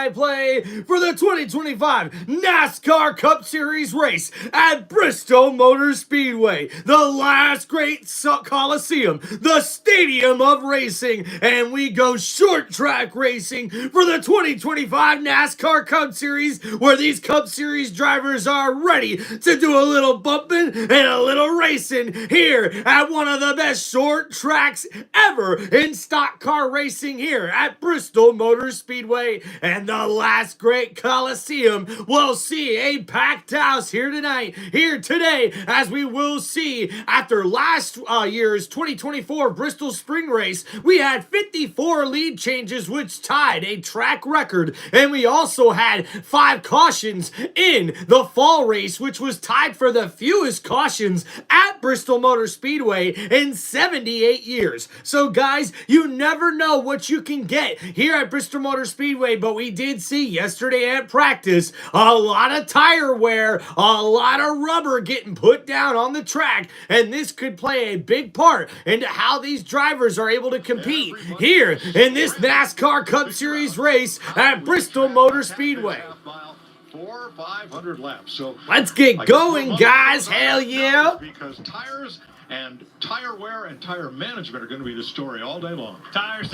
play-by-play for the 2025 NASCAR Cup Series race at Bristol Motor Speedway, the last great Coliseum, the Stadium of Racing, and we go short track racing for the 2025 NASCAR Cup Series, where these Cup Series drivers are ready to do a little bumping and a little racing here at one of the best short tracks ever in stock car racing here at Bristol Motor Speedway. And the last great Coliseum will see a packed house here today, as we will see after last year's 2024 Bristol Spring Race, we had 54 lead changes, which tied a track record, and we also had 5 cautions in the fall race, which was tied for the fewest cautions at Bristol Motor Speedway in 78 years. So guys, you never know what you can get here at Bristol Motor Speedway, but we did see yesterday at practice a lot of tire wear, a lot of rubber getting put down on the track, and this could play a big part into how these drivers are able to compete here in this NASCAR Cup Series race at Bristol Motor Speedway. 400 or 500 laps. So let's get going, guys. Hell yeah. Because tires and tire wear and tire management are going to be the story all day long. Tires,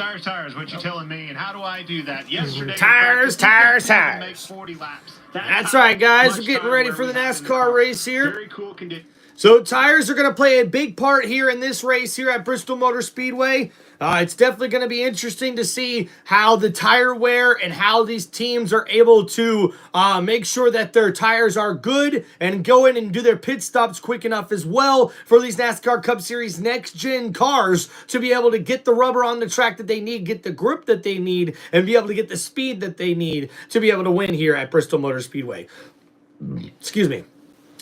what you telling me, and how do I do that? Yesterday, tires. Make 40 laps. That's right, guys. We're getting ready for the NASCAR race here. Very cool condition. So tires are going to play a big part here in this race here at Bristol Motor Speedway. It's definitely going to be interesting to see how the tire wear and how these teams are able to make sure that their tires are good and go in and do their pit stops quick enough as well for these NASCAR Cup Series next-gen cars to be able to get the rubber on the track that they need, get the grip that they need, and be able to get the speed that they need to be able to win here at Bristol Motor Speedway. Excuse me.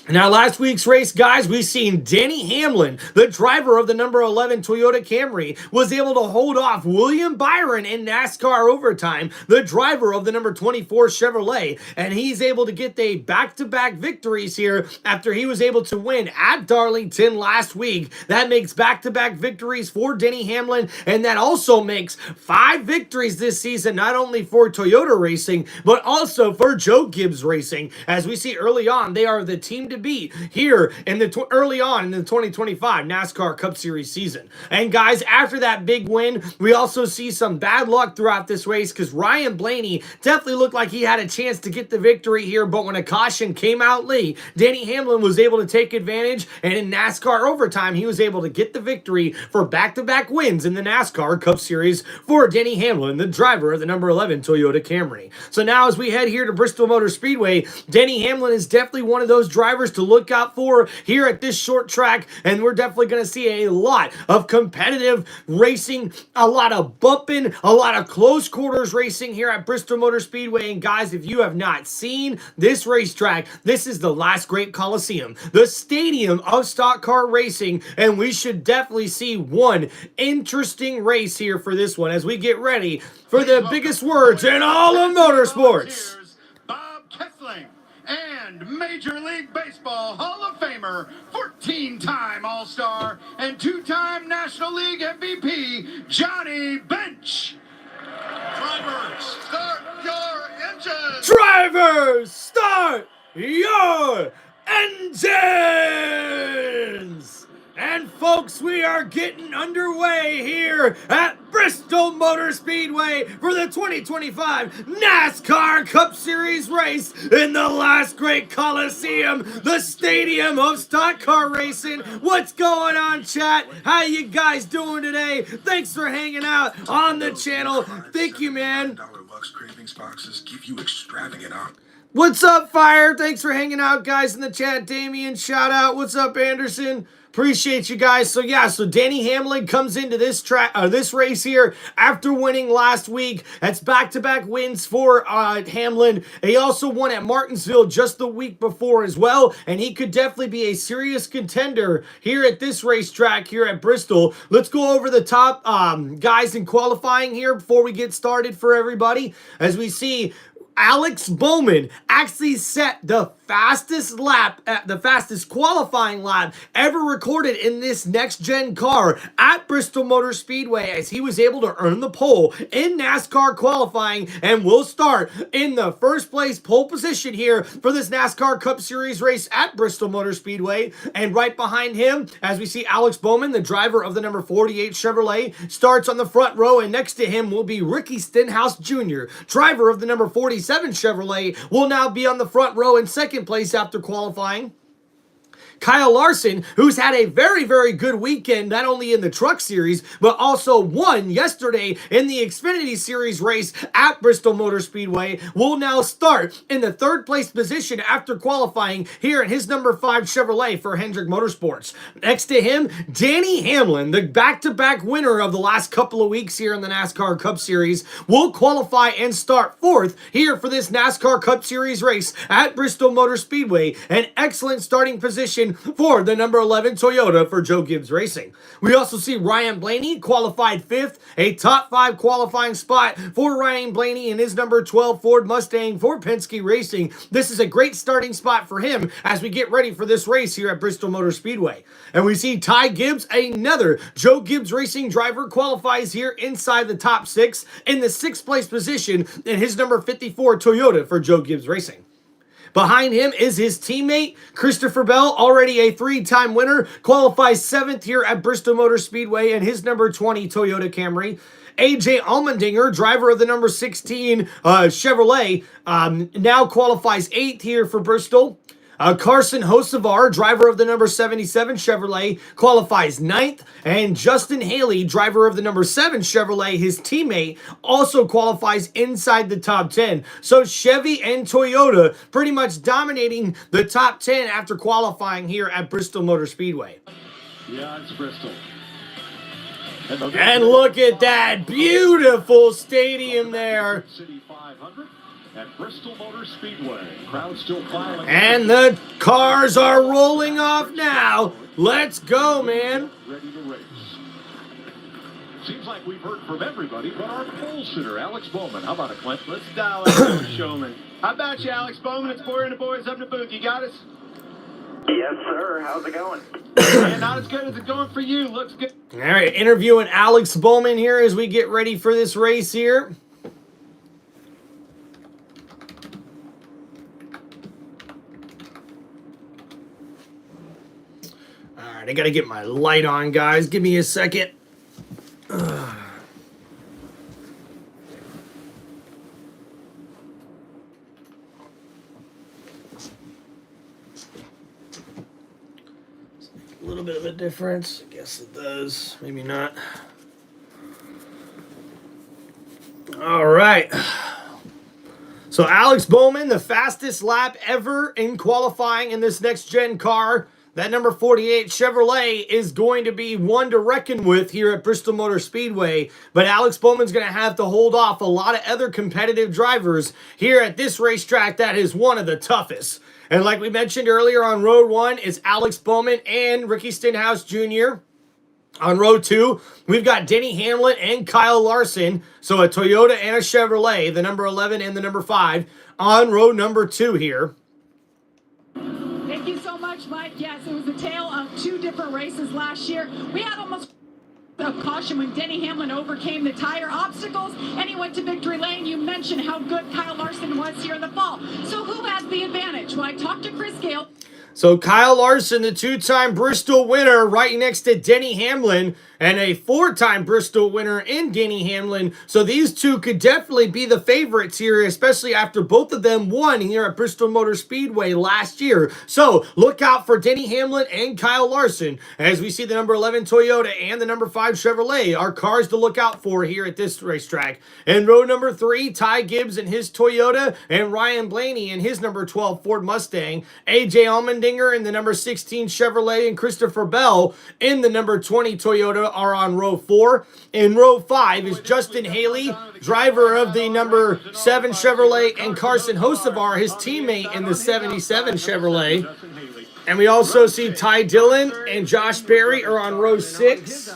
Now, last week's race, guys, we've seen Denny Hamlin, the driver of the number 11 Toyota Camry, was able to hold off William Byron in NASCAR overtime, the driver of the number 24 Chevrolet, and he's able to get the back-to-back victories here after he was able to win at Darlington last week. That makes back-to-back victories for Denny Hamlin, and that also makes 5 victories this season, not only for Toyota Racing, but also for Joe Gibbs Racing. As we see early on, they are the team to beat here in the early on in the 2025 NASCAR Cup Series season. And guys, after that big win, we also see some bad luck throughout this race, because Ryan Blaney definitely looked like he had a chance to get the victory here, but when a caution came out late, Denny Hamlin was able to take advantage, and in NASCAR overtime, he was able to get the victory for back-to-back wins in the NASCAR Cup Series for Denny Hamlin, the driver of the number 11 Toyota Camry. So now as we head here to Bristol Motor Speedway, Denny Hamlin is definitely one of those drivers to look out for here at this short track, and we're definitely going to see a lot of competitive racing, a lot of bumping, a lot of close quarters racing here at Bristol Motor Speedway. And guys, if you have not seen this racetrack, this is the last great Coliseum, the Stadium of stock car racing, and we should definitely see one interesting race here for this one as we get ready for the biggest words in all of motorsports. Bob Kessling and Major League Baseball Hall of Famer, 14-time All-Star, and 2-time National League MVP, Johnny Bench. Drivers, start your engines! Drivers, start your engines! And folks, we are getting underway here at Bristol Motor Speedway for the 2025 NASCAR Cup Series race in the last great Coliseum, the Stadium of stock car racing. What's going on, chat? How you guys doing today? Thanks for hanging out on the channel. Thank you, man. Lux Cravings boxes give you extravagant options. What's up, Fire? Thanks for hanging out, guys, in the chat. Damien, shout out. What's up, Anderson? Appreciate you guys. So yeah, so Denny Hamlin comes into this this race here after winning last week. That's back-to-back wins for Hamlin. He also won at Martinsville just the week before as well, and he could definitely be a serious contender here at this racetrack here at Bristol. Let's go over the top guys in qualifying here before we get started for everybody. As we see, Alex Bowman actually set the fastest qualifying lap ever recorded in this next-gen car at Bristol Motor Speedway, as he was able to earn the pole in NASCAR qualifying and will start in the first place pole position here for this NASCAR Cup Series race at Bristol Motor Speedway. And right behind him, as we see Alex Bowman, the driver of the number 48 Chevrolet, starts on the front row, and next to him will be Ricky Stenhouse Jr., driver of the number 47 Chevrolet, will now be on the front row in second place after qualifying. Kyle Larson, who's had a very, very good weekend, not only in the Truck Series, but also won yesterday in the Xfinity Series race at Bristol Motor Speedway, will now start in the third place position after qualifying here in his number 5 Chevrolet for Hendrick Motorsports. Next to him, Danny Hamlin, the back-to-back winner of the last couple of weeks here in the NASCAR Cup Series, will qualify and start fourth here for this NASCAR Cup Series race at Bristol Motor Speedway. An excellent starting position for the number 11 Toyota for Joe Gibbs Racing. We also see Ryan Blaney qualified fifth, a top 5 qualifying spot for Ryan Blaney in his number 12 Ford Mustang for Penske Racing. This is a great starting spot for him as we get ready for this race here at Bristol Motor Speedway. And we see Ty Gibbs, another Joe Gibbs Racing driver, qualifies here inside the top 6 in the 6th place position in his number 54 Toyota for Joe Gibbs Racing. Behind him is his teammate, Christopher Bell, already a 3-time winner, qualifies 7th here at Bristol Motor Speedway in his number 20 Toyota Camry. AJ Allmendinger, driver of the number 16 Chevrolet, now qualifies 8th here for Bristol. Carson Hocevar, driver of the number 77 Chevrolet, qualifies 9th. And Justin Haley, driver of the number 7 Chevrolet, his teammate, also qualifies inside the top 10. So Chevy and Toyota pretty much dominating the top 10 after qualifying here at Bristol Motor Speedway. Yeah, it's Bristol. And look at that beautiful stadium there. City 500 at Bristol Motor Speedway. Crowd still filing. And the cars are rolling off now. Let's go, man. Ready to race. Seems like we've heard from everybody but our pole sitter, Alex Bowman. How about it, Clint? Let's dial out the showman. How about you, Alex Bowman? It's Boyer and the boys up in the booth. You got us? Yes, sir. How's it going? Yeah, not as good as it's going for you. Looks good. All right, interviewing Alex Bowman here as we get ready for this race here. All right, I got to get my light on, guys. Give me a second. A little bit of a difference. I guess it does. Maybe not. All right. So Alex Bowman, the fastest lap ever in qualifying in this next-gen car. That number 48 Chevrolet is going to be one to reckon with here at Bristol Motor Speedway. But Alex Bowman's going to have to hold off a lot of other competitive drivers here at this racetrack that is one of the toughest. And like we mentioned earlier, on Road 1 is Alex Bowman and Ricky Stenhouse Jr. On Road 2, we've got Denny Hamlin and Kyle Larson. So a Toyota and a Chevrolet, the number 11 and the number 5, on row number 2 here. Thank you so much, Mike. Yes, it was a tale of 2 different races last year. We had almost of caution when Denny Hamlin overcame the tire obstacles and he went to victory lane. You mentioned how good Kyle Larson was here in the fall. So who has the advantage? Well, I talked to Chris Gale. So Kyle Larson, the 2-time Bristol winner, right next to Denny Hamlin, and a 4-time Bristol winner in Denny Hamlin. So these two could definitely be the favorites here, especially after both of them won here at Bristol Motor Speedway last year. So look out for Denny Hamlin and Kyle Larson as we see the number 11 Toyota and the number 5 Chevrolet are cars to look out for here at this racetrack. In row number 3, Ty Gibbs and his Toyota and Ryan Blaney and his number 12 Ford Mustang. AJ Allmendinger in the number 16 Chevrolet and Christopher Bell in the number 20 Toyota are on row 4. In row 5 is Justin Haley, driver of the number 7 Chevrolet, and Carson Hocevar, his teammate in the 77 Chevrolet. And we also see Ty Dillon and Josh Berry are on row 6.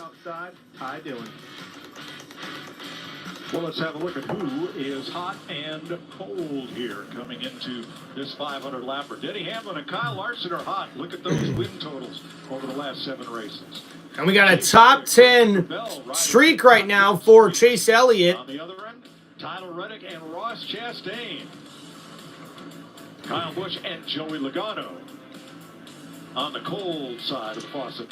Well, let's have a look at who is hot and cold here coming into this 500 lapper. Denny Hamlin and Kyle Larson are hot. Look at those win totals over the last 7 races. And we got a top 10 streak right now for Chase Elliott. On the other end, Tyler Reddick and Ross Chastain. Kyle Busch and Joey Logano on the cold side of the faucet.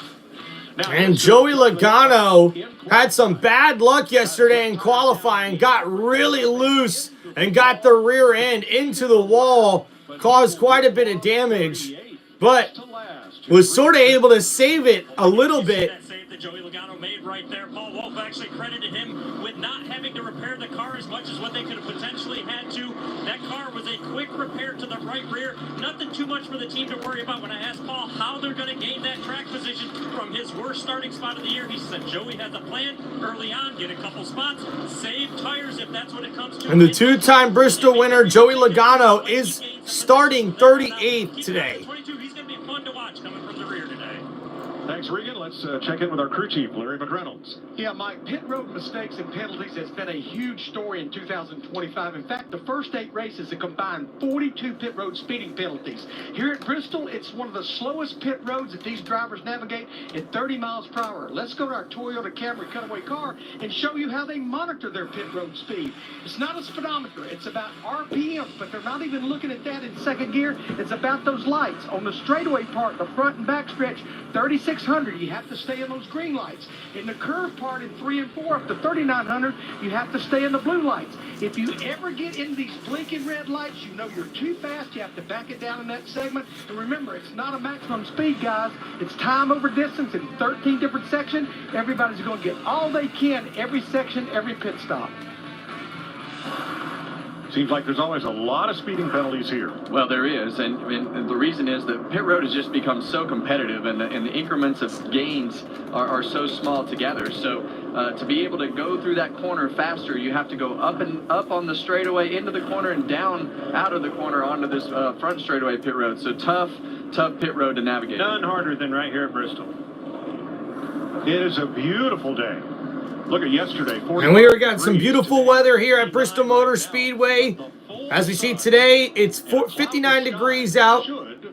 And Joey Logano had some bad luck yesterday in qualifying, got really loose and got the rear end into the wall, caused quite a bit of damage, but was sort of able to save it a little bit. That save that Joey Logano made right there. Paul Wolf actually credited him with not having to repair the car as much as what they could have potentially had to. That car was a quick repair to the right rear. Nothing too much for the team to worry about. When I asked Paul how they're going to gain that track position from his worst starting spot of the year, he said Joey has a plan early on, get a couple spots, save tires if that's what it comes to. And the two-time Bristol winner, Joey Logano, is starting 38th today. He's going to be fun to watch coming from the rear today. Thanks, Regan. Let's check in with our crew chief, Larry McReynolds. Yeah, Mike, pit road mistakes and penalties has been a huge story in 2025. In fact, the first 8 races have combined 42 pit road speeding penalties. Here at Bristol, it's one of the slowest pit roads that these drivers navigate at 30 miles per hour. Let's go to our Toyota Camry cutaway car and show you how they monitor their pit road speed. It's not a speedometer. It's about RPMs, but they're not even looking at that in second gear. It's about those lights. On the straightaway part, the front and back stretch, 3600, you have to stay in those green lights. In the curve part in 3 and 4 up to 3900, you have to stay in the blue lights. If you ever get in these blinking red lights, you know you're too fast. You have to back it down in that segment. And remember, it's not a maximum speed, guys. It's time over distance in 13 different sections. Everybody's going to get all they can every section, every pit stop. Seems like there's always a lot of speeding penalties here. Well, there is, and the reason is that pit road has just become so competitive, and the increments of gains are so small together. So to be able to go through that corner faster, you have to go up on the straightaway into the corner and down out of the corner onto this front straightaway pit road. So tough pit road to navigate. None harder than right here at Bristol. It is a beautiful day. Look at yesterday. And we got some beautiful weather here at Bristol Motor Speedway. As we see today, it's 59 degrees out.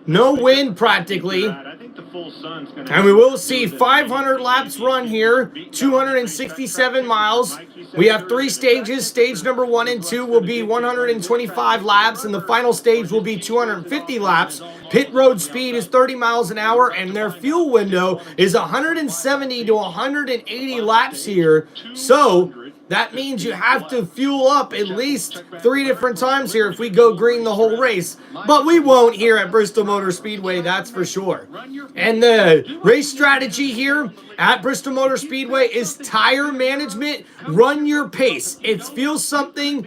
No wind practically. And we will see 500 laps run here, 267 miles. We have 3 stages. Stage number 1 and 2 will be 125 laps, and the final stage will be 250 laps. Pit road speed is 30 miles an hour, and their fuel window is 170 to 180 laps here. So that means you have to fuel up at least 3 different times here if we go green the whole race. But we won't here at Bristol Motor Speedway, that's for sure. And the race strategy here at Bristol Motor Speedway is tire management. Run your pace. If you feel something,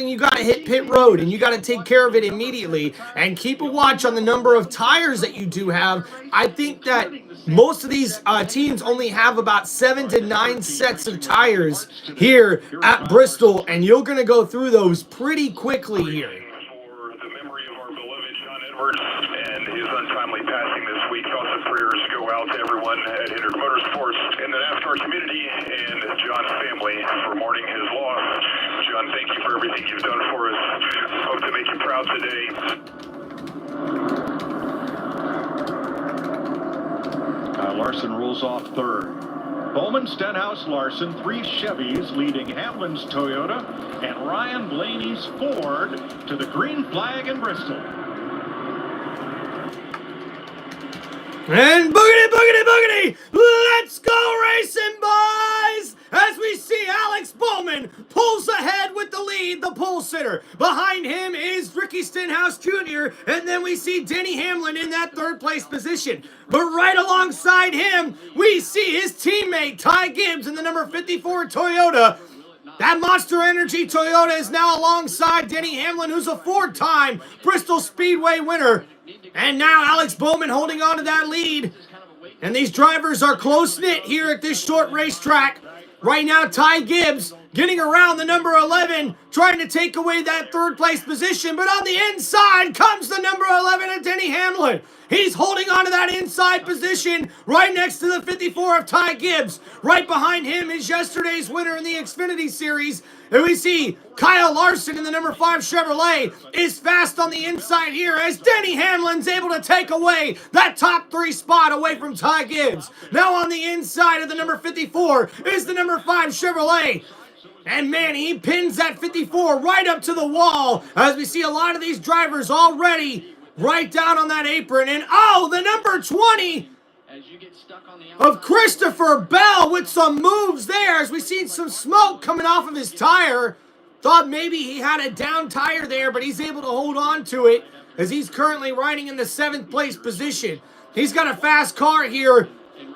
you got to hit pit road, and you got to take care of it immediately. And keep a watch on the number of tires that you do have. I think that most of these teams only have about 7 to 9 sets of tires here at Bristol, and you're going to go through those pretty quickly here. For the memory of our beloved John Edwards and his untimely passing this week, thoughts and prayers go out to everyone at Hendrick Motorsports and the NASCAR community and John's family for mourning his loss. John, thank you for everything you've done for us. Hope to make you proud today. Larson rolls off 3rd. Bowman, Stenhouse, Larson, 3 Chevys leading Hamlin's Toyota and Ryan Blaney's Ford to the green flag in Bristol. And boogity, boogity, boogity! Let's go racing, boys! As we see Alex Bowman pulls ahead with the lead, the pole sitter. Behind him is Ricky Stenhouse Jr., and then we see Denny Hamlin in that 3rd place position. But right alongside him, we see his teammate Ty Gibbs in the number 54 Toyota. That Monster Energy Toyota is now alongside Denny Hamlin, who's a 4-time Bristol Speedway winner. And now Alex Bowman holding on to that lead. And these drivers are close-knit here at this short racetrack. Right now, Ty Gibbs getting around the number 11, trying to take away that third place position. But on the inside comes the number 11 of Denny Hamlin. He's holding on to that inside position right next to the 54 of Ty Gibbs. Right behind him is yesterday's winner in the Xfinity Series. And we see Kyle Larson in the number 5 Chevrolet is fast on the inside here as Denny Hamlin's able to take away that top 3 spot away from Ty Gibbs. Now on the inside of the number 54 is the number 5 Chevrolet. And man, he pins that 54 right up to the wall as we see a lot of these drivers already right down on that apron. And oh, the number 20 of Christopher Bell with some moves there as we see some smoke coming off of his tire. Thought maybe he had a down tire there, but he's able to hold on to it as he's currently riding in the 7th place position. He's got a fast car here,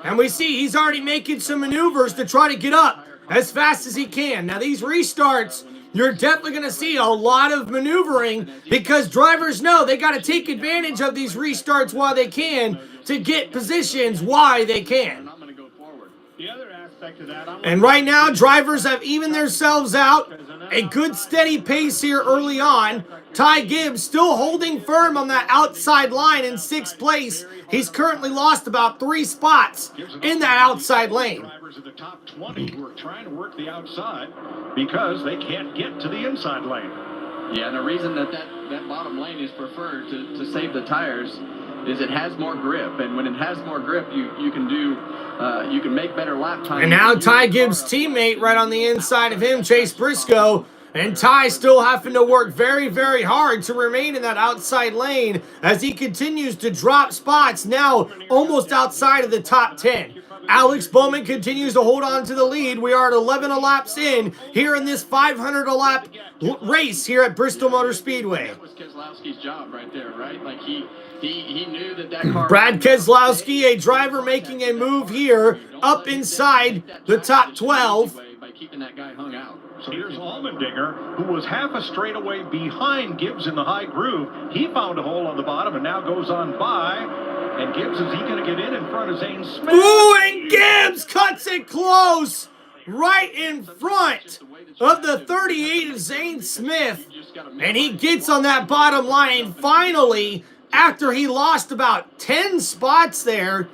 and we see he's already making some maneuvers to try to get up as fast as he can. Now these restarts, you're definitely going to see a lot of maneuvering because drivers know they got to take advantage of these restarts while they can to get positions while they can. And right now, drivers have evened themselves out. A good steady pace here early on. Ty Gibbs still holding firm on that outside line in 6th place. He's currently lost about 3 spots in that outside lane. Drivers of the top 20 who are trying to work the outside because they can't get to the inside lane. Yeah, and the reason that bottom lane is preferred to save the tires is it has more grip, and when it has more grip, you can make better lap time. And now Ty Gibbs' teammate right on the inside of him, Chase Briscoe, and Ty still having to work very, very hard to remain in that outside lane as he continues to drop spots, now almost outside of the top 10. Alex Bowman continues to hold on to the lead. We are at 11 laps in here in this 500 lap race here at Bristol Motor Speedway. That was Keselowski's job right there, right? Like he knew that car. Brad Keselowski, a driver making a move here up inside the top 12. By keeping that guy hung out. So here's Allmendinger, who was half a straightaway behind Gibbs in the high groove. He found a hole on the bottom and now goes on by. And Gibbs, is he going to get in front of Zane Smith? Ooh, and Gibbs cuts it close right in front of the 38 of Zane Smith. And he gets on that bottom line finally after he lost about 10 spots there.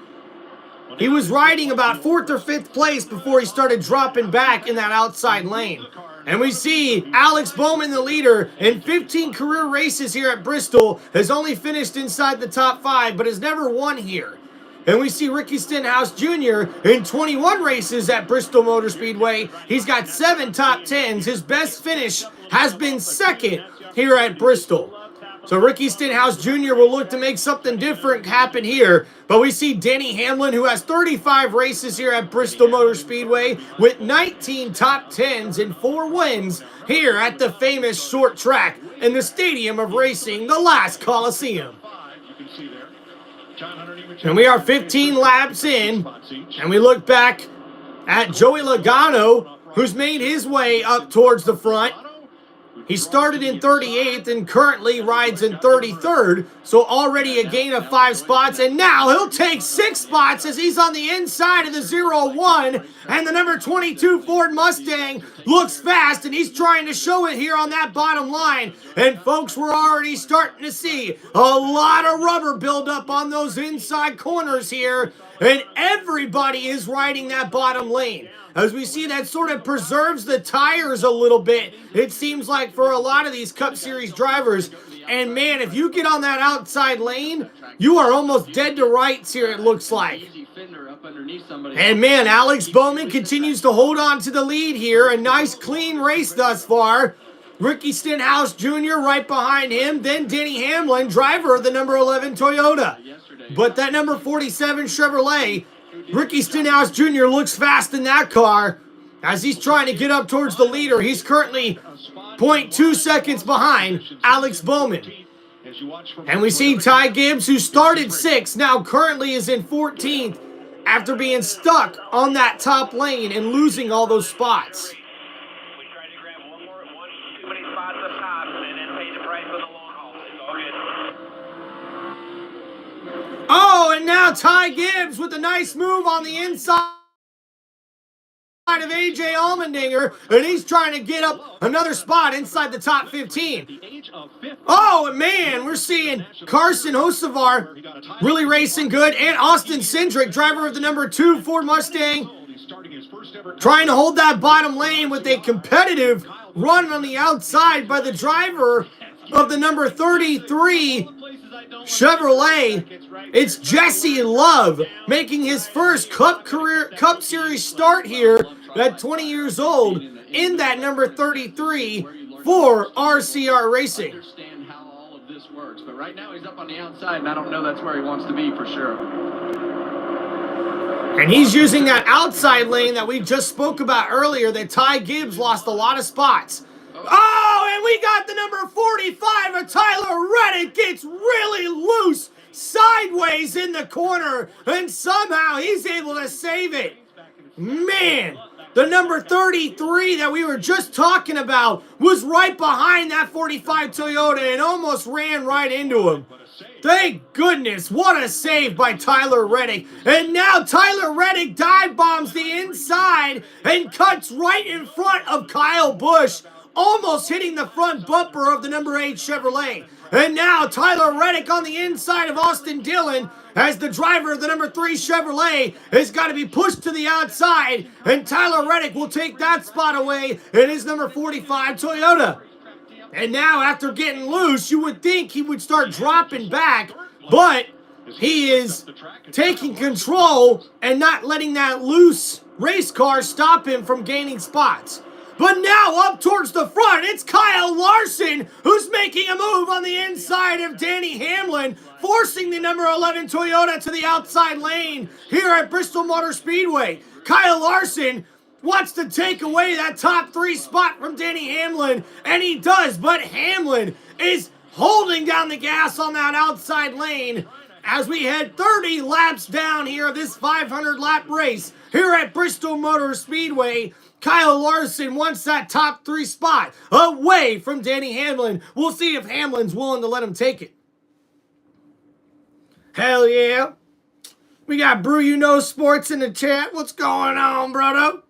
He was riding about 4th or 5th place before he started dropping back in that outside lane. And we see Alex Bowman, the leader, in 15 career races here at Bristol, has only finished inside the top 5, but has never won here. And we see Ricky Stenhouse Jr. in 21 races at Bristol Motor Speedway. He's got 7 top 10s. His best finish has been 2nd here at Bristol. So Ricky Stenhouse Jr. will look to make something different happen here. But we see Denny Hamlin, who has 35 races here at Bristol Motor Speedway with 19 top 10s and 4 wins here at the famous short track in the Stadium of Racing, the last Coliseum. And we are 15 laps in, and we look back at Joey Logano, who's made his way up towards the front. He started in 38th and currently rides in 33rd, so already a gain of 5 spots, and now he'll take 6 spots as he's on the inside of the 0-1, and the number 22 Ford Mustang looks fast, and he's trying to show it here on that bottom line, and folks, we're already starting to see a lot of rubber build up on those inside corners here, and everybody is riding that bottom lane. As we see, that sort of preserves the tires a little bit, it seems like, for a lot of these Cup Series drivers. And man, if you get on that outside lane, you are almost dead to rights here, it looks like. And man, Alex Bowman continues to hold on to the lead here. A nice clean race thus far. Ricky Stenhouse Jr. right behind him. Then Denny Hamlin, driver of the number 11 Toyota. But that number 47 Chevrolet, Ricky Stenhouse Jr. looks fast in that car as he's trying to get up towards the leader. He's currently 0.2 seconds behind Alex Bowman. And we see Ty Gibbs, who started 6th, now currently is in 14th after being stuck on that top lane and losing all those spots. We tried to grab one too many spots up top and then pay the price for the long haul. It's all good. Oh, and now Ty Gibbs with a nice move on the inside inside of AJ Allmendinger, and he's trying to get up another spot inside the top 15. Oh, man, we're seeing Carson Hocevar really racing good, and Austin Cindric, driver of the number 2 Ford Mustang, trying to hold that bottom lane with a competitive run on the outside by the driver of the number 33 Chevrolet. It's Jesse Love making his first Cup Series start here at 20 years old in that number 33 for RCR Racing. Understand how all of this works, but right now he's up on the outside, and I don't know that's where he wants to be for sure. And he's using that outside lane that we just spoke about earlier that Ty Gibbs lost a lot of spots. Oh, and we got the number 45 of Tyler Reddick gets really loose sideways in the corner, and somehow he's able to save it. Man, the number 33 that we were just talking about was right behind that 45 Toyota and almost ran right into him. Thank goodness, what a save by Tyler Reddick. And now Tyler Reddick dive bombs the inside and cuts right in front of Kyle Busch, almost hitting the front bumper of the number 8 Chevrolet. And now Tyler Reddick on the inside of Austin Dillon as the driver of the number 3 Chevrolet has got to be pushed to the outside, and Tyler Reddick will take that spot away in his number 45 Toyota. And now after getting loose, you would think he would start dropping back, but he is taking control and not letting that loose race car stop him from gaining spots. But now up towards the front, it's Kyle Larson who's making a move on the inside of Danny Hamlin, forcing the number 11 Toyota to the outside lane here at Bristol Motor Speedway. Kyle Larson wants to take away that top 3 spot from Danny Hamlin, and he does, but Hamlin is holding down the gas on that outside lane as we head 30 laps down here this 500-lap race here at Bristol Motor Speedway. Kyle Larson wants that top 3 spot away from Danny Hamlin. We'll see if Hamlin's willing to let him take it. Hell yeah. We got Brew You Know Sports in the chat. What's going on, brother?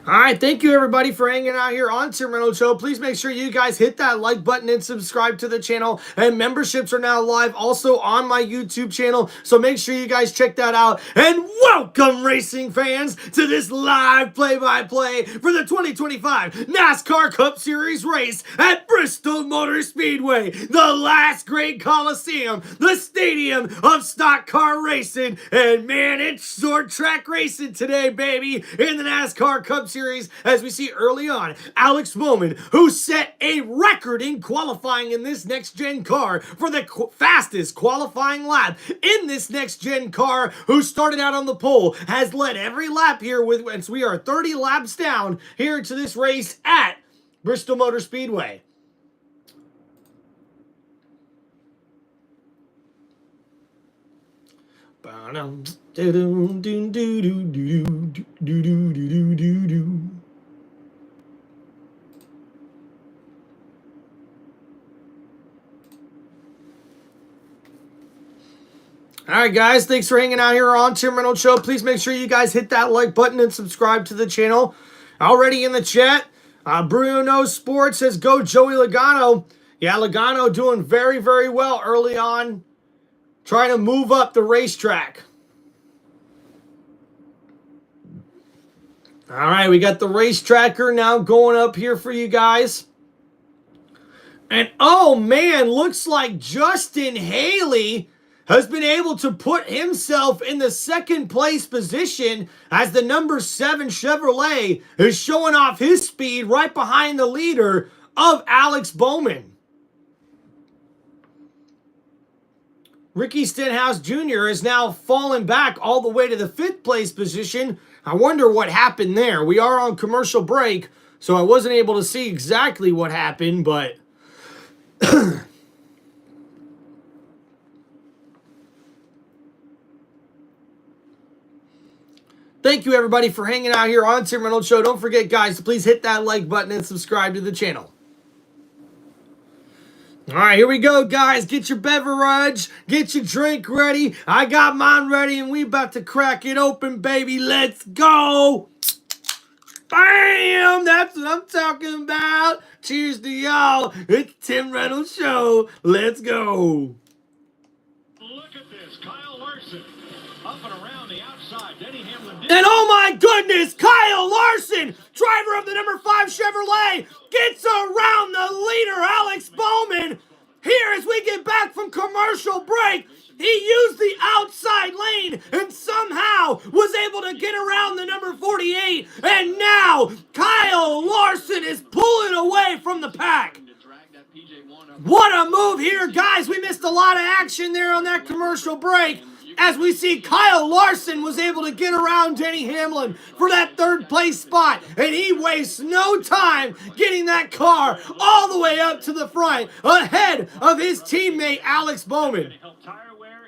All right, thank you everybody for hanging out here on Tim Reynolds Show. Please make sure you guys hit that like button and subscribe to the channel. And memberships are now live also on my YouTube channel, so make sure you guys check that out. And welcome, racing fans, to this live play-by-play for the 2025 NASCAR Cup Series race at Bristol Motor Speedway, the last great Coliseum, the stadium of stock car racing. And man, it's short track racing today, baby, in the NASCAR Cup Series, as we see early on Alex Bowman, who set a record in qualifying in this next gen car for the fastest qualifying lap in this next gen car, who started out on the pole, has led every lap here with, as we are 30 laps down here to this race at Bristol Motor Speedway. Alright guys, thanks for hanging out here on Tim Reynolds Show. Please make sure you guys hit that like button and subscribe to the channel. Already in the chat, Bruno Sports says, go Joey Logano. Yeah, Logano doing very, very well early on, trying to move up the racetrack. All right, we got the race tracker now going up here for you guys. And oh man, looks like Justin Haley has been able to put himself in the second place position as the number 7 Chevrolet is showing off his speed right behind the leader of Alex Bowman. Ricky Stenhouse Jr. is now fallen back all the way to the 5th place position. I wonder what happened there. We are on commercial break, so I wasn't able to see exactly what happened, but thank you everybody for hanging out here on Tim Reynolds Show. Don't forget, guys, to please hit that like button and subscribe to the channel. All right, here we go, guys. Get your beverage, get your drink ready. I got mine ready, and we about to crack it open, baby. Let's go. Bam! That's what I'm talking about. Cheers to y'all. It's Tim Reynolds Show. Let's go. Look at this. Kyle Larson up and around the outside. Denny Hamlin. And oh my goodness, Kyle Larson, driver of the number 5 Chevrolet, gets around the leader, Alex Bowman. Here, as we get back from commercial break, he used the outside lane and somehow was able to get around the number 48. And now, Kyle Larson is pulling away from the pack. What a move here, guys. We missed a lot of action there on that commercial break, as we see Kyle Larson was able to get around Denny Hamlin for that 3rd place spot, and he wastes no time getting that car all the way up to the front ahead of his teammate Alex Bowman.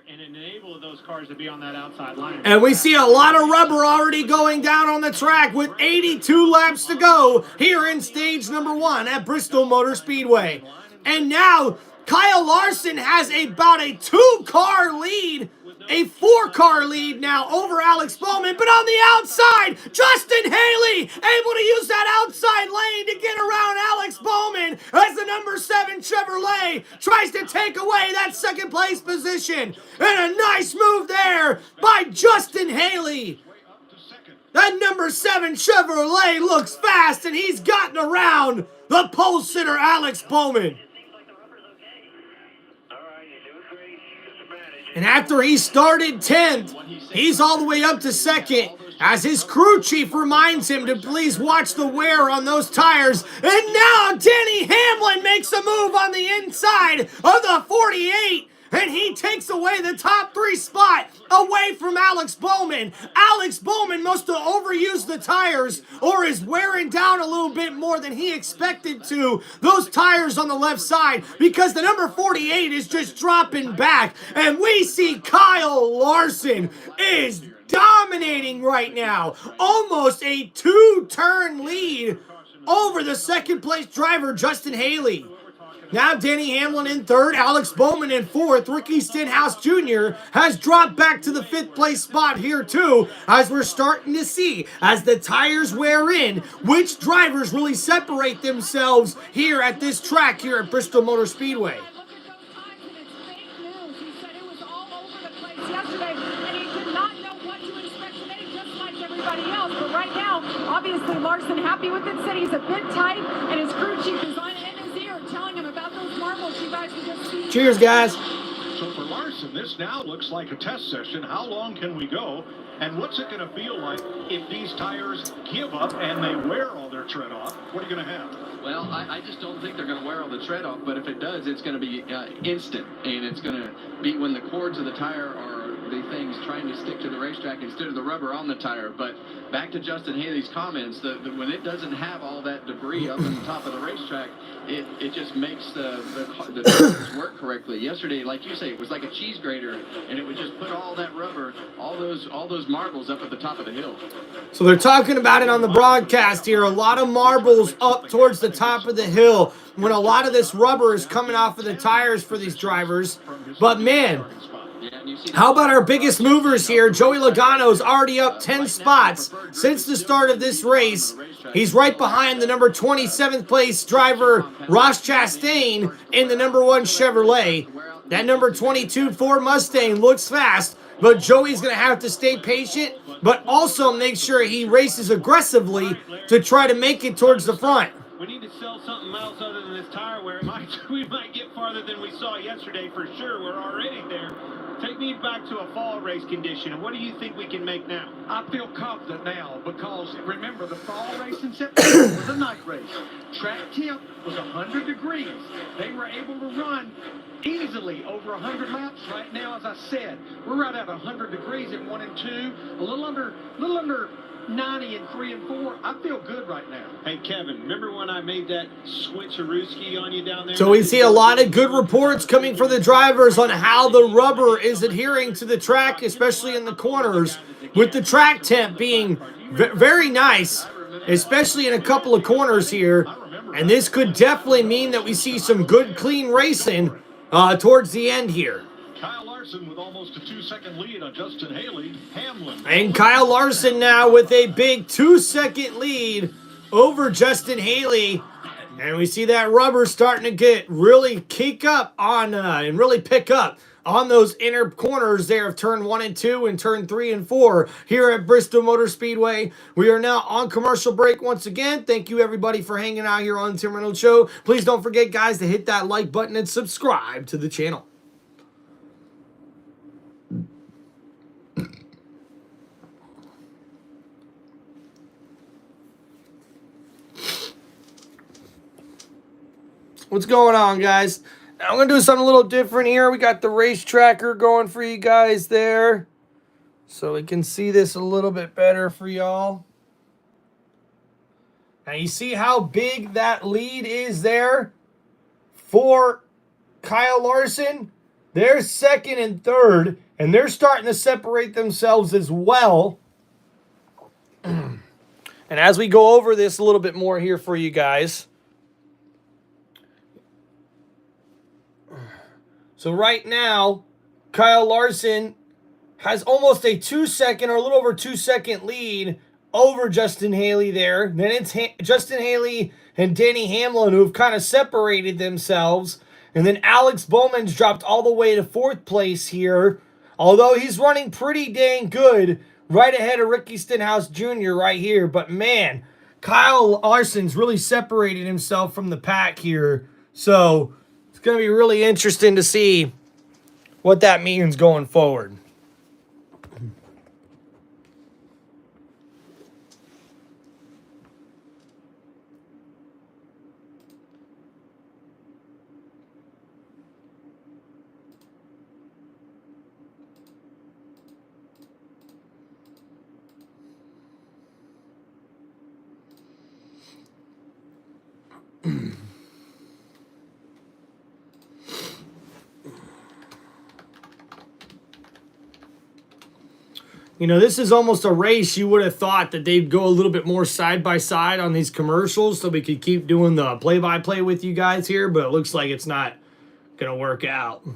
And enable those cars to be on that outside line. And we see a lot of rubber already going down on the track with 82 laps to go here in stage number 1 at Bristol Motor Speedway. And now Kyle Larson has about a 2-car lead, a 4-car lead now over Alex Bowman. But on the outside, Justin Haley able to use that outside lane to get around Alex Bowman as the number 7 Chevrolet tries to take away that 2nd place position. And a nice move there by Justin Haley. That number 7 Chevrolet looks fast, and he's gotten around the pole sitter Alex Bowman. And after he started 10th, he's all the way up to 2nd, as his crew chief reminds him to please watch the wear on those tires. And now Denny Hamlin makes a move on the inside of the 48, and he takes away the top 3 spot away from Alex Bowman. Alex Bowman must have overused the tires or is wearing down a little bit more than he expected to, those tires on the left side, because the number 48 is just dropping back. And we see Kyle Larson is dominating right now. Almost a 2-turn lead over the 2nd place driver, Justin Haley. Now Denny Hamlin in 3rd, Alex Bowman in 4th. Ricky Stenhouse Jr. has dropped back to the 5th place spot here too, as we're starting to see, as the tires wear in, which drivers really separate themselves here at this track here at Bristol Motor Speedway. Look at those times, and it's fake news. He said it was all over the place yesterday, and he did not know what to expect today, just like everybody else. But right now, obviously Larson happy with it, said he's a bit tight, and his crew chief is on in his ear telling him about those marbles you guys can just see. Cheers, guys. So for Larson, this now looks like a test session. How long can we go? And what's it going to feel like if these tires give up and they wear all their tread off? What are you going to have? Well, I just don't think they're going to wear all the tread off, but if it does, it's going to be instant, and it's going to be when the cords of the tire are the things trying to stick to the racetrack instead of the rubber on the tire. But back to Justin Haley's comments, when it doesn't have all that debris up on the top of the racetrack, it just makes the tires work correctly. Yesterday, like you say, it was like a cheese grater, and it would just put all that rubber, all those marbles up at the top of the hill. So they're talking about it on the broadcast here. A lot of marbles up towards the top of the hill when a lot of this rubber is coming off of the tires for these drivers. But man, how about our biggest movers here? Joey Logano's already up 10 spots since the start of this race. He's right behind the number 27th place driver, Ross Chastain, in the number 1 Chevrolet. That number 22 Ford Mustang looks fast, but Joey's going to have to stay patient, but also make sure he races aggressively to try to make it towards the front. We need to sell something else other than this tire wear. We might get farther than we saw yesterday for sure. We're already there. Take me back to a fall race condition. What do you think we can make now? I feel confident now because, remember, the fall race in September was a night race. Track temp was 100 degrees. They were able to run easily over 100 laps. Right now, as I said, we're right at 100 degrees in 1 and 2, a little under 90 in 3 and 4. I feel good right now. Hey, Kevin, remember when I made that switcherooski on you down there? So we see a lot of good reports coming from the drivers on how the rubber is adhering to the track, especially in the corners, with the track temp being very nice, especially in a couple of corners here. And this could definitely mean that we see some good, clean racing towards the end here. Kyle Larson with almost a 2-second lead on Justin Haley. Hamlin. And Kyle Larson now with a big 2-second lead over Justin Haley. And we see that rubber starting to get really kick up on and really pick up on those inner corners there of turn 1 and 2 and turn 3 and 4 here at Bristol Motor Speedway. We are now on commercial break once again. Thank you everybody for hanging out here on the Tim Reynolds Show. Please don't forget, guys, to hit that like button and subscribe to the channel. What's going on, guys? I'm going to do something a little different here. We got the race tracker going for you guys there, so we can see this a little bit better for y'all. Now, you see how big that lead is there for Kyle Larson? They're second and third, and they're starting to separate themselves as well. And as we go over this a little bit more here for you guys. So right now, Kyle Larson has almost a 2-second or a little over 2-second lead over Justin Haley there. Then it's Justin Haley and Denny Hamlin who have kind of separated themselves. And then Alex Bowman's dropped all the way to 4th place here. Although he's running pretty dang good, right ahead of Ricky Stenhouse Jr. right here. But man, Kyle Larson's really separated himself from the pack here. So it's going to be really interesting to see what that means going forward. You know, this is almost a race you would have thought that they'd go a little bit more side by side on these commercials so we could keep doing the play-by-play with you guys here, but it looks like it's not going to work out.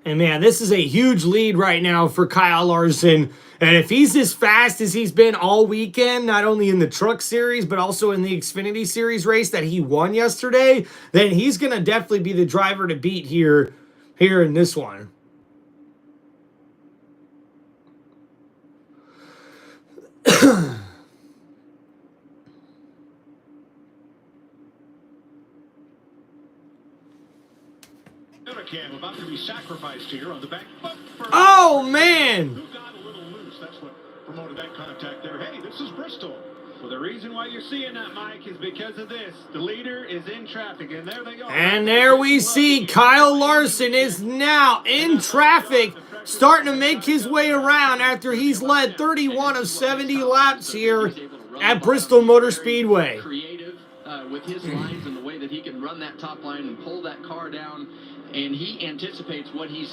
And man, this is a huge lead right now for Kyle Larson. And if he's as fast as he's been all weekend, not only in the Truck Series, but also in the Xfinity Series race that he won yesterday, then he's going to definitely be the driver to beat here in this one. Cam about to be sacrificed here on the back bumper. Oh, man! Who got a little loose? That's what promoted that contact there. Hey, this is Bristol. Well, the reason why you're seeing that, Mike, is because of this. The leader is in traffic, and there they go. And there we see Kyle Larson is now in traffic, starting to make his way around after he's led 31 of 70 laps here at Bristol Motor Speedway. Creative with his lines and the way that he can run that top line and pull that car down. And he anticipates what he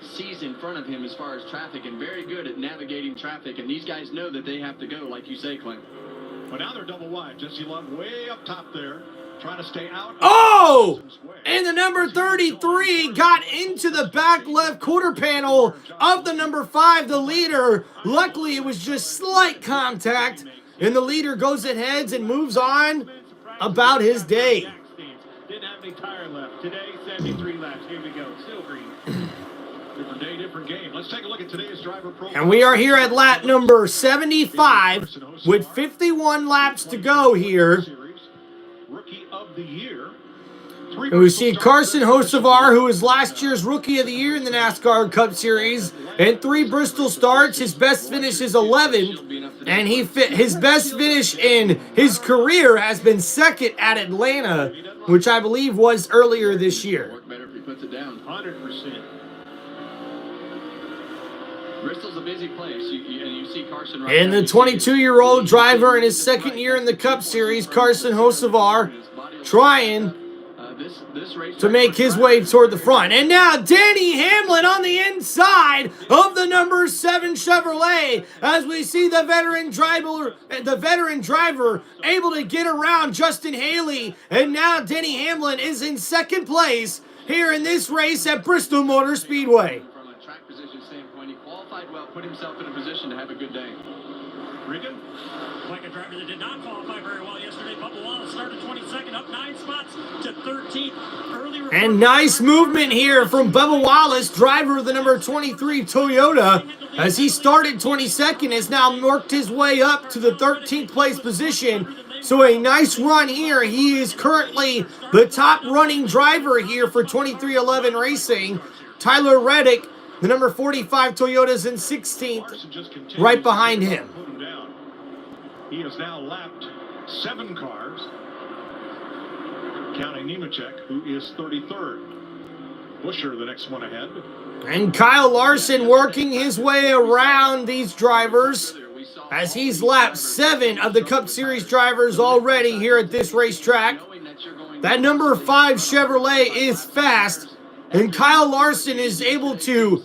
sees in front of him as far as traffic, and very good at navigating traffic. And these guys know that they have to go, like you say, Clint. Well, now they're double wide. Jesse Love way up top there, trying to stay out. Oh! And the number 33 got into the back left quarter panel of the number 5, the leader. Luckily, it was just slight contact, and the leader goes ahead and moves on about his day. Didn't have any tire left. Today, 73 laps. Here we go. Still green. Different day, different game. Let's take a look at today's driver profile. And we are here at lap number 75 with 51 laps to go here. Rookie of the year. And we see Carson Hocevar, who was last year's Rookie of the Year in the NASCAR Cup Series, and 3 Bristol starts. His best finish is 11th, and his best finish in his career has been 2nd at Atlanta, which I believe was earlier this year. Work better if he puts it down. 100%. Bristol's a busy place, and you see Carson right And the 22-year-old driver in his 2nd year in the Cup Series, Carson Hocevar, trying this race to make his way toward the front. And now Danny Hamlin on the inside of the number 7 Chevrolet, as we see the veteran driver able to get around Justin Haley. And now Danny Hamlin is in second place here in this race at Bristol Motor Speedway. From a track position standpoint, he qualified well, put himself in a position to have a good day. Regan, like a driver that did not qualify very well yesterday. Bubba Wallace started 22nd, up 9 spots to 13th. And nice movement here from Bubba Wallace, driver of the number 23 Toyota, as he started 22nd, has now worked his way up to the 13th place position. So a nice run here. He is currently the top running driver here for 2311 Racing. Tyler Reddick, the number 45 Toyota, is in 16th, right behind him. He has now lapped 7 cars, counting Nemechek, who is 33rd. Buscher, the next one ahead. And Kyle Larson working his way around these drivers, as he's lapped 7 of the Cup Series drivers already here at this racetrack. That number 5 Chevrolet is fast, and Kyle Larson is able to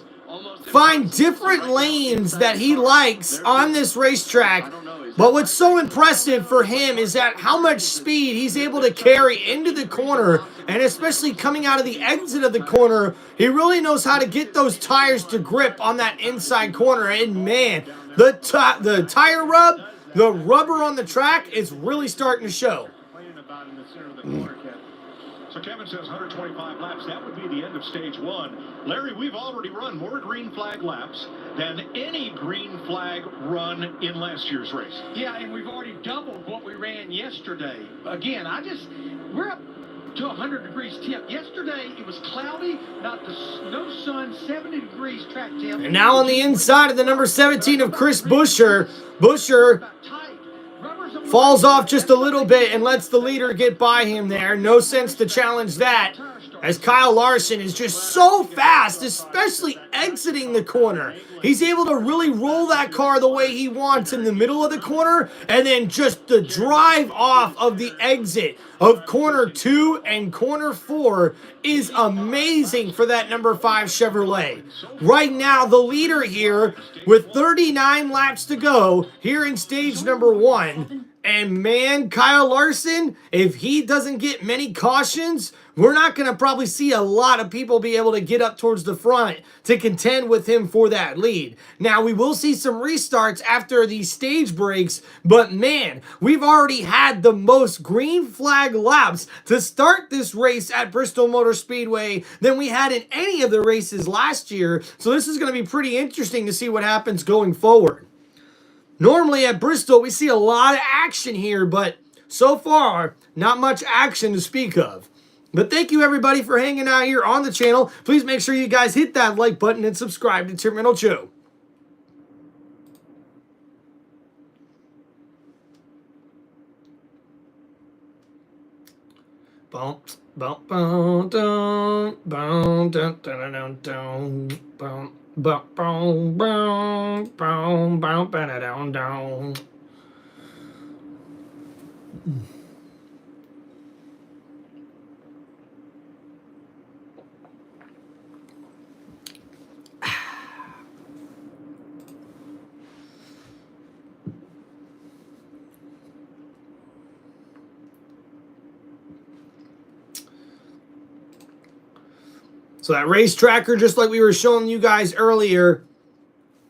find different lanes that he likes on this racetrack. But what's so impressive for him is that how much speed he's able to carry into the corner, and especially coming out of the exit of the corner, he really knows how to get those tires to grip on that inside corner. And man, the tire rub, the rubber on the track is really starting to show. So Kevin says 125 laps. That would be the end of stage 1. Larry, we've already run more green flag laps than any green flag run in last year's race. Yeah, and we've already doubled what we ran yesterday. Again, we're up to 100 degrees temp. Yesterday, it was cloudy, no sun, 70 degrees track temp. And now on the inside of the number 17 of Chris Buscher, falls off just a little bit and lets the leader get by him there. No sense to challenge that, as Kyle Larson is just so fast, especially exiting the corner. He's able to really roll that car the way he wants in the middle of the corner, and then just the drive off of the exit of corner 2 and corner 4 is amazing for that number 5 Chevrolet. Right now, the leader here with 39 laps to go here in stage number 1. And man, Kyle Larson, if he doesn't get many cautions, we're not going to probably see a lot of people be able to get up towards the front to contend with him for that lead. Now, we will see some restarts after these stage breaks, but man, we've already had the most green flag laps to start this race at Bristol Motor Speedway than we had in any of the races last year. So this is going to be pretty interesting to see what happens going forward. Normally at Bristol, we see a lot of action here, but so far, not much action to speak of. But thank you, everybody, for hanging out here on the channel. Please make sure you guys hit that like button and subscribe to Tim Reynolds Show. Bump, bump, bump, bump, bump, bump, bump, bump. Boom, boom, boom, boom, boom, down, down. So that race tracker, just like we were showing you guys earlier,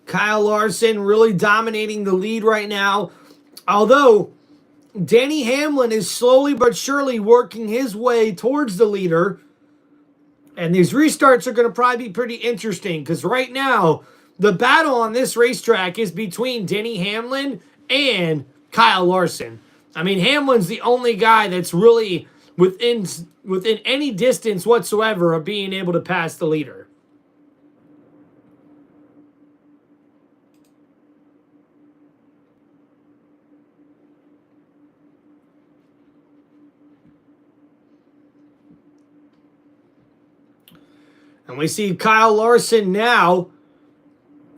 Kyle Larson really dominating the lead right now. Although Danny Hamlin is slowly but surely working his way towards the leader. And these restarts are going to probably be pretty interesting, because right now, the battle on this racetrack is between Denny Hamlin and Kyle Larson. I mean, Hamlin's the only guy that's really within any distance whatsoever of being able to pass the leader. And we see Kyle Larson now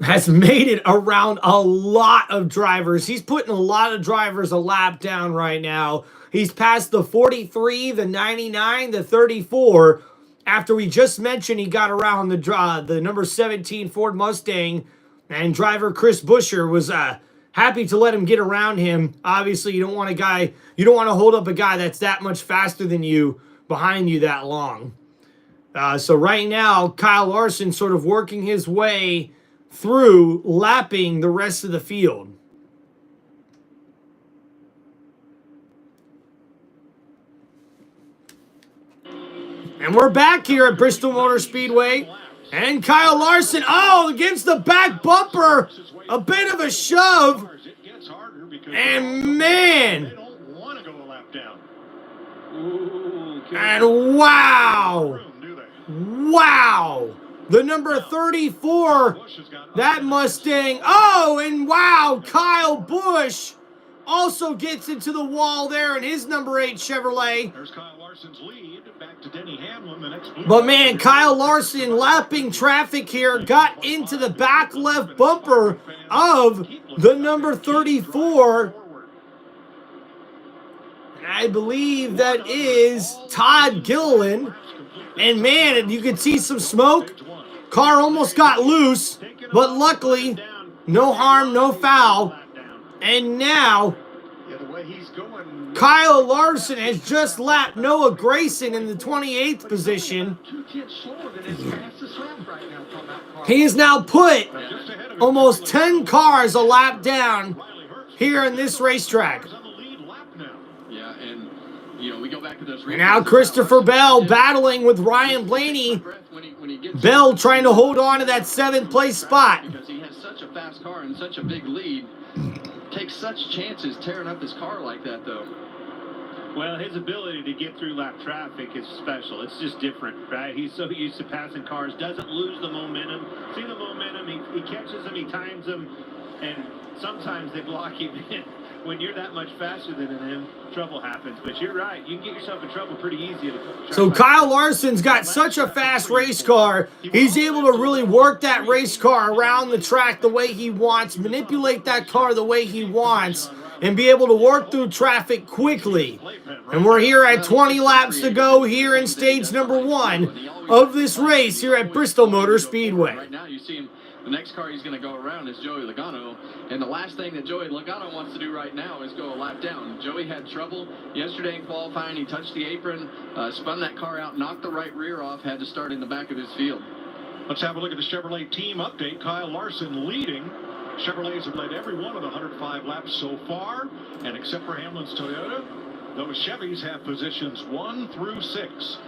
has made it around a lot of drivers. He's putting a lot of drivers a lap down right now. He's passed the 43, the 99, the 34. After we just mentioned he got around the number 17 Ford Mustang, and driver Chris Buescher was happy to let him get around him. Obviously, you don't want to hold up a guy that's that much faster than you behind you that long. So right now, Kyle Larson sort of working his way through, lapping the rest of the field. And we're back here at Bristol Motor Speedway. And Kyle Larson, against the back bumper, a bit of a shove. And man, and wow, the number 34, that Mustang. And wow, Kyle Busch also gets into the wall there in his number 8 Chevrolet. There's Kyle Larson's lead. Back to Denny Hamlin, the next blue. But man, Kyle Larson lapping traffic here, got into the back left bumper of the number 34. And I believe that is Todd Gilliland. And man, you could see some smoke. Car almost got loose, but luckily, no harm, no foul. And now, Kyle Larson has just lapped Noah Gragson in the 28th position. He has now put almost 10 cars a lap down here in this racetrack. Yeah, and we go back to those. And now Christopher Bell battling with Ryan Blaney. Bell trying to hold on to that 7th place spot. Because he has such a fast car and such a big lead. Takes such chances tearing up his car like that, though. Well, his ability to get through lap traffic is special. It's just different, right? He's so used to passing cars, doesn't lose the momentum. See the momentum, he catches them, he times them, and sometimes they block him in. When you're that much faster than him, trouble happens. But you're right, you can get yourself in trouble pretty easy. So Kyle Larson's got such a fast race car. He's able to really work that race car around the track the way he wants, manipulate that car the way he wants, and be able to work through traffic quickly. And we're here at 20 laps to go here in stage number 1 of this race here at Bristol Motor Speedway. Right now, you see him. The next car he's going to go around is Joey Logano, and the last thing that Joey Logano wants to do right now is go a lap down. Joey had trouble yesterday in qualifying. He touched the apron, spun that car out, knocked the right rear off, had to start in the back of his field. Let's have a look at the Chevrolet team update. Kyle Larson leading. Chevrolets have led every one of the 105 laps so far, and except for Hamlin's Toyota, those Chevys have positions 1 through 6.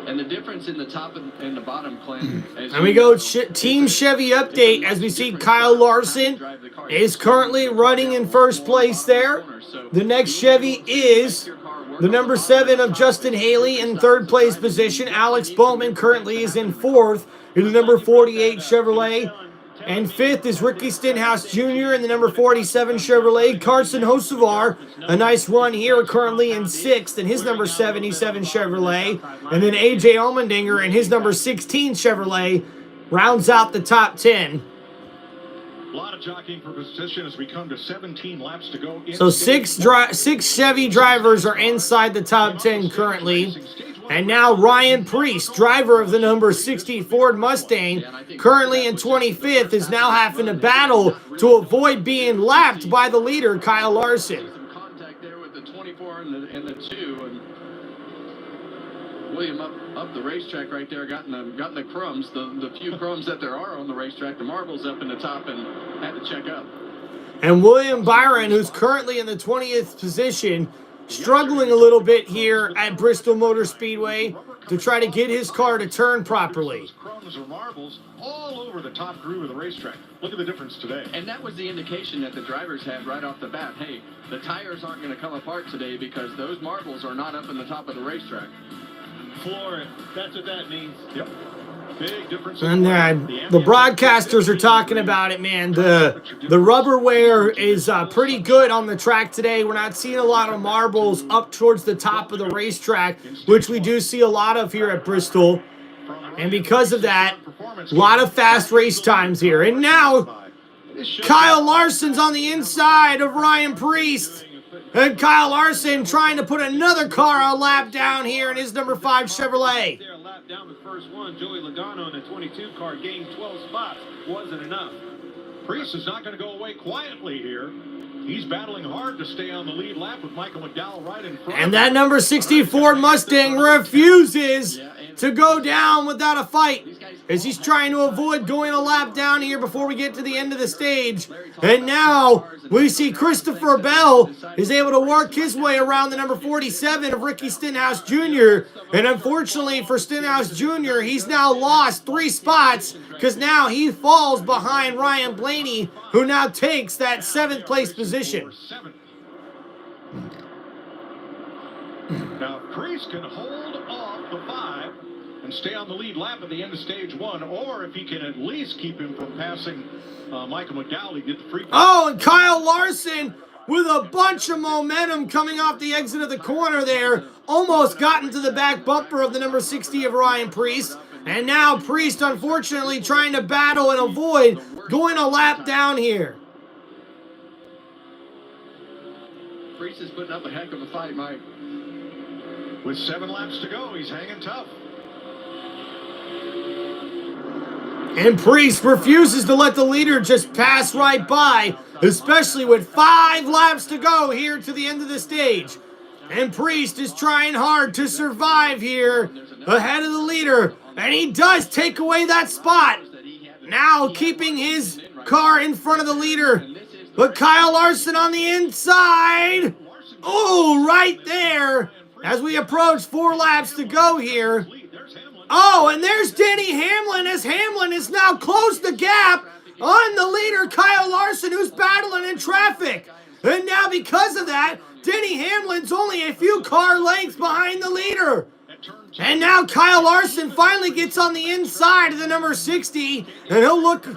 And the difference in the top and the bottom, Clint. And we go Team Chevy update as we see Kyle Larson is currently running in first place there. The next Chevy is the number 7 of Justin Haley in 3rd place position. Alex Bowman currently is in 4th in the number 48 Chevrolet. And 5th is Ricky Stenhouse Jr. in the number 47 Chevrolet. Carson Hocevar, a nice run here, currently in 6th in his number 77 Chevrolet. And then AJ Allmendinger in his number 16 Chevrolet rounds out the top 10. A lot of jockeying for position as we come to 17 laps to go. So six Chevy drivers are inside the top 10 currently. And now Ryan Preece, driver of the number 60 Ford Mustang, currently in 25th, is now having to battle to avoid being lapped by the leader, Kyle Larson. Some contact there with the 24 and the 2. And William up the racetrack right there, gotten the crumbs, the few crumbs that there are on the racetrack, the marbles up in the top, and had to check up. And William Byron, who's currently in the 20th position, struggling a little bit here at Bristol Motor Speedway to try to get his car to turn properly. Crumbs or marbles all over the top groove of the racetrack. Look at the difference today. And that was the indication that the drivers had right off the bat. Hey, the tires aren't going to come apart today because those marbles are not up in the top of the racetrack. Floor it. That's what that means. Yep. Big difference. And the broadcasters are talking about it, man. The rubber wear is pretty good on the track today. We're not seeing a lot of marbles up towards the top of the racetrack, which we do see a lot of here at Bristol. And because of that, a lot of fast race times here. And now, Kyle Larson's on the inside of Ryan Preece. And Kyle Larson trying to put another car on lap down here in his number 5 Chevrolet. There, lap down the first one. Joey Logano in a 22 car gained 12 spots. Wasn't enough. Preece is not going to go away quietly here. He's battling hard to stay on the lead lap with Michael McDowell right in front. And that number 64 Mustang refuses to go down without a fight, as he's trying to avoid going a lap down here before we get to the end of the stage. And now we see Christopher Bell is able to work his way around the number 47 of Ricky Stenhouse Jr. And unfortunately for Stenhouse Jr., he's now lost 3 spots because now he falls behind Ryan Blaney, who now takes that 7th place position. Now, Preece can hold off the 5 and stay on the lead lap at the end of stage 1, or if he can at least keep him from passing Michael McDowell, he get the free. Oh, and Kyle Larson with a bunch of momentum coming off the exit of the corner there, almost got into the back bumper of the number 60 of Ryan Preece. And now Preece, unfortunately, trying to battle and avoid going a lap down here. Preece is putting up a heck of a fight, Mike. With 7 laps to go, he's hanging tough. And Preece refuses to let the leader just pass right by, especially with 5 laps to go here to the end of the stage. And Preece is trying hard to survive here ahead of the leader. And he does take away that spot. Now keeping his car in front of the leader. But Kyle Larson on the inside. Oh, right there. As we approach 4 laps to go here. Oh, and there's Denny Hamlin, as Hamlin has now closed the gap on the leader, Kyle Larson, who's battling in traffic. And now because of that, Denny Hamlin's only a few car lengths behind the leader. And now Kyle Larson finally gets on the inside of the number 60, and he'll look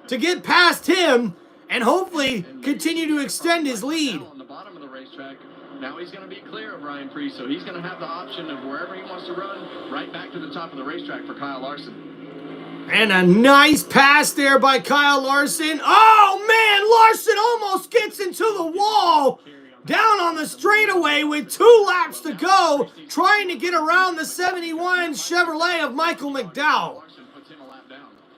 to get past him and hopefully continue to extend his lead. On the bottom of the racetrack, now he's going to be clear of Ryan Preece, so he's going to have the option of wherever he wants to run, right back to the top of the racetrack for Kyle Larson. And a nice pass there by Kyle Larson. Oh, man, Larson almost gets into the wall down on the straightaway with 2 laps to go, trying to get around the 71 Chevrolet of Michael McDowell.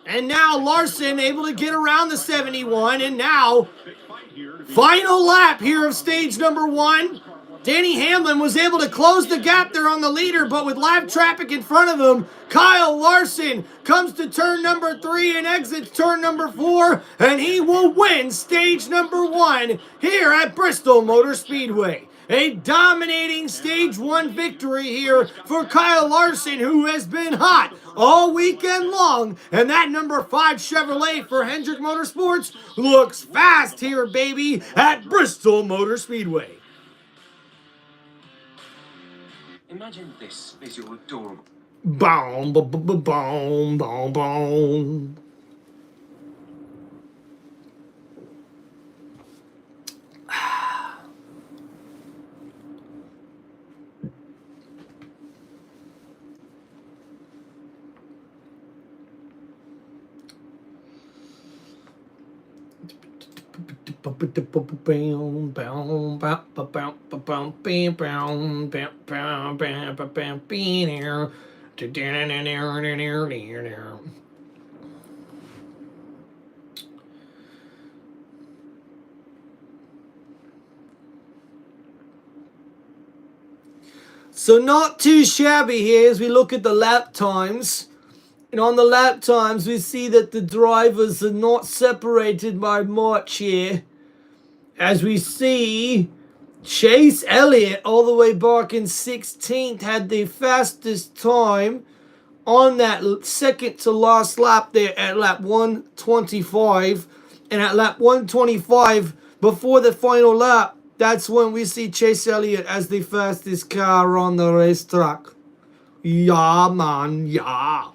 And now Larson able to get around the 71, and now final lap here of stage number 1. Denny Hamlin was able to close the gap there on the leader, but with lap traffic in front of him, Kyle Larson comes to turn number 3 and exits turn number 4, and he will win stage number 1 here at Bristol Motor Speedway. A dominating stage 1 victory here for Kyle Larson, who has been hot all weekend long. And that number 5 Chevrolet for Hendrick Motorsports looks fast here, baby, at Bristol Motor Speedway. Imagine this is your adorable. Boom, boom, boom, boom, boom, boom. So not too shabby here as we look at the lap times. And on the lap times, we see that the drivers are not separated by much here. As we see, Chase Elliott, all the way back in 16th, had the fastest time on that second to last lap there at lap 125. And at lap 125, before the final lap, that's when we see Chase Elliott as the fastest car on the racetrack. Yeah, man, yeah.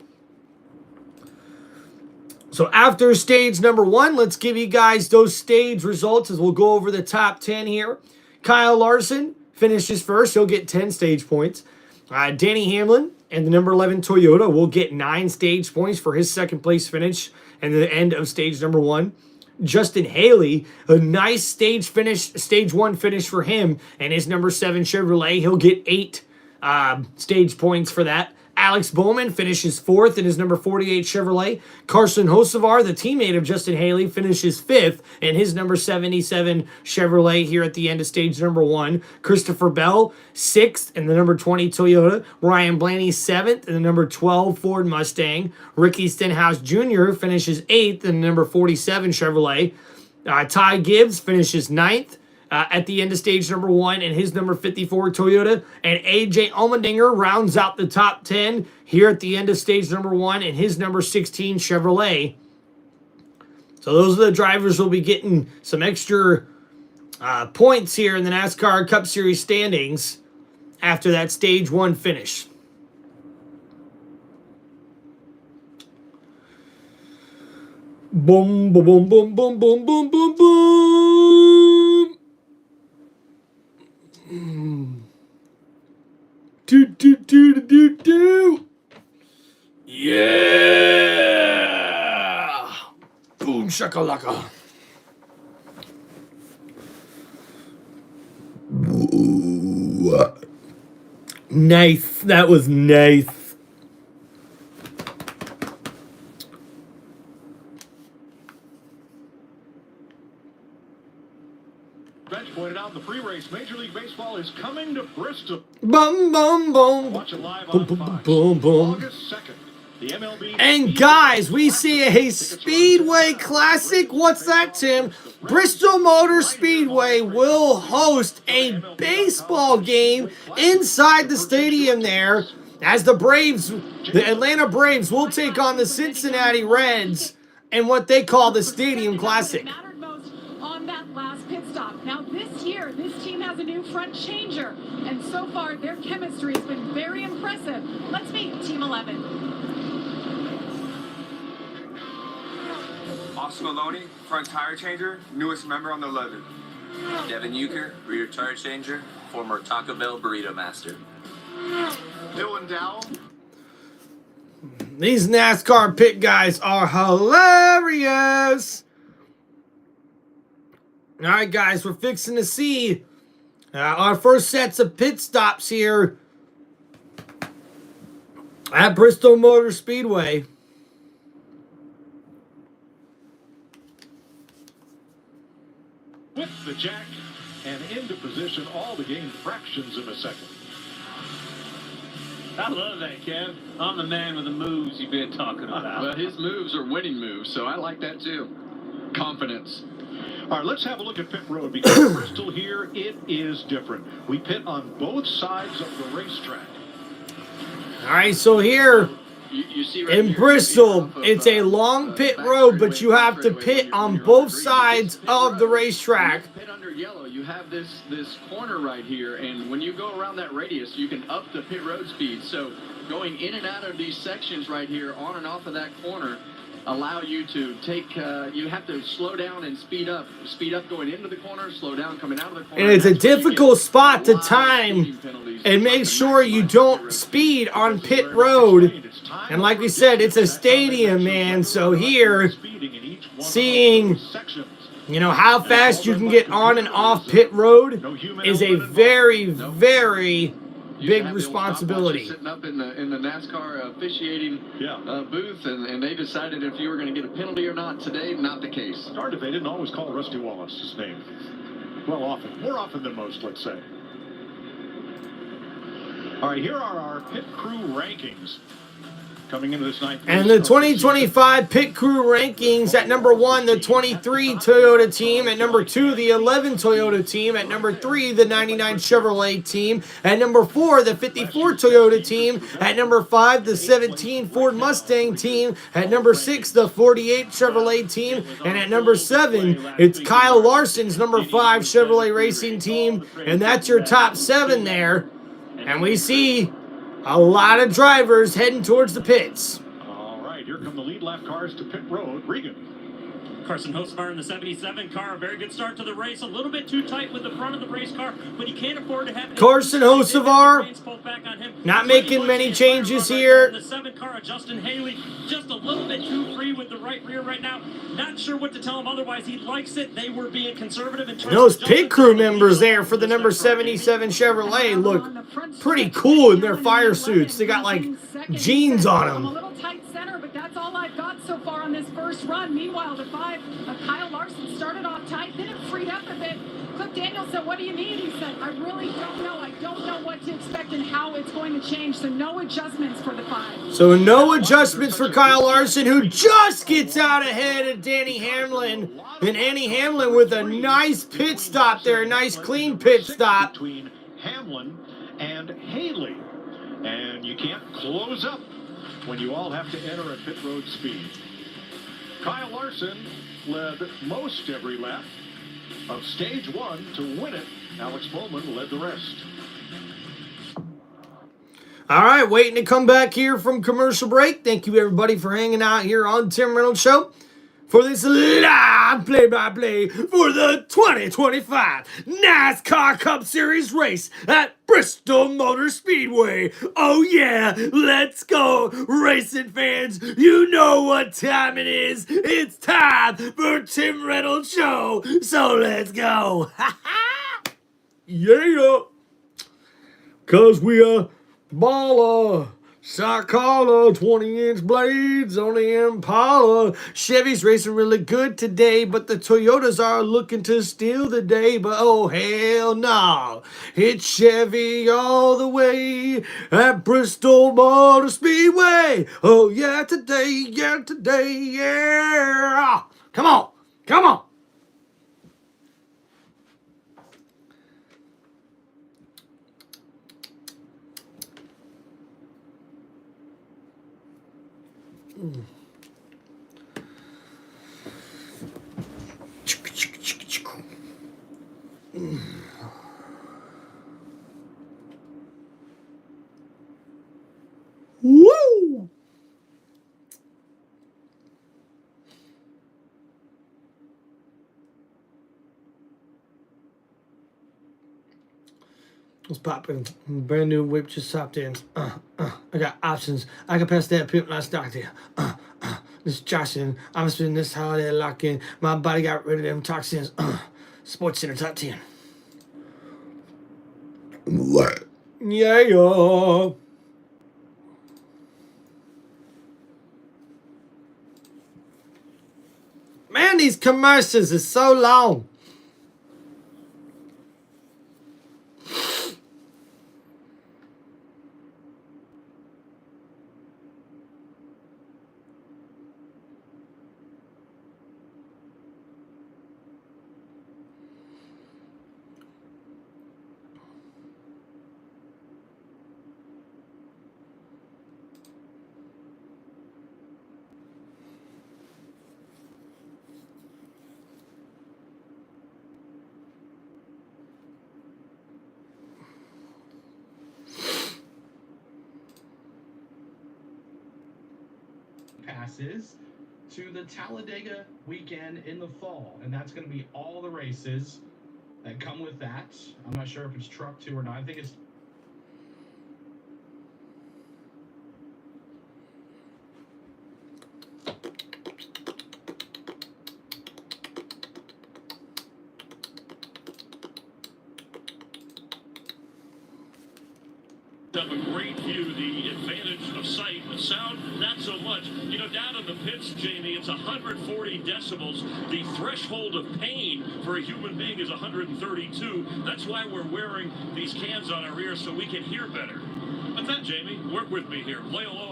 So after stage number 1, let's give you guys those stage results as we'll go over the top 10 here. Kyle Larson finishes first. He'll get 10 stage points. Denny Hamlin and the number 11 Toyota will get 9 stage points for his second place finish and the end of stage number 1. Justin Haley, a nice stage 1 finish for him and his number 7 Chevrolet. He'll get 8 stage points for that. Alex Bowman finishes 4th in his number 48 Chevrolet. Carson Hocevar, the teammate of Justin Haley, finishes 5th in his number 77 Chevrolet here at the end of stage number 1. Christopher Bell, 6th in the number 20 Toyota. Ryan Blaney, 7th in the number 12 Ford Mustang. Ricky Stenhouse Jr. finishes 8th in the number 47 Chevrolet. Ty Gibbs finishes 9th. At the end of stage number 1 in his number 54 Toyota. And AJ Allmendinger rounds out the top 10 here at the end of stage number 1 in his number 16 Chevrolet. So those are the drivers who will be getting some extra points here in the NASCAR Cup Series standings after that stage 1 finish. Boom, boom, boom, boom, boom, boom, boom, boom, boom. Do, do, do, do, do. Yeah. Boom shakalaka. Ooh. Nice. That was nice. Bench pointed out in the pre-race, Major League Baseball is coming to Bristol. Boom, boom, boom. Watch it live Boom, on boom, Fox. boom, boom. August 2nd, the MLB. And guys, we see a Speedway Classic. What's that, Tim? Bristol Motor Speedway will host a baseball game inside the stadium there as the Atlanta Braves will take on the Cincinnati Reds in what they call the Stadium Classic. On that last pit stop. Now this year, this team has a new front changer, and so far their chemistry has been very impressive. Let's meet Team 11. Austin Maloney, front tire changer, newest member on the 11. Devin Euchre, rear tire changer, former Taco Bell burrito master. Dylan Dowell. These NASCAR pit guys are hilarious. All right, guys, we're fixing to see our first sets of pit stops here at Bristol Motor Speedway. With the jack and into position, all to gain fractions of a second. I love that, Kev. I'm the man with the moves you've been talking about. Well, his moves are winning moves, so I like that too. Confidence. All right, let's have a look at pit road because Bristol here, it is different. We pit on both sides of the racetrack. All right, so here You see right in here, Bristol, off of, it's a long pit road, but you have to pit on both sides of the racetrack. Pit under yellow, you have this corner right here, and when you go around that radius, you can up the pit road speed. So going in and out of these sections right here, on and off of that corner, allow you to take, you have to slow down and speed up. Speed up going into the corner, slow down coming out of the corner. And it's a difficult spot to time and make sure you don't speed on pit road. And like we said, it's a stadium, man. So here, seeing, you know, how fast you can get on and off pit road is a very, very big responsibility. Sitting up in the NASCAR officiating booth, and they decided if you were going to get a penalty or not today. Not the case. Started, they didn't always call Rusty Wallace his name. Well, more often than most, let's say. All right, here are our pit crew rankings. Coming into this ninth and the 2025 pit crew rankings: at number 1, the 23 Toyota team; at number 2, the 11 Toyota team; at number 3, the 99 Chevrolet team; at number 4, the 54 Toyota team; at number 5, the 17 Ford Mustang team; at number 6, the 48 Chevrolet team; and at number 7, it's Kyle Larson's number 5 Chevrolet Racing team. And that's your top 7 there. And we see a lot of drivers heading towards the pits. All right, here come the lead lap cars to pit road. Regan. Carson Hocevar in the 77 car. A very good start to the race. A little bit too tight with the front of the race car, but he can't afford to have Carson Hocevar not making many changes here. The 7 car of Justin Haley just a little bit too free with the right rear right now. Not sure what to tell him otherwise. He likes it. They were being conservative in terms Those of pit crew members there for the number 77 Chevrolet look pretty cool in their fire suits. They got like jeans on I'm a them. little tight center, but that's all I've got so far on this first run. Meanwhile, the 5 of Kyle Larson started off tight, then it freed up a bit. Cliff Daniels said, "What do you need?" He said, "I really don't know. I don't know what to expect and how it's going to change." So no adjustments for the 5. So no adjustments for Kyle Larson, who just gets out ahead of Denny Hamlin. And Denny Hamlin with a nice pit stop there, a nice clean pit stop. Between Hamlin and Haley. And you can't close up when you all have to enter at pit road speed. Kyle Larson led most every lap of stage 1 to win it. Alex Bowman led the rest. All right, waiting to come back here from commercial break. Thank you, everybody, for hanging out here on Tim Reynolds Show for this live play-by-play for the 2025 NASCAR Cup Series race at Bristol Motor Speedway. Oh, yeah, let's go, racing fans. You know what time it is. It's time for Tim Reynolds Show, so let's go. Yeah, because we baller, Sakala, 20-inch blades on the Impala. Chevy's racing really good today, but the Toyotas are looking to steal the day. But oh, hell no. It's Chevy all the way at Bristol Motor Speedway. Oh, yeah, today, yeah. Come on, come on. Woo! Let's pop in. Brand new whip just stopped in. I got options. I can pass that pimp like Stockton. This is Joshing. I'm spending this holiday lock in. My body got rid of them toxins. Sports Center top 10. What? Yeah. Man, these commercials are so long. Passes to the Talladega weekend in the fall, and that's going to be all the races that come with that. I'm not sure if it's truck 2 or not. I think it's have a great view, the advantage of sight, the sound, not so much. You know, down in the pits, Jamie, it's 140 decibels. The threshold of pain for a human being is 132. That's why we're wearing these cans on our ears so we can hear better. What's that, Jamie? Work with me here. Play along.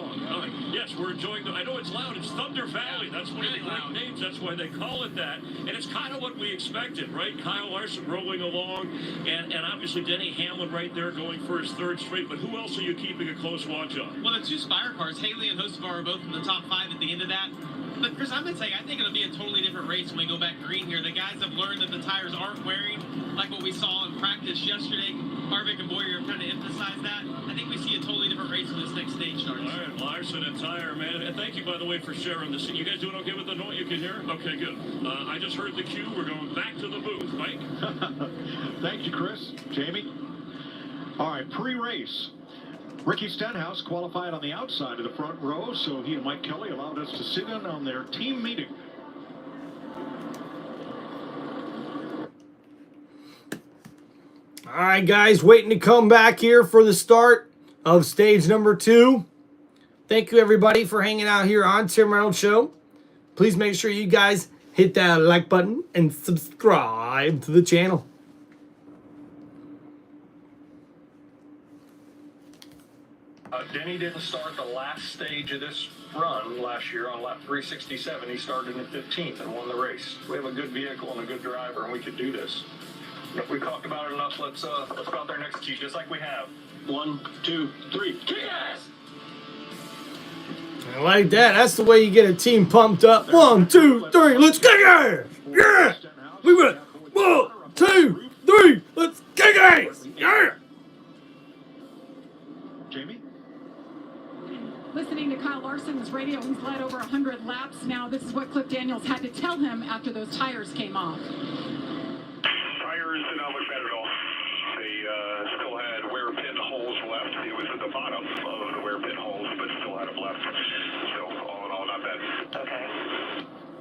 Yes, we're enjoying I know it's loud. It's Thunder Valley. That's one of the great names. That's why they call it that. And it's kind of what we expected, right? Kyle Larson rolling along, and obviously Denny Hamlin right there going for his 3rd straight. But who else are you keeping a close watch on? Well, the 2 Spire cars, Haley and Hocevar, are both in the top 5 at the end of that. But Chris, I'm going to tell you, I think it'll be a totally different race when we go back green here. The guys have learned that the tires aren't wearing like what we saw in practice yesterday. Harvick and Boyer have kind of emphasized that. I think we see a totally different race when this next stage starts. All right, Larson and Tire, man. And thank you, by the way, for sharing this. You guys doing okay with the noise? You can hear? Okay, good. I just heard the cue. We're going back to the booth, Mike. Thank you, Chris. Jamie? All right, pre-race. Ricky Stenhouse qualified on the outside of the front row, so he and Mike Kelly allowed us to sit in on their team meeting. All right, guys, waiting to come back here for the start of stage number 2. Thank you, everybody, for hanging out here on Tim Reynolds Show. Please make sure you guys hit that like button and subscribe to the channel. Denny didn't start the last stage of this run last year on lap 367. He started in 15th and won the race. We have a good vehicle and a good driver, and we could do this. If we talked about it enough, let's go out there and execute just like we have. 1, 2, 3, kick ass! I like that. That's the way you get a team pumped up. 1, 2, 3, let's kick ass! Yeah! We went 1, 2, 3, let's kick ass! Yeah! Jamie? Listening to Kyle Larson's radio, he's led over 100 laps now. This is what Cliff Daniels had to tell him after those tires came off. Tires did not look bad at all. They still had wear pin holes left. It was at the bottom of the wear pin holes, but still had them left. So all in all, not bad. Okay.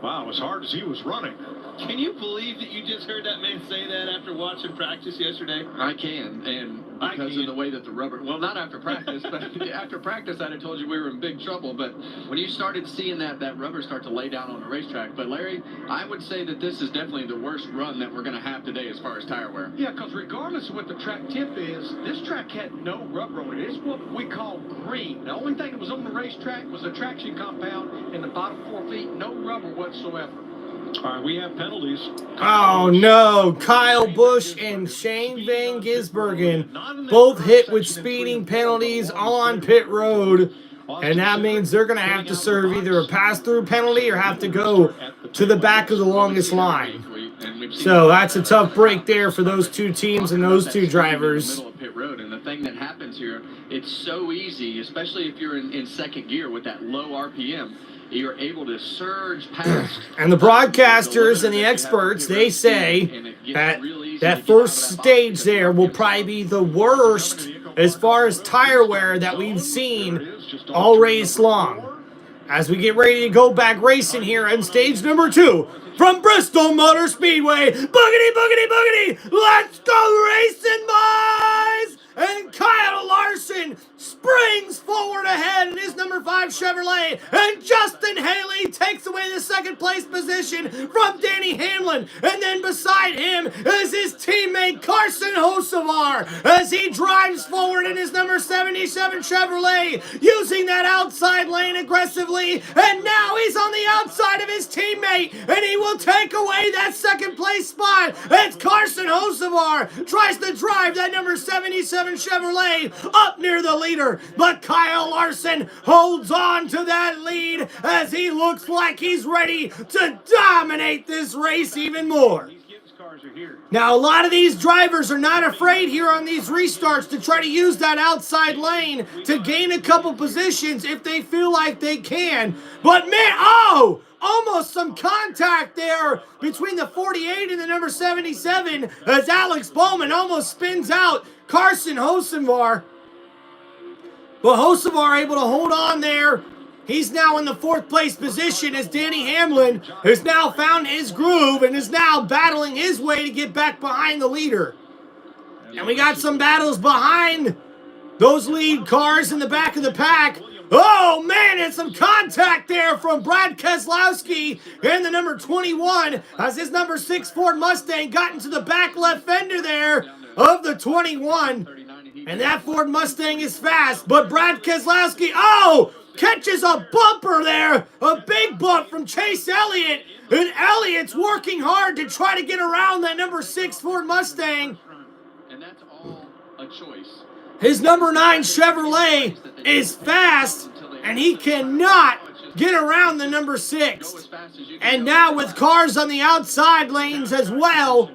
Wow, as hard as he was running. Can you believe that you just heard that man say that after watching practice yesterday? I can, and because of the way that the rubber, well, not after practice, but after practice I'd have told you we were in big trouble, but when you started seeing that rubber start to lay down on the racetrack. But Larry, I would say that this is definitely the worst run that we're going to have today as far as tire wear. Yeah, because regardless of what the track tip is, this track had no rubber on it. It's what we call green. The only thing that was on the racetrack was a traction compound in the bottom 4 feet, no rubber whatsoever. All right, we have penalties. Oh, no. Kyle Busch and Shane Van Gisbergen both hit with speeding penalties on pit road. And that means they're going to have to serve either a pass-through penalty or have to go to the back of the longest line. So that's a tough break there for those two teams and those two drivers. And the thing that happens here, it's so easy, especially if you're in second gear with that low RPM. You're able to surge past. And the broadcasters and the experts, they say that first stage there will probably be the worst as far as tire wear that we've seen all race long. As we get ready to go back racing here in stage number 2 from Bristol Motor Speedway. Boogity, boogity, boogity! Let's go racing, boys! And Kyle Larson springs forward ahead in his number 5 Chevrolet. And Justin Haley takes away the second place position from Danny Hamlin. And then beside him is his teammate Carson Hocevar as he drives forward in his number 77 Chevrolet, using that outside lane aggressively. And now he's on the outside of his teammate, and he will take away that second place spot. It's Carson Hocevar tries to drive that number 77 Chevrolet up near the leader, but Kyle Larson holds on to that lead as he looks like he's ready to dominate this race even more. Now, a lot of these drivers are not afraid here on these restarts to try to use that outside lane to gain a couple positions if they feel like they can. But man, oh! Almost some contact there between the 48 and the number 77 as Alex Bowman almost spins out Carson Hocevar. But Hocevar able to hold on there. He's now in the 4th place position as Danny Hamlin has now found his groove and is now battling his way to get back behind the leader. And we got some battles behind those lead cars in the back of the pack. Oh, man, and some contact there from Brad Keselowski and the number 21 as his number 6 Ford Mustang got into the back left fender there of the 21. And that Ford Mustang is fast, but Brad Keselowski, catches a bumper there, a big bump from Chase Elliott. And Elliott's working hard to try to get around that number 6 Ford Mustang. And that's all a choice. His number 9 Chevrolet is fast, and he cannot get around the number 6. And now with cars on the outside lanes as well,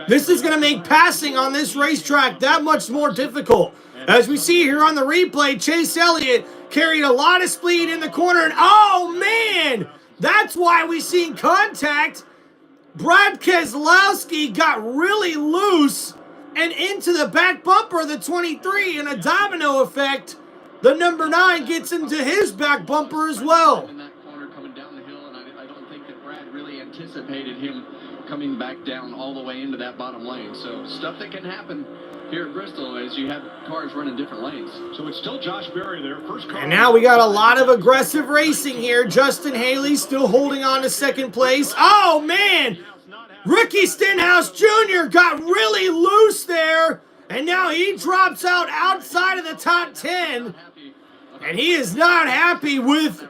This is going to make passing on this racetrack that much more difficult. As we see here on the replay, Chase Elliott carried a lot of speed in the corner, and oh man, that's why we seen contact. Brad Keselowski got really loose and into the back bumper of the 23, and a domino effect. The number 9 gets into his back bumper as well. In that corner coming down the hill, and I don't think that Brad really anticipated him coming back down all the way into that bottom lane. So stuff that can happen here at Bristol as you have cars running different lanes. So it's still Josh Berry there. First car. And now we got a lot of aggressive racing here. Justin Haley still holding on to second place. Oh, man! Ricky Stenhouse Jr. got really loose there, and now he drops out outside of the top 10, and he is not happy with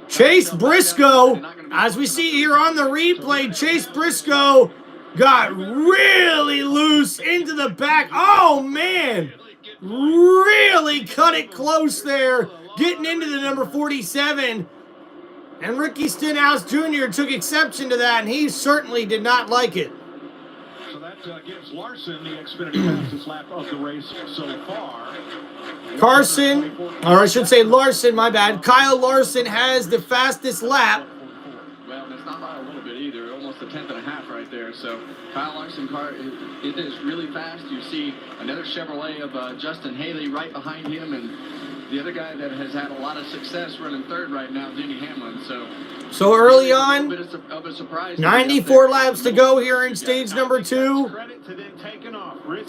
Chase Briscoe. As we see here on the replay, Chase Briscoe got really loose into the back. Oh, man! Really cut it close there, getting into the number 47. And Ricky Stenhouse Jr. took exception to that, and he certainly did not like it. So that gives Larson the Xfinity fastest lap of the race so far. Carson, or I should say Larson, my bad. Kyle Larson has the fastest lap. Well, it's not by a little bit either. Almost a 10th and a half right there. So Kyle Larson car, it is really fast. You see another Chevrolet of Justin Haley right behind him, and the other guy that has had a lot of success running third right now, Denny Hamlin. So early on, of a surprise. 94 laps to go here in stage number 2.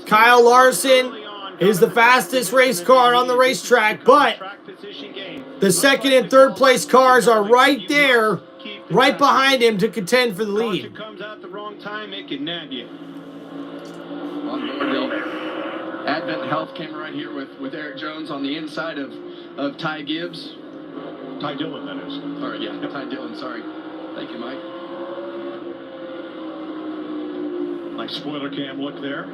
Kyle Larson is the fastest race car on the racetrack, but the second and third place cars are right there, right behind him to contend for the lead. Comes out the wrong time, it can nab you. Advent Health came right here with Eric Jones on the inside of Ty Gibbs. Ty Dillon, that is. Or yeah, Ty Dillon, sorry. Thank you, Mike. Nice spoiler cam look there.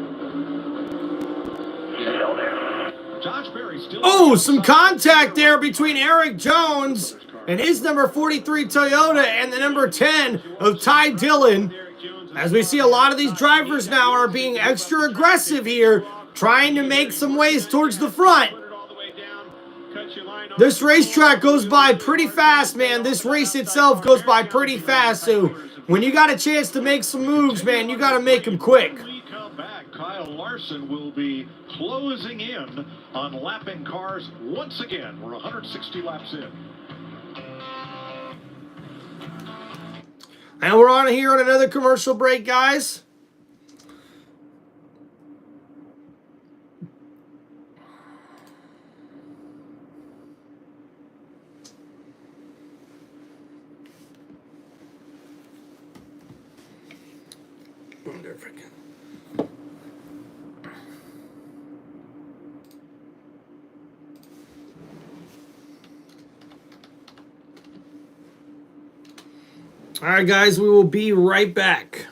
Yeah. Josh Berry still. Oh, some contact there between Eric Jones and his number 43 Toyota and the number 10 of Ty Dillon. As we see, a lot of these drivers now are being extra aggressive here, trying to make some ways towards the front. This racetrack goes by pretty fast, man. This race itself goes by pretty fast, so when you got a chance to make some moves, man, you got to make them quick. When we come back, Kyle Larson will be closing in on lapping cars once again. We're 160 laps in. And we're on here on another commercial break, guys. All right, guys, we will be right back.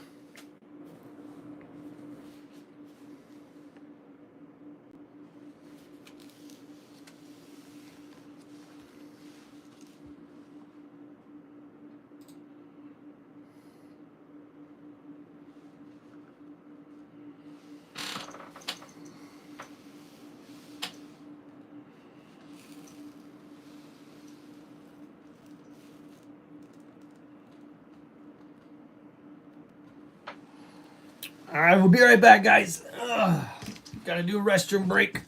All right, we'll be right back, guys. Gotta do a restroom break.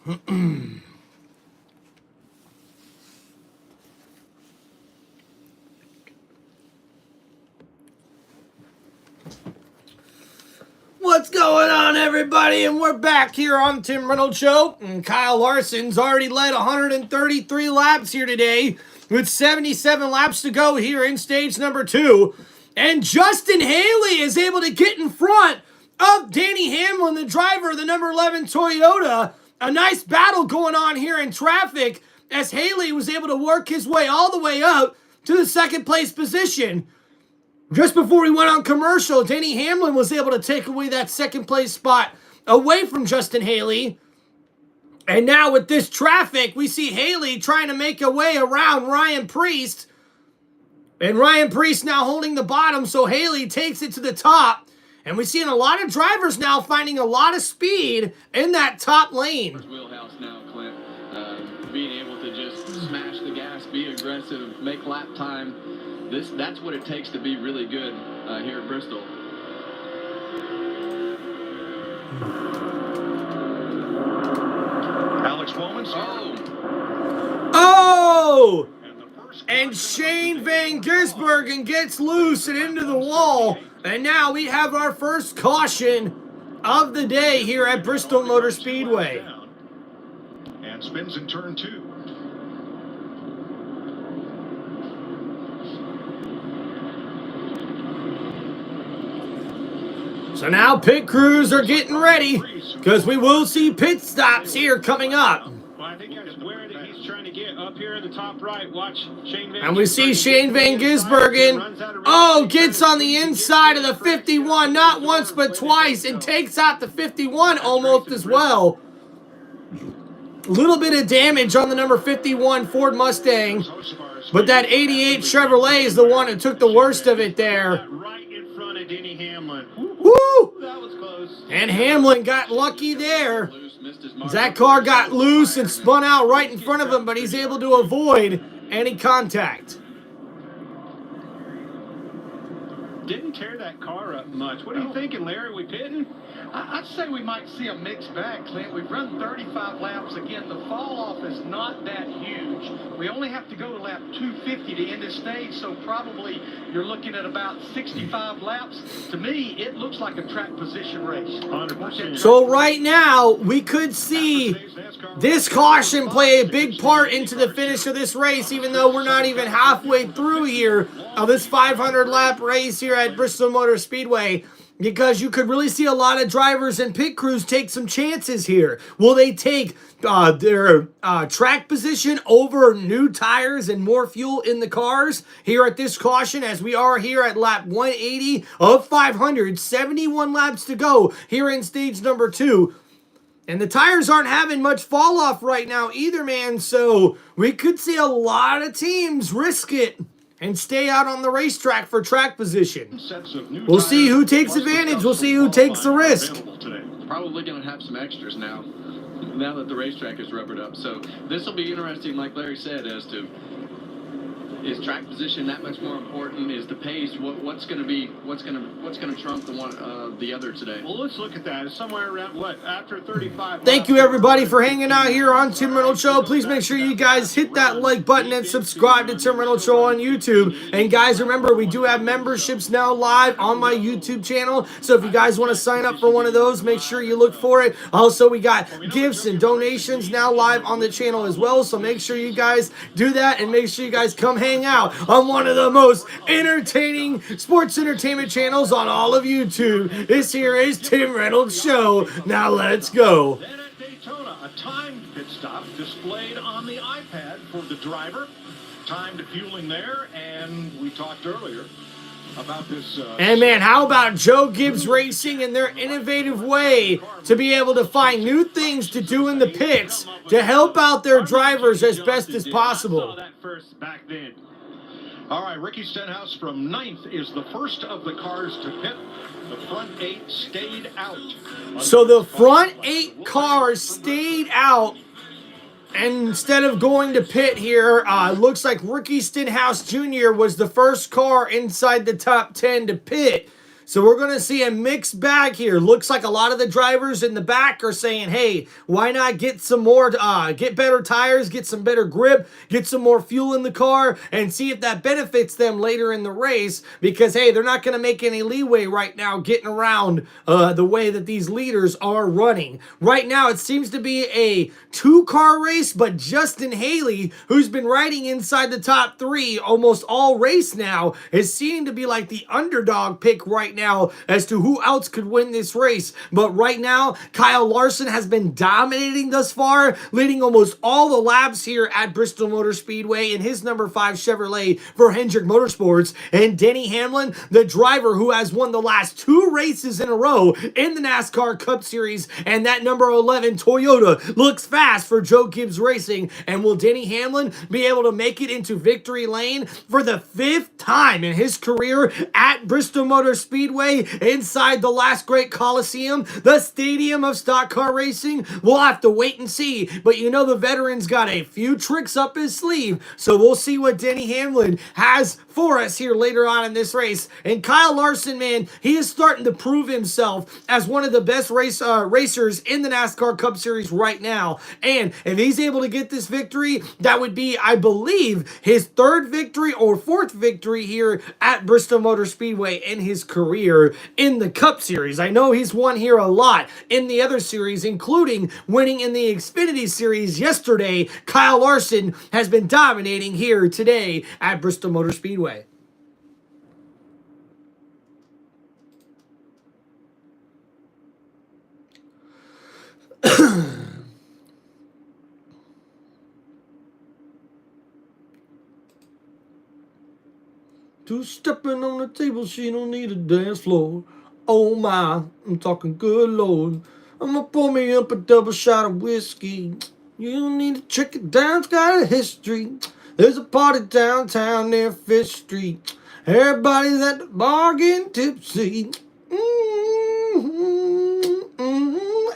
What's going on, everybody? And we're back here on Tim Reynolds Show. And Kyle Larson's already led 133 laps here today with 77 laps to go here in stage number 2. And Justin Haley is able to get in front of Danny Hamlin, the driver of the number 11 Toyota. A nice battle going on here in traffic as Haley was able to work his way all the way up to the second place position. Just before we went on commercial, Danny Hamlin was able to take away that second place spot away from Justin Haley. And now with this traffic, we see Haley trying to make a way around Ryan Preece. And Ryan Preece now holding the bottom, so Haley takes it to the top. And we're seeing a lot of drivers now finding a lot of speed in that top lane. Wheelhouse now, Clint. Being able to just smash the gas, be aggressive, make lap time. That's what it takes to be really good here at Bristol. Alex Bowman. Oh! And Shane Van Gisbergen gets loose and into the wall. And now we have our first caution of the day here at Bristol Motor Speedway. And spins in turn 2. So now pit crews are getting ready because we will see pit stops here coming up. Well, I think that's where he's trying to get up here in the top right. Watch Shane Van And we see Shane Van Gisbergen, gets on the inside of the 51, not once but twice, and takes out the 51 almost as well. A little bit of damage on the number 51 Ford Mustang, but that 88 Chevrolet is the one that took the worst of it there. Right in front of Denny Hamlin. Woo! That was close. And Hamlin got lucky there. That car got loose and spun out right in front of him, but he's able to avoid any contact. Didn't tear that car up much. What are you thinking, Larry? We pitting? I'd say we might see a mixed bag, Clint. We've run 35 laps. Again, the fall off is not that huge. We only have to go to lap 250 to end this stage, so probably you're looking at about 65 laps. To me, it looks like a track position race. 100%. So right now, we could see this caution play a big part into the finish of this race, even though we're not even halfway through here of this 500-lap race here at Bristol Motor Speedway. Because you could really see a lot of drivers and pit crews take some chances here. Will they take their track position over new tires and more fuel in the cars here at this caution, as we are here at lap 180 of 500, 71 laps to go here in stage number 2. And the tires aren't having much fall off right now either, man. So we could see a lot of teams risk it and stay out on the racetrack for track position. We'll see who takes advantage. We'll see who takes the risk. Probably going to have some extras now that the racetrack is rubbered up. So this will be interesting, like Larry said, as to is track position that much more important? Is the pace what's going to trump the other today? Well, let's look at that. It's somewhere around after 35. Thank you everybody for hanging out here on Tim Reynolds Show. Please make sure you guys hit that like button and subscribe to Tim Reynolds Show on YouTube. And guys, remember, we do have memberships now live on my YouTube channel. So if you guys want to sign up for one of those, make sure you look for it. Also, we got gifts and donations now live on the channel as well. So make sure you guys do that, and make sure you guys come hang out on one of the most entertaining sports entertainment channels on all of YouTube. This here is Tim Reynolds Show. Now let's go. Then at Daytona, a timed pit stop displayed on the iPad for the driver. Timed fueling there, and we talked earlier about this. And man, how about Joe Gibbs Racing and their innovative way to be able to find new things to do in the pits to help out their drivers as best as possible. All right, Ricky Stenhouse from 9th is the first of the cars to pit. The front 8 stayed out. So the front 8 cars stayed out. And instead of going to pit here, looks like Ricky Stenhouse Jr. was the first car inside the top 10 to pit. So we're going to see a mixed bag here. Looks like a lot of the drivers in the back are saying, hey, why not get some more, get better tires, get some better grip, get some more fuel in the car, and see if that benefits them later in the race. Because, hey, they're not going to make any leeway right now getting around the way that these leaders are running. Right now, it seems to be a 2-car race, but Justin Haley, who's been riding inside the top 3 almost all race now, is seeming to be like the underdog pick right now as to who else could win this race. But right now, Kyle Larson has been dominating thus far, leading almost all the laps here at Bristol Motor Speedway in his number 5 Chevrolet for Hendrick Motorsports. And Denny Hamlin, the driver who has won the last 2 races in a row in the NASCAR Cup Series, and that number 11 Toyota looks fast for Joe Gibbs Racing. And will Denny Hamlin be able to make it into victory lane for the 5th time in his career at Bristol Motor Speedway inside the last great Coliseum, the stadium of stock car racing? We'll have to wait and see, but you know the veteran's got a few tricks up his sleeve, so we'll see what Denny Hamlin has for us here later on in this race. And Kyle Larson, man, he is starting to prove himself as one of the best racers in the NASCAR Cup Series right now, and if he's able to get this victory, that would be, I believe, his 3rd victory or 4th victory here at Bristol Motor Speedway in his career in the Cup Series. I know he's won here a lot in the other series, including winning in the Xfinity Series yesterday. Kyle Larson has been dominating here today at Bristol Motor Speedway. Two-stepping on the table, she don't need a dance floor. Oh my, I'm talking good Lord. I'ma pour me up a double shot of whiskey. You don't need to check it down, it's got a history. There's a party downtown near Fifth Street. Everybody's at the bar getting tipsy.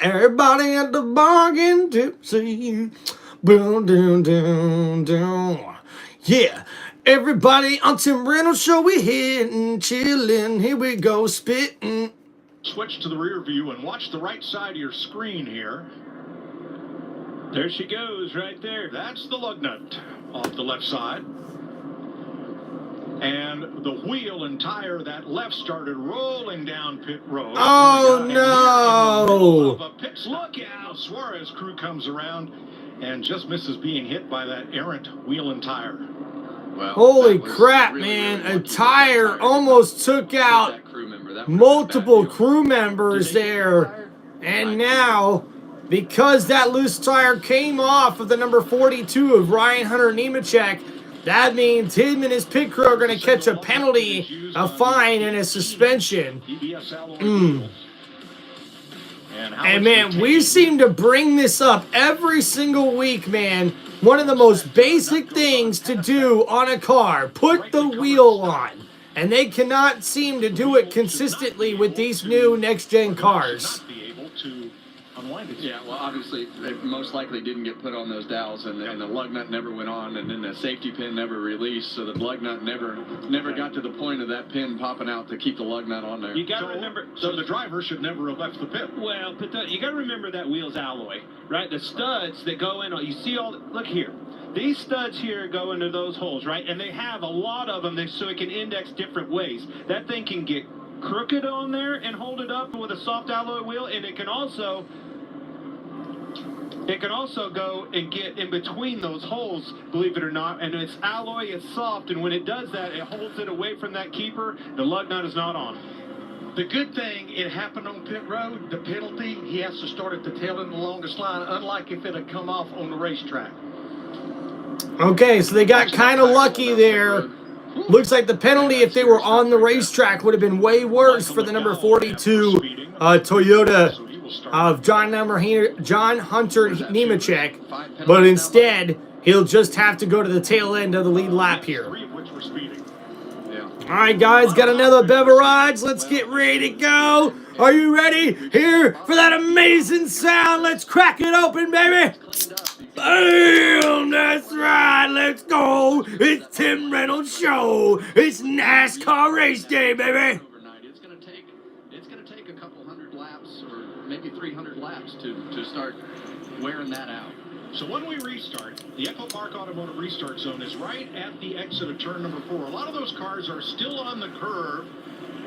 Everybody at the bar getting tipsy. Boom, down, down, down. Yeah. Everybody on TimReynoldsShow, we hitting, chilling. Here we go, spitting. Switch to the rear view and watch the right side of your screen here. There she goes, right there. That's the lug nut off the left side. And the wheel and tire, that left, started rolling down pit road. Oh, no. Look out. Suarez crew comes around and just misses being hit by that errant wheel and tire. Well, holy crap, really, man. A tire almost took out multiple crew members there. And now, because that loose tire came off of the number 42 of Ryan Hunter Nemechek, that means him and his pit crew are going to catch a penalty, a fine, and a suspension. And man, we seem to bring this up every single week, man. One of the most basic things to do on a car, put the wheel on. And they cannot seem to do it consistently with these new next-gen cars. Yeah, well, obviously, they most likely didn't get put on those dowels, and the lug nut never went on, and then the safety pin never released, so the lug nut never got to the point of that pin popping out to keep the lug nut on there. You got to remember, so the driver should never have left the pit. Well, but you got to remember that wheel's alloy, right? The studs that go in, you see all, look here. These studs here go into those holes, right? And they have a lot of them so it can index different ways. That thing can get crooked on there and hold it up with a soft alloy wheel, and it can also go and get in between those holes, believe it or not, and it's alloy, it's soft, and when it does that, it holds it away from that keeper. The lug nut is not on. The good thing, it happened on pit road. The penalty, he has to start at the tail end of the longest line, unlike if it had come off on the racetrack. Okay, so they got kind of lucky there. Looks like the penalty, if they were on the racetrack, would have been way worse for the number 42 Toyota of John Hunter Nemechek, but instead he'll just have to go to the tail end of the lead lap here. All right, guys, got another beverage. Let's get ready to go. Are you ready here for that amazing sound? Let's crack it open, baby. Boom, that's right. Let's go. It's Tim Reynolds Show. It's NASCAR race day, baby. It's going to take couple hundred laps or maybe 300 laps to start wearing that out. So when we restart, the Echo Park Automotive Restart Zone is right at the exit of turn number 4. A lot of those cars are still on the curve.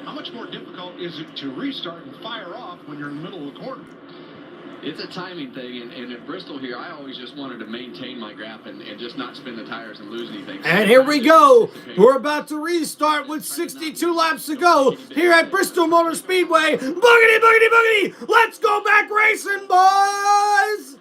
How much more difficult is it to restart and fire off when you're in the middle of the corner? It's a timing thing, and at Bristol here, I always just wanted to maintain my gap and just not spin the tires and lose anything. And here we go. We're about to restart with 62 laps to go here at Bristol Motor Speedway. Boogity, boogity, boogity. Let's go back racing, boys.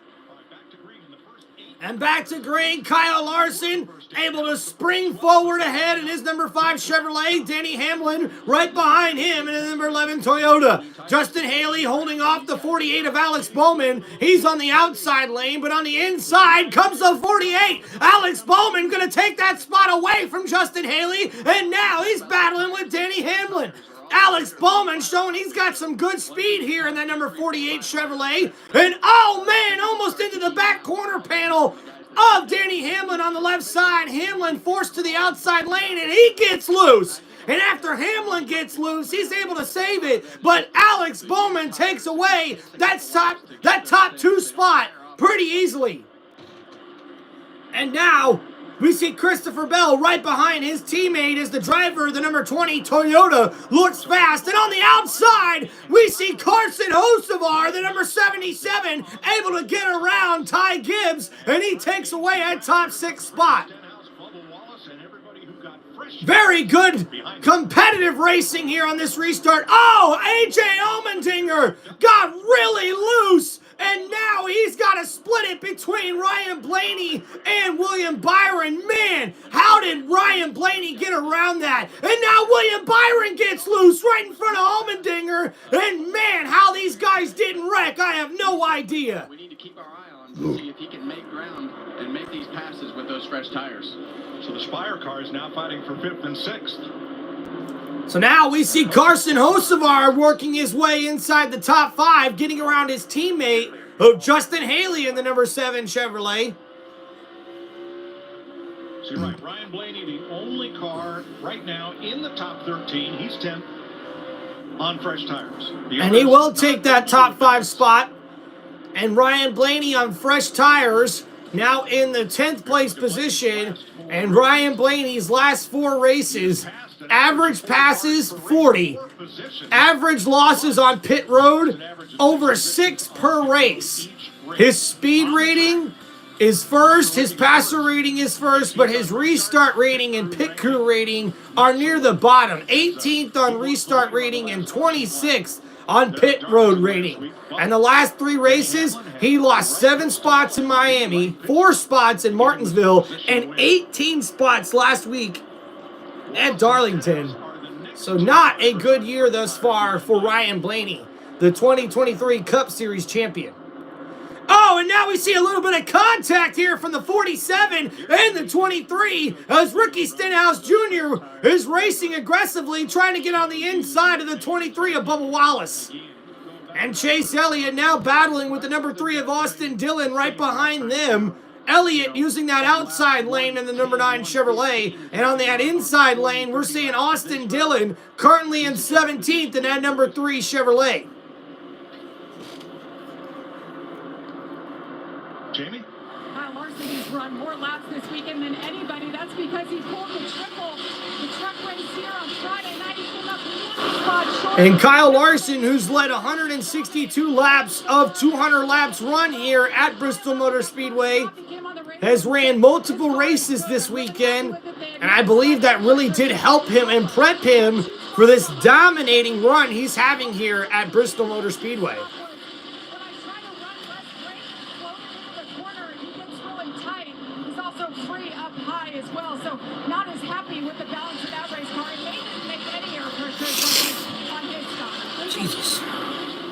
And back to green, Kyle Larson able to spring forward ahead in his number 5 Chevrolet. Denny Hamlin right behind him in his number 11 Toyota. Justin Haley holding off the 48 of Alex Bowman. He's on the outside lane, but on the inside comes the 48. Alex Bowman going to take that spot away from Justin Haley, and now he's battling with Denny Hamlin. Alex Bowman showing he's got some good speed here in that number 48 Chevrolet. And oh man, almost into the back corner panel of Denny Hamlin on the left side. Hamlin forced to the outside lane and he gets loose. And after Hamlin gets loose, he's able to save it. But Alex Bowman takes away that top 2 spot pretty easily. And now we see Christopher Bell right behind his teammate as the driver of the number 20 Toyota looks fast. And on the outside, we see Carson Hocevar, the number 77, able to get around Ty Gibbs, and he takes away that top 6 spot. Very good competitive racing here on this restart. Oh, A.J. Allmendinger got really loose. And now he's got to split it between Ryan Blaney and William Byron. Man, how did Ryan Blaney get around that? And now William Byron gets loose right in front of Allmendinger. And man, how these guys didn't wreck, I have no idea. We need to keep our eye on to see if he can make ground and make these passes with those fresh tires. So the Spire car is now fighting for 5th and 6th. So now we see Carson Hocevar working his way inside the top 5, getting around his teammate of Justin Haley in the number 7 Chevrolet. So you're right, Ryan Blaney, the only car right now in the top 13. He's 10th on fresh tires. And he will take that top 5 spot. And Ryan Blaney on fresh tires, now in the 10th place position. And Ryan Blaney's last 4 races, average passes 40, average losses on pit road over 6 per race. His speed rating is first, his passer rating is first, but his restart rating and pit crew rating are near the bottom. 18th on restart rating and 26th on pit road rating. And the last 3 races, he lost 7 spots in Miami, 4 spots in Martinsville, and 18 spots last week at Darlington. So not a good year thus far for Ryan Blaney, the 2023 Cup Series champion. Oh, and now we see a little bit of contact here from the 47 and the 23 as Ricky Stenhouse Jr. is racing aggressively, trying to get on the inside of the 23 of Bubba Wallace. And Chase Elliott now battling with the number 3 of Austin Dillon right behind them. Elliott using that outside lane in the number 9 Chevrolet. And on that inside lane, we're seeing Austin Dillon currently in 17th in that number 3 Chevrolet. Jamie? Kyle Larson has run more laps this weekend than anybody. That's because he pulled the triple. The truck race here on Friday night. He came up 1 spot short. And Kyle Larson, who's led 162 laps of 200 laps run here at Bristol Motor Speedway, has ran multiple races this weekend, and I believe that really did help him and prep him for this dominating run he's having here at Bristol Motor Speedway. Free up high as well, so not as happy with the balance of that race car. He didn't make any air pressure on his side. Jesus.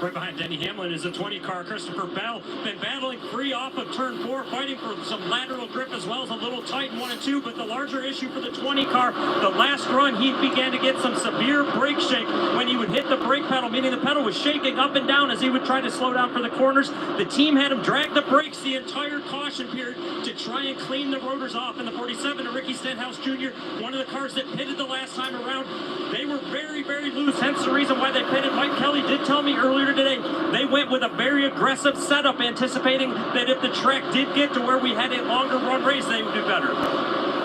Right behind Denny Hamlin is a 20 car, Christopher Bell. Been battling free off of turn 4, fighting for some lateral grip as well as a little tight in 1 and 2. But the larger issue for the 20 car, the last run, he began to get some severe brake shake when he would hit the brake pedal, meaning the pedal was shaking up and down as he would try to slow down for the corners. The team had him drag the brakes the entire caution period to try and clean the rotors off. And the 47 of Ricky Stenhouse Jr., one of the cars that pitted the last time around, they were very, very loose, hence the reason why they pitted. Mike Kelly did tell me earlier today they went with a very aggressive setup, anticipating that if the track did get to where we had a longer run race, they would do better.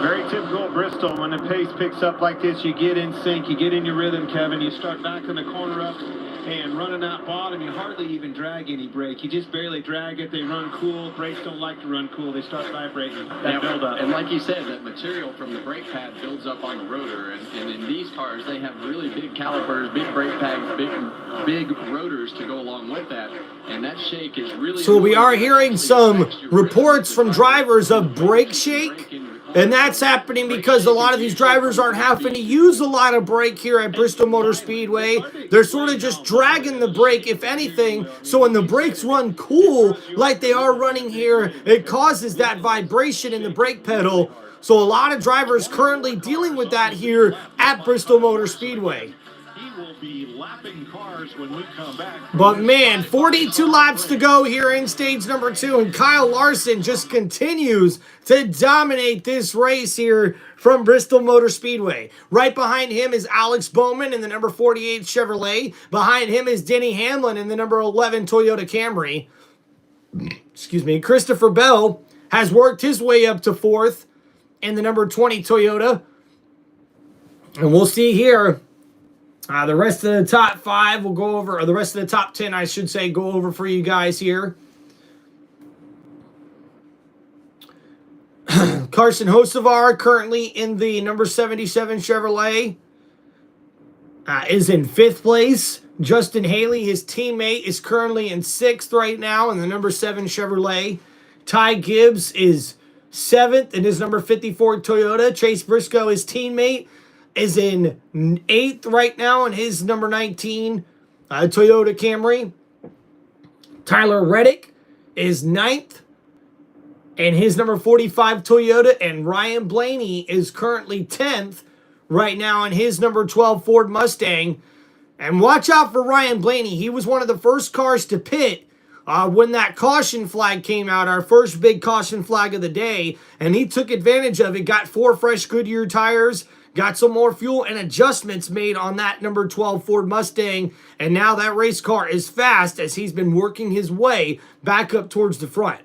Very typical of Bristol. When the pace picks up like this, you get in sync, you get in your rhythm, Kevin. You start backing the corner up and running that bottom. You hardly even drag any brake. You just barely drag it. They run cool. Brakes don't like to run cool. They start vibrating. That build up. And like you said, that material from the brake pad builds up on the rotor. And in these cars, they have really big calipers, big brake pads, big rotors to go along with that. And that shake is really... So we are hearing some reports from drivers of brake shake. And that's happening because a lot of these drivers aren't having to use a lot of brake here at Bristol Motor Speedway. They're sort of just dragging the brake, if anything. So when the brakes run cool, like they are running here, it causes that vibration in the brake pedal. So a lot of drivers currently dealing with that here at Bristol Motor Speedway. Will be lapping cars when we come back. But man, 42 laps to go here in stage number 2, and Kyle Larson just continues to dominate this race here from Bristol Motor Speedway. Right behind him is Alex Bowman in the number 48 Chevrolet. Behind him is Denny Hamlin in the number 11 Toyota Camry. Excuse me. Christopher Bell has worked his way up to 4th in the number 20 Toyota. And we'll see here. The rest of the top 5 will go over, or the rest of the top 10, I should say, go over for you guys here. Carson Hocevar, currently in the number 77 Chevrolet, is in 5th place. Justin Haley, his teammate, is currently in 6th right now in the number 7 Chevrolet. Ty Gibbs is 7th in his number 54 Toyota. Chase Briscoe, his teammate, is in 8th right now in his number 19 Toyota Camry. Tyler Reddick is 9th in his number 45 Toyota. And Ryan Blaney is currently 10th right now in his number 12 Ford Mustang. And watch out for Ryan Blaney. He was one of the first cars to pit when that caution flag came out, our first big caution flag of the day. And he took advantage of it, got 4 fresh Goodyear tires, got some more fuel and adjustments made on that number 12 Ford Mustang. And now that race car is fast as he's been working his way back up towards the front.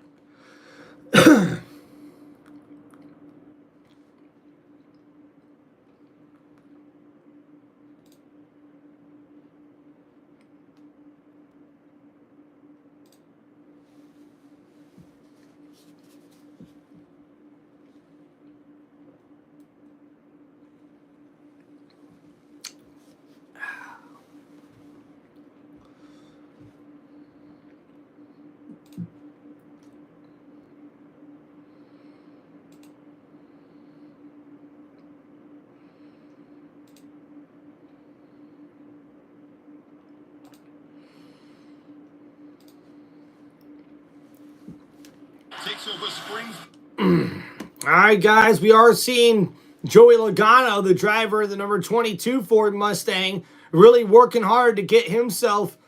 All right, guys, we are seeing Joey Logano, the driver of the number 22 Ford Mustang, really working hard to get himself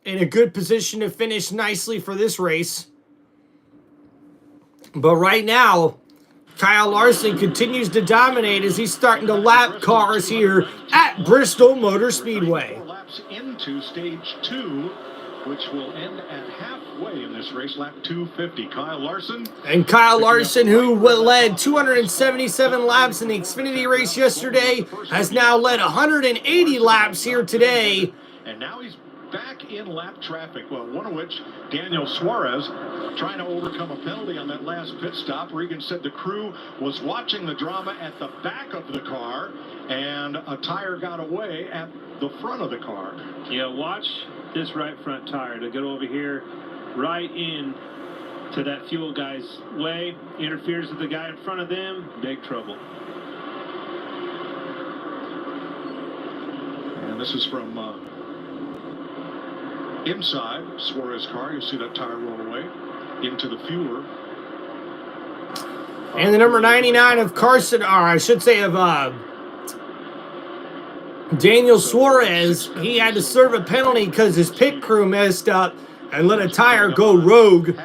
in a good position to finish nicely for this race. But right now, Kyle Larson continues to dominate as he's starting to lap cars here at Bristol Motor Speedway. 4 laps into stage 2, which will end at halfway in this race, lap 250. Kyle Larson. And Kyle Larson, who led 277 laps in the Xfinity race yesterday, has now led 180 laps here today. And now he's back in lap traffic. Well, one of which, Daniel Suarez, trying to overcome a penalty on that last pit stop. Regan said the crew was watching the drama at the back of the car, and a tire got away at the front of the car. Yeah, watch this right front tire to get over here right in to that fuel guy's way, interferes with the guy in front of them, big trouble. And this is from inside Suarez's car. You'll see that tire roll away into the fueler. And the number 99 of Carson, or I should say of Daniel Suarez, he had to serve a penalty because his pit crew messed up and let a tire go rogue.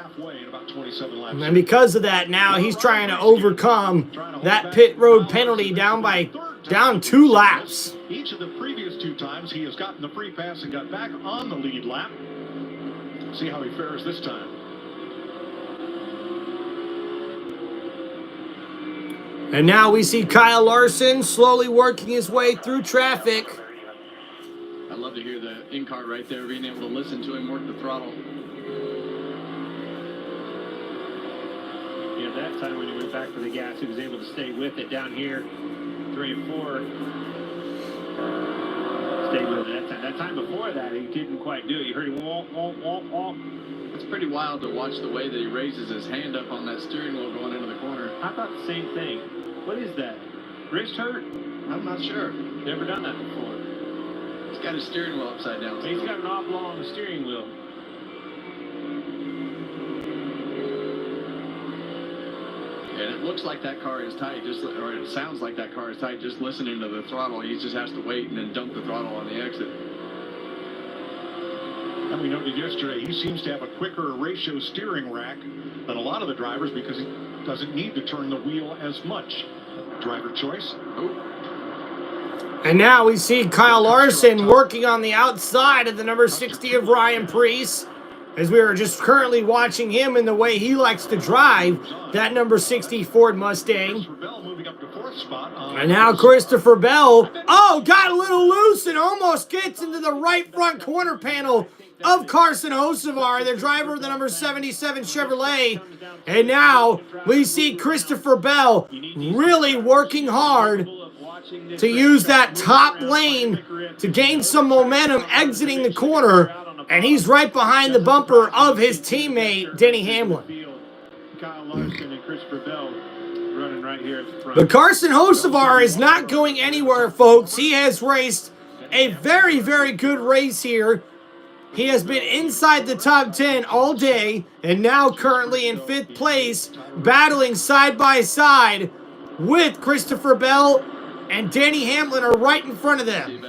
And because of that, now he's trying to overcome that pit road penalty down by down 2 laps. Each of the previous 2 times he has gotten the free pass and got back on the lead lap. See how he fares this time. And now we see Kyle Larson slowly working his way through traffic. I love to hear the in-car right there, being able to listen to him work the throttle. Yeah, that time when he went back for the gas, he was able to stay with it down here. 3 and 4. Stay with it that time. That time before that, he didn't quite do it. You heard him walk. It's pretty wild to watch the way that he raises his hand up on that steering wheel going into the corner. I thought the same thing. What is that? Wrist hurt? I'm not sure. Never done that before. He's got his steering wheel upside down. He's got an oblong on the steering wheel. And it looks like that car is tight, or it sounds like that car is tight, just listening to the throttle. He just has to wait and then dump the throttle on the exit. And we noted yesterday, he seems to have a quicker ratio steering rack than a lot of the drivers because he doesn't need to turn the wheel as much. Driver choice. And now we see Kyle Larson working on the outside of the number 60 of Ryan Preece, as we are just currently watching him in the way he likes to drive that number 60 Ford Mustang. And now Christopher Bell, got a little loose and almost gets into the right front corner panel of Carson Hocevar, the driver of the number 77 Chevrolet. And now we see Christopher Bell really working hard to use that top lane to gain some momentum exiting the corner. And he's right behind the bumper of his teammate, Denny Hamlin. Kyle Larson and Christopher Bell running right here at the front. But Carson Hocevar is not going anywhere, folks. He has raced a very, very good race here. He has been inside the top 10 all day, and now currently in 5th place, battling side by side with Christopher Bell, and Denny Hamlin are right in front of them.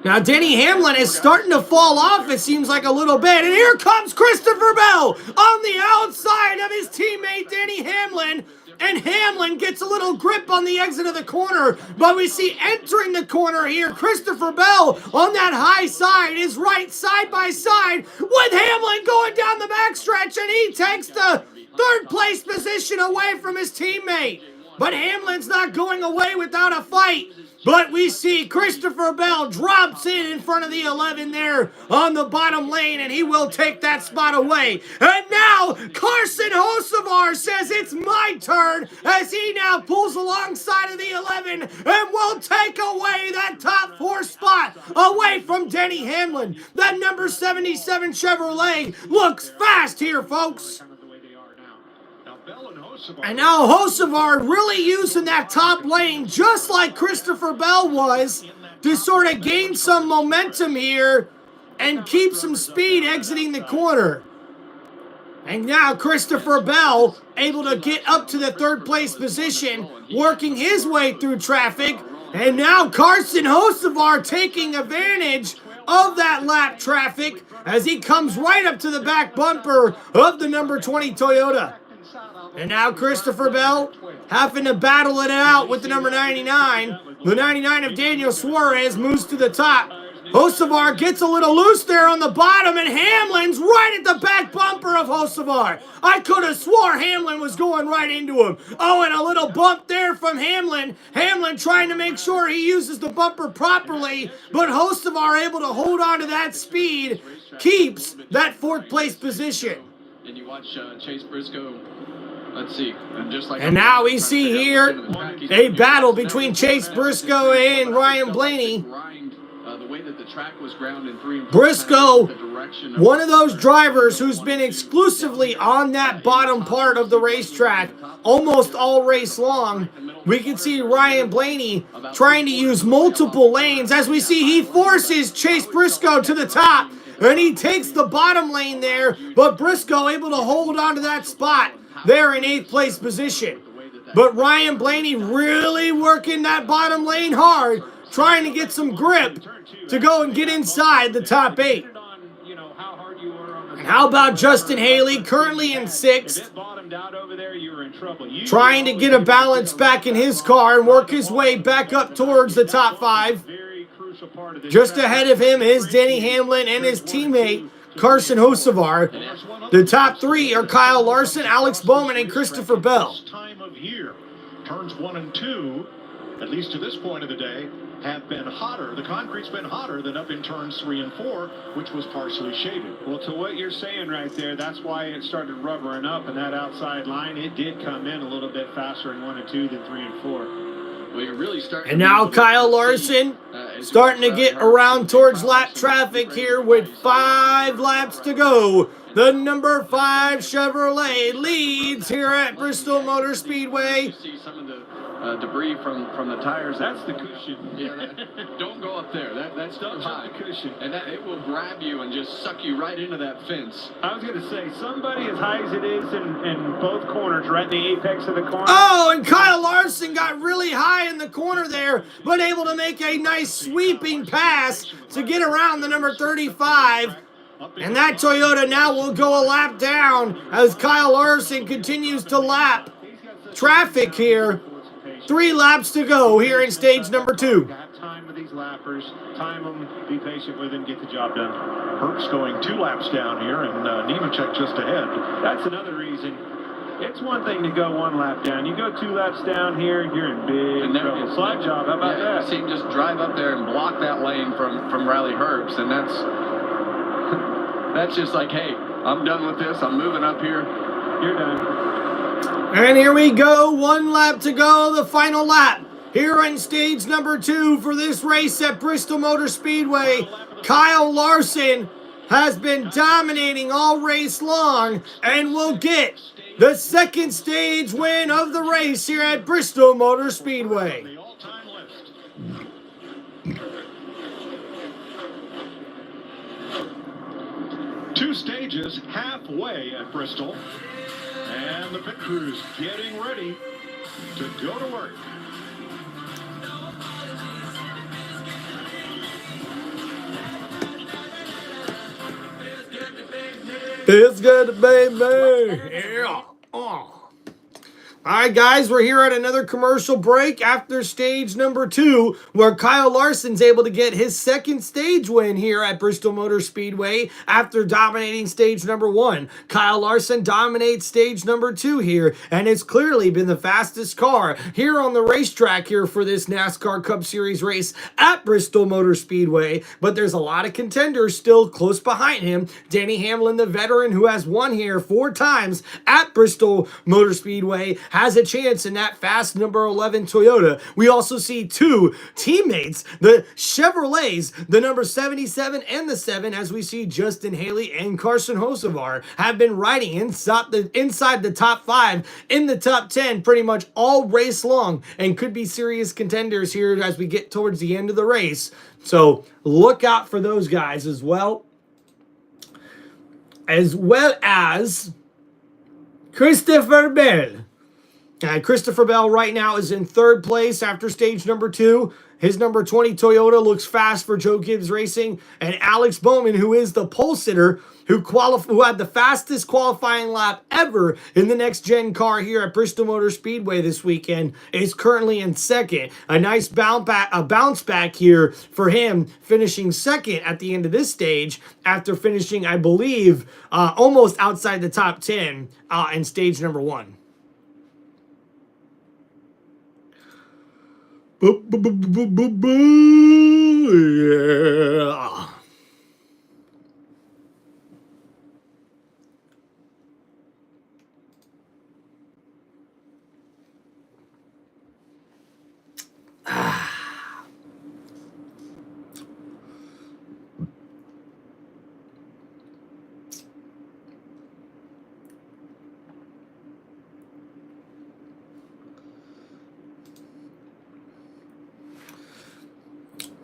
Now Denny Hamlin is starting to fall off, it seems like, a little bit, and here comes Christopher Bell on the outside of his teammate Denny Hamlin. And Hamlin gets a little grip on the exit of the corner, but we see entering the corner here, Christopher Bell on that high side is right side by side with Hamlin going down the backstretch, and he takes the 3rd place position away from his teammate. But Hamlin's not going away without a fight. But we see Christopher Bell drops in front of the 11 there on the bottom lane, and he will take that spot away. And now Carson Hocevar says it's my turn as he now pulls alongside of the 11 and will take away that top 4 spot away from Denny Hamlin. That number 77 Chevrolet looks fast here, folks. And now Hocevar really using that top lane just like Christopher Bell was to sort of gain some momentum here and keep some speed exiting the corner. And now Christopher Bell able to get up to the 3rd place position, working his way through traffic. And now Carson Hocevar taking advantage of that lap traffic as he comes right up to the back bumper of the number 20 Toyota. And now Christopher Bell having to battle it out with the number 99. The 99 of Daniel Suarez moves to the top. Hocevar gets a little loose there on the bottom, and Hamlin's right at the back bumper of Hocevar. I could have swore Hamlin was going right into him. Oh, and a little bump there from Hamlin. Hamlin trying to make sure he uses the bumper properly, but Hocevar able to hold on to that speed, keeps that 4th place position. And you watch Chase Briscoe. Let's see. And now we see here a battle between Chase Briscoe and Ryan Blaney. Briscoe, one of those drivers who's been exclusively on that bottom part of the racetrack almost all race long. We can see Ryan Blaney trying to use multiple lanes. As we see, he forces Chase Briscoe to the top, and he takes the bottom lane there, but Briscoe able to hold on to that spot there in 8th place position. But Ryan Blaney really working that bottom lane hard, trying to get some grip to go and get inside the top 8. How about Justin Haley, currently in 6th, trying to get a balance back in his car and work his way back up towards the top 5. Just ahead of him is Denny Hamlin and his teammate, Carson Hocevar. The top 3 are Kyle Larson, Alex Bowman, and Christopher Bell. Time of year. Turns 1 and 2, at least to this point of the day, have been hotter. The concrete's been hotter than up in turns 3 and 4, which was partially shaded. Well, to what you're saying right there, that's why it started rubbering up, and that outside line, it did come in a little bit faster in 1 and 2 than 3 and 4. Well, you're really starting. And now Kyle Larson starting to get around towards lap traffic here with 5 laps to go. The number 5 Chevrolet leads here at Bristol Motor Speedway. See some of the debris from the tires. That's the cushion. Yeah, don't go up there. That's too high. The cushion. And that it will grab you and just suck you right into that fence. I was going to say, somebody as high as it is in both corners, right in the apex of the corner. Oh, and Kyle Larson got really high in the corner there, but able to make a nice sweeping pass to get around the number 35. And that Toyota now will go a lap down as Kyle Larson continues to lap traffic here. 3 laps to go here in stage number 2. Got time with these lappers. Time them, be patient with them, get the job done. Herbst going 2 laps down here, and Nemechek just ahead. That's another reason. It's one thing to go 1 lap down. You go 2 laps down here, you're in big trouble. Slide job, how about that? You see him just drive up there and block that lane from Riley Herbst, and that's just like, hey, I'm done with this. I'm moving up here. You're done. And here we go, 1 lap to go, the final lap here in stage number 2 for this race at Bristol Motor Speedway. Kyle Larson has been dominating all race long and will get the 2nd stage win of the race here at Bristol Motor Speedway. 2 stages halfway at Bristol. And the pit crew's getting ready to go to work. It's good, baby. Yeah. Oh. All right, guys, we're here at another commercial break after stage number 2, where Kyle Larson's able to get his 2nd stage win here at Bristol Motor Speedway after dominating stage number 1. Kyle Larson dominates stage number 2 here, and it's clearly been the fastest car here on the racetrack here for this NASCAR Cup Series race at Bristol Motor Speedway. But there's a lot of contenders still close behind him. Denny Hamlin, the veteran who has won here 4 times at Bristol Motor Speedway, has a chance in that fast number 11 Toyota. We also see 2 teammates, the Chevrolets, the number 77 and the 7, as we see Justin Haley and Carson Hocevar have been riding inside the top 5, in the top 10 pretty much all race long, and could be serious contenders here as we get towards the end of the race. So look out for those guys as well as Christopher Bell. Christopher Bell right now is in 3rd place after stage number 2. His number 20 Toyota looks fast for Joe Gibbs Racing. And Alex Bowman, who is the pole sitter, who had the fastest qualifying lap ever in the next-gen car here at Bristol Motor Speedway this weekend, is currently in 2nd. A nice bounce back here for him, finishing 2nd at the end of this stage after finishing, I believe, almost outside the top 10 in stage number 1. Yeah.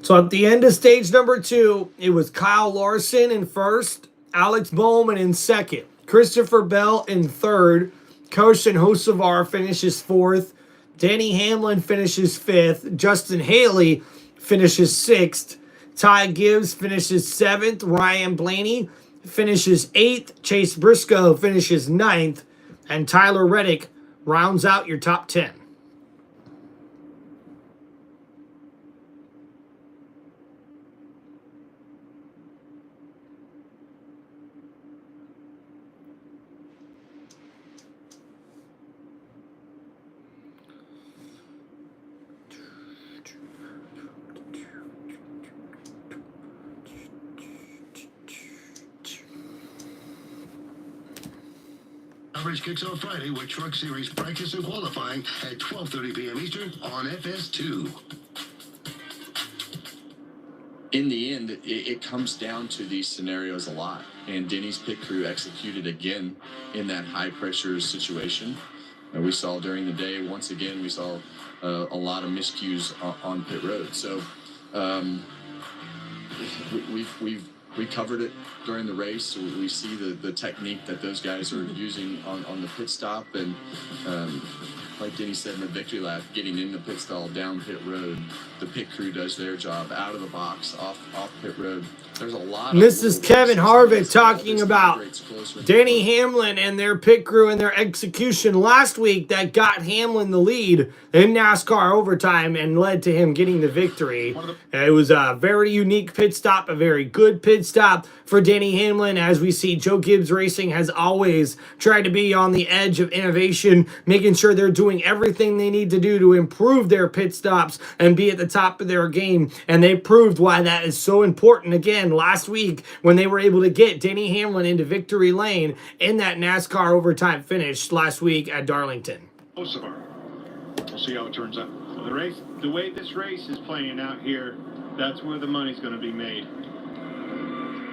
So at the end of stage number 2, it was Kyle Larson in 1st, Alex Bowman in 2nd, Christopher Bell in 3rd, Carson Hocevar finishes 4th, Denny Hamlin finishes 5th, Justin Haley finishes 6th, Ty Gibbs finishes 7th, Ryan Blaney finishes 8th. Chase Briscoe finishes 9th. And Tyler Reddick rounds out your top 10. Coverage kicks off Friday with Truck Series practice and qualifying at 12:30 p.m. Eastern on FS2. In the end, it comes down to these scenarios a lot. And Denny's pit crew executed again in that high-pressure situation. We saw during the day, once again, we saw a lot of miscues on pit road. So we covered it during the race. We see the technique that those guys are using on the pit stop, and like Denny said in the victory lap, getting in the pit stall, down pit road, the pit crew does their job out of the box, off pit road. There's a lot. This is Kevin Harvick talking about Denny Hamlin and their pit crew and their execution last week that got Hamlin the lead in NASCAR overtime and led to him getting the victory. It was a very unique pit stop, a very good pit stop for Denny Hamlin. As we see, Joe Gibbs Racing has always tried to be on the edge of innovation, making sure they're doing everything they need to do to improve their pit stops and be at the top of their game. And they proved why that is so important again last week when they were able to get Denny Hamlin into victory lane in that NASCAR overtime finish last week at Darlington. We'll see how it turns out. So the way this race is playing out here, that's where the money's going to be made.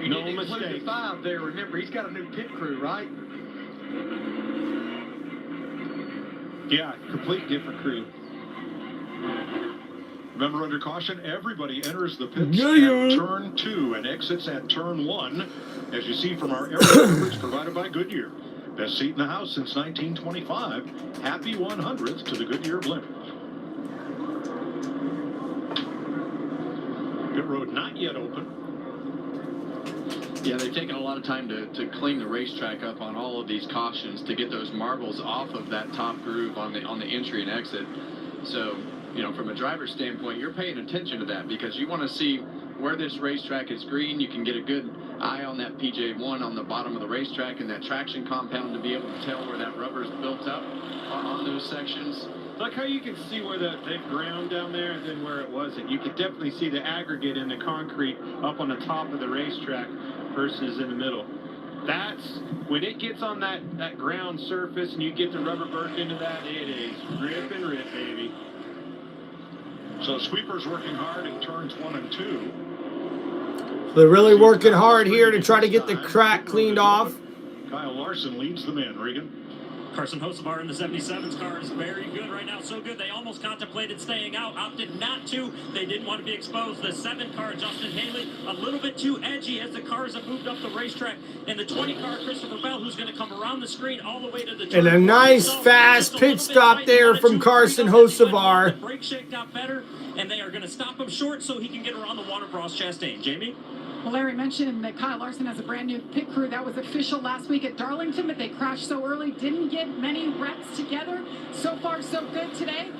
You No didn't include mistake. the 5 there. Remember, he's got a new pit crew, right? Yeah, complete different crew. Remember, under caution, everybody enters the pits Yeah. at turn 2 and exits at turn 1, as you see from our air coverage provided by Goodyear. Best seat in the house since 1925. Happy 100th to the Goodyear blimp. Pit road not yet open. Yeah, they've taken a lot of time to clean the racetrack up on all of these cautions to get those marbles off of that top groove on the entry and exit. So, you know, from a driver's standpoint, you're paying attention to that because you want to see where this racetrack is green. You can get a good eye on that PJ1 on the bottom of the racetrack and that traction compound to be able to tell where that rubber is built up on those sections. Like how you can see where the ground down there and then where it wasn't. You can definitely see the aggregate in the concrete up on the top of the racetrack versus in the middle. That's when it gets on that ground surface and you get the rubber burnt into that, it is rip and rip, baby. So sweepers working hard in turns 1 and 2. They're really working hard here to try to get the crack cleaned off. Kyle Larson leads the man, Regan. Carson Hocevar in the 77's car is very good right now. So good, they almost contemplated staying out, opted not to. They didn't want to be exposed. The 7 car, Justin Haley, a little bit too edgy as the cars have moved up the racetrack. And the 20 car, Christopher Bell, who's going to come around the screen all the way to the And a nice fast pit stop there from Carson Hocevar. The brake shake got better, and they are going to stop him short so he can get around the Watercross Chastain. Jamie? Well, Larry mentioned that Kyle Larson has a brand new pit crew. That was official last week at Darlington, but they crashed so early, didn't get many reps together. So far, so good today.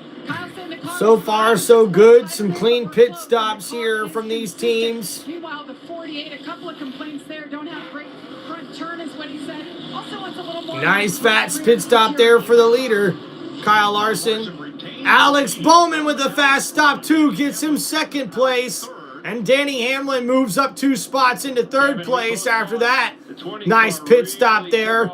So far, so good. Some clean pit stops here from these teams. Meanwhile, the 48, a couple of complaints there. Don't have great front turn is what he said. Also wants a little more. Nice fat pit stop there for the leader, Kyle Larson. Alex Bowman with a fast stop too gets him second place. And Denny Hamlin moves up 2 spots into third place after that. Nice pit stop there.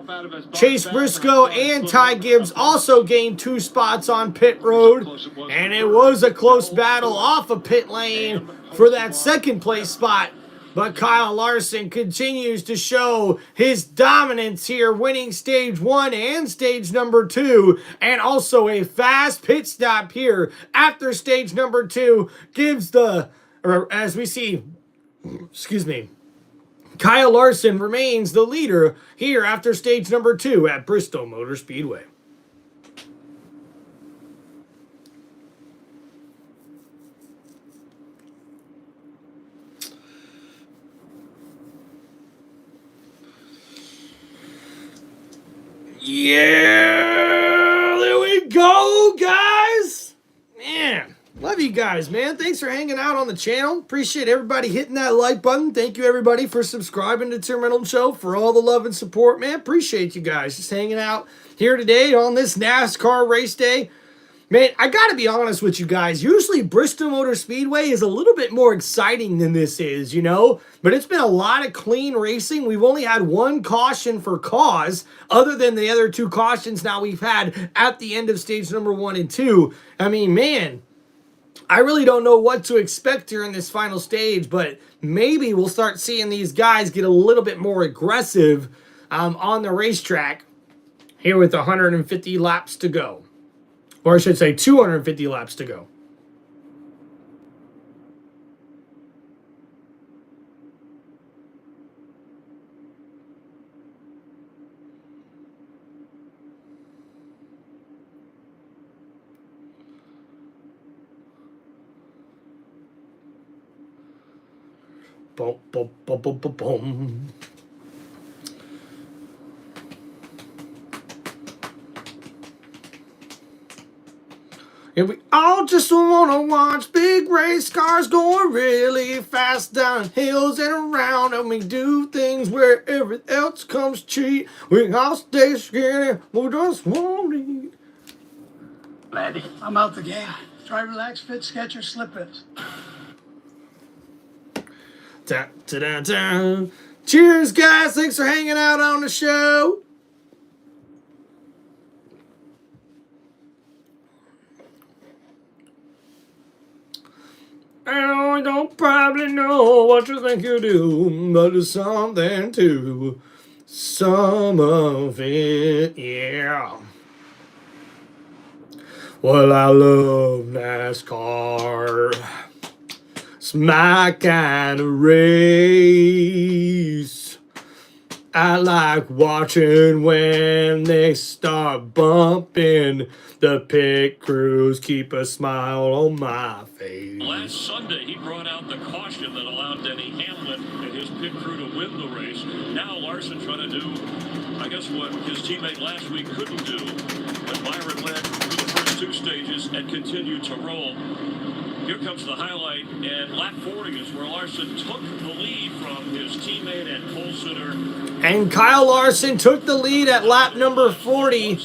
Chase Briscoe and Ty Gibbs also gained 2 spots on pit road. And it was a close battle off of pit lane for that second place spot. But Kyle Larson continues to show his dominance here, winning stage 1 and stage number 2. And also a fast pit stop here after stage number 2 gives the... Or as we see, Kyle Larson remains the leader here after stage number 2 at Bristol Motor Speedway. Yeah, there we go, guys. Man, love you guys, man. Thanks for hanging out on the channel. Appreciate everybody hitting that like button. Thank you, everybody, for subscribing to Tim Reynolds Show, for all the love and support, man. Appreciate you guys just hanging out here today on this NASCAR race day. Man, I gotta be honest with you guys. Usually Bristol Motor Speedway is a little bit more exciting than this is, you know? But it's been a lot of clean racing. We've only had one caution for cause, other than the other two cautions now we've had at the end of stage number 1 and 2. I mean, man, I really don't know what to expect here in this final stage, but maybe we'll start seeing these guys get a little bit more aggressive on the racetrack here with 150 laps to go. Or I should say 250 laps to go. Boom, boom, boom, boom, boom, boom. And we all just wanna watch big race cars going really fast down hills and around, and we do things where everything else comes cheap. We all stay skinny, we just won't eat. Laddie, I'm out the game. Try relax, fit, Skechers, slip-ins. Da, da, da, da. Cheers, guys. Thanks for hanging out on the show. I don't probably know what you think you do, but there's something to some of it, yeah. Well, I love NASCAR. It's my kind of race. I like watching when they start bumping. The pit crews keep a smile on my face. Last Sunday, he brought out the caution that allowed Denny Hamlin and his pit crew to win the race. Now Larson trying to do, I guess, what his teammate last week couldn't do. But Byron led through the first two stages and continued to roll. Here comes the highlight, and lap 40 is where Larson took the lead from his teammate and pole sitter. And Kyle Larson took the lead at lap number 40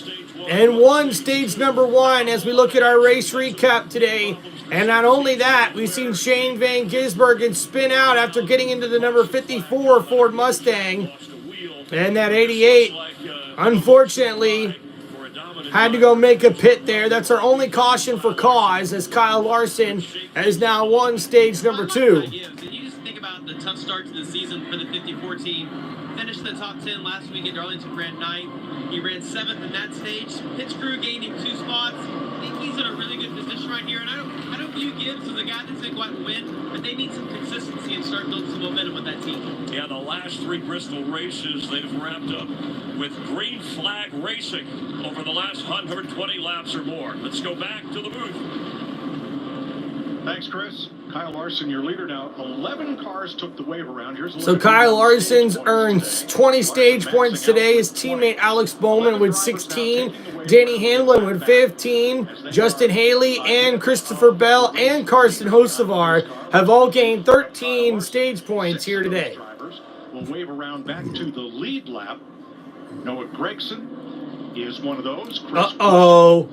and won stage number 1 as we look at our race recap today. And not only that, we've seen Shane Van Gisbergen spin out after getting into the number 54 Ford Mustang. And that 88, unfortunately, had to go make a pit there. That's our only caution for cause, as Kyle Larson has now won stage number 2. You just think about the tough start to the season for the 54 team. Finished the top 10 last week at Darlington, ran 9th. He ran 7th in that stage. Pit's crew gained him 2 spots. I think he's in a really good position right here. And I don't view Gibbs as a guy that's going to go out and win, but they need some consistency and start building some momentum with that team. Yeah, the last 3 Bristol races they've wrapped up with green flag racing over the last 120 laps or more. Let's go back to the booth. Thanks, Chris. Kyle Larson, your leader now. 11 cars took the wave around. So Kyle Larson's earned 20 stage points today. His teammate Alex Bowman with 16. Danny Hamlin with 15. Justin Haley and Christopher Bell and Carson Hocevar have all gained 13 stage points here today. We'll wave around back to the lead lap. Noah Gregson is one of those. Uh-oh.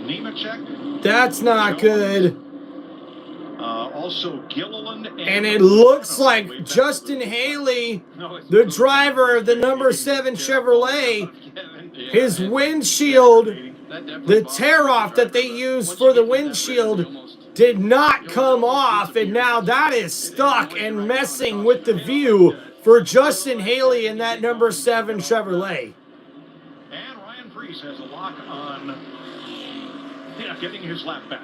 Nemechek. That's not good. Also Gilliland. And it looks like Justin Haley, the driver of the number 7 Chevrolet, his windshield, the tear-off that they used for the windshield did not come off, and now that is stuck and messing with the view for Justin Haley in that number 7 Chevrolet. And Ryan Preece has a lock on getting his lap back.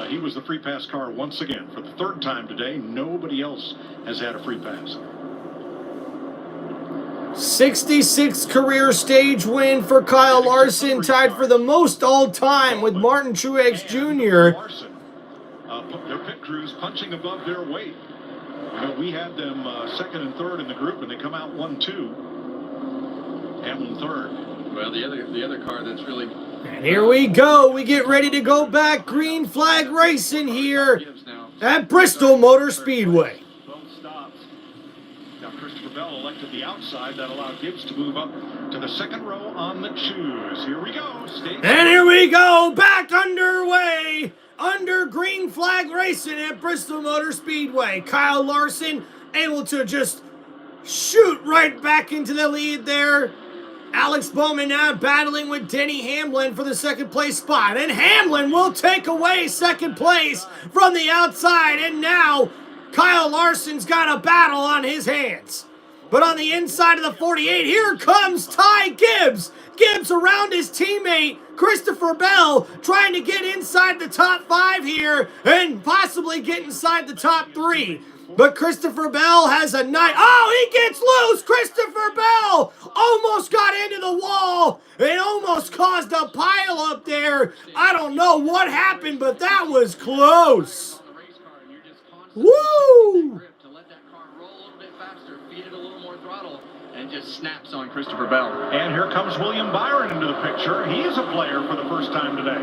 He was the free pass car once again for the 3rd time today. Nobody else has had a free pass. 66 career stage win for Kyle Larson, tied for the most all-time with Martin Truex Jr. Their pit crews punching above their weight. You know, we had them 2nd and 3rd in the group, and they come out 1-2. Hamlin third. Well, the other car that's really... And here we go. We get ready to go back. Green flag racing here at Bristol Motor Speedway. Both stops. Now Christopher Bell elected the outside. That allowed Gibbs to move up to the second row on the choose. Here we go. And here we go. Back underway. Under green flag racing at Bristol Motor Speedway. Kyle Larson able to just shoot right back into the lead there. Alex Bowman now battling with Denny Hamlin for the second place spot. And Hamlin will take away second place from the outside. And now Kyle Larson's got a battle on his hands. But on the inside of the 48, here comes Ty Gibbs. Gibbs around his teammate Christopher Bell, trying to get inside the top 5 here and possibly get inside the top 3. But Christopher Bell has a night. Oh, he gets loose! Christopher Bell almost got into the wall and almost caused a pile up there. I don't know what happened, but that was close. Woo! And just snaps on Christopher Bell. And here comes William Byron into the picture. He is a player for the first time today.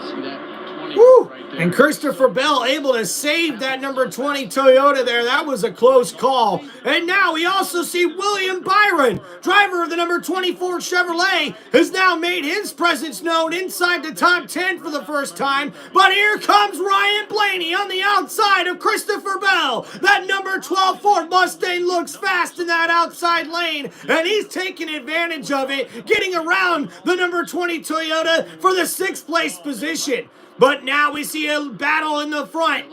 See that 20 Woo! right there. And Christopher Bell able to save that number 20 Toyota there. That was a close call. And now we also see William Byron, driver of the number 24 Chevrolet, has now made his presence known inside the top 10 for the first time. But here comes Ryan Blaney on the outside of Christopher Bell. That number 12 Ford Mustang looks fast in that outside lane, and he's taking advantage of it, getting around the number 20 Toyota for the 6th place position. But now we see a battle in the front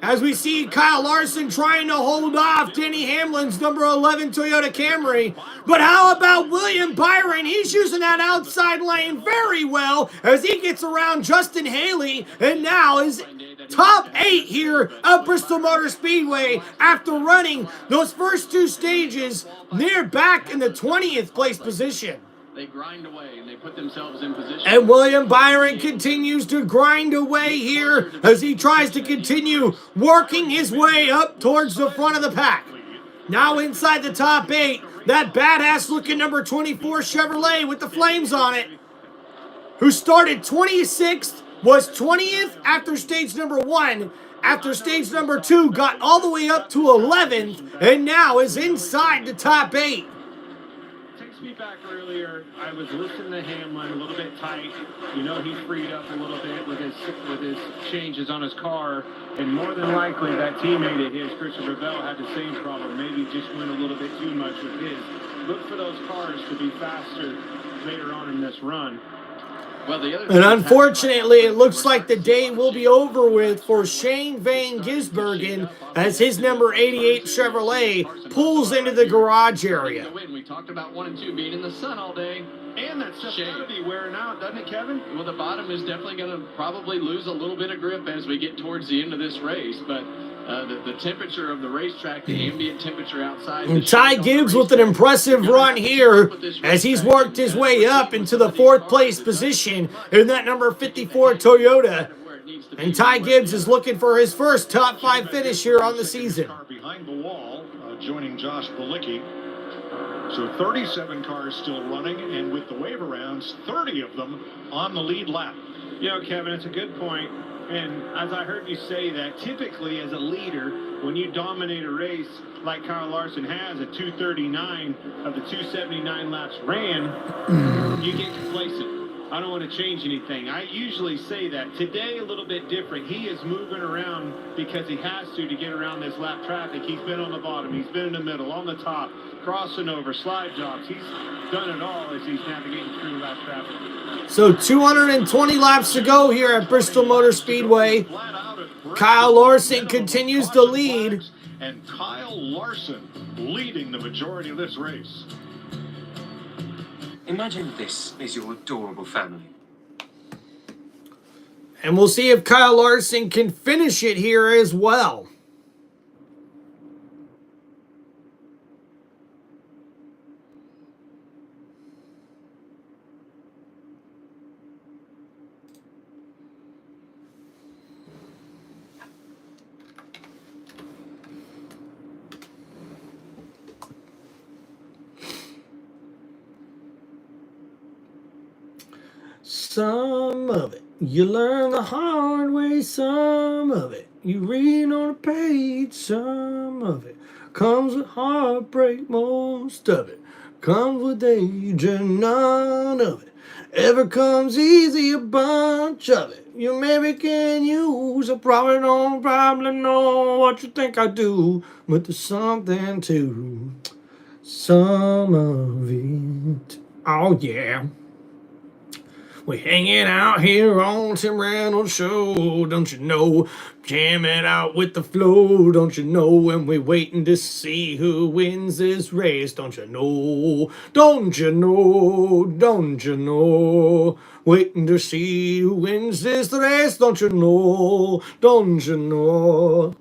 as we see Kyle Larson trying to hold off Denny Hamlin's number 11 Toyota Camry. But how about William Byron? He's using that outside lane very well as he gets around Justin Haley and now is top 8 here at Bristol Motor Speedway after running those first 2 stages near back in the 20th place position. They grind away and they put themselves in position. And William Byron continues to grind away here as he tries to continue working his way up towards the front of the pack. Now inside the top 8, that badass looking number 24 Chevrolet with the flames on it, who started 26th, was 20th after stage number 1. After stage number 2, got all the way up to 11th, and now is inside the top 8. Me back earlier, I was listening to Hamlin a little bit tight. You know, he freed up a little bit with his changes on his car, and more than likely that teammate of his, Christopher Bell, had the same problem. Maybe just went a little bit too much with his. Look for those cars to be faster later on in this run. Well, and unfortunately, it looks like the day will be over with for Shane Van Gisbergen as his number 88 Chevrolet pulls into the garage area. We talked about 1 and 2 being in the sun all day. And that stuff's got to be wearing out, doesn't it, Kevin? Well, the bottom is definitely going to probably lose a little bit of grip as we get towards the end of this race. But the temperature of the racetrack, the ambient temperature outside. And Ty Gibbs with an impressive run here as he's worked his way up into the 4th place position in that number 54 Toyota. And Ty Gibbs is looking for his first top 5 finish here on the season. Behind the wall, joining Josh Balicki. So 37 cars still running, and with the wave rounds, 30 of them on the lead lap. You know, Kevin, it's a good point. And as I heard you say that, typically as a leader, when you dominate a race like Kyle Larson has, at 239 of the 279 laps ran, you get complacent. I don't want to change anything. I usually say that. Today, a little bit different. He is moving around because he has to get around this lap traffic. He's been on the bottom. He's been in the middle, on the top, crossing over, slide jobs. He's done it all as he's navigating through lap traffic. So 220 laps to go here at Bristol Motor Speedway. Kyle Larson continues to lead. And Kyle Larson leading the majority of this race. Imagine this is your adorable family. And we'll see if Kyle Larson can finish it here as well. Some of it you learn the hard way, some of it you read on a page, some of it comes with heartbreak, most of it comes with age, and none of it ever comes easy, a bunch of it you maybe can use. I probably don't know what you think I do, but there's something to some of it. Oh yeah. We hanging out here on Tim Reynolds Show, don't you know? Jamming out with the flow, don't you know? And we waiting to see who wins this race, don't you know? Don't you know? Don't you know? Waiting to see who wins this race, don't you know? Don't you know?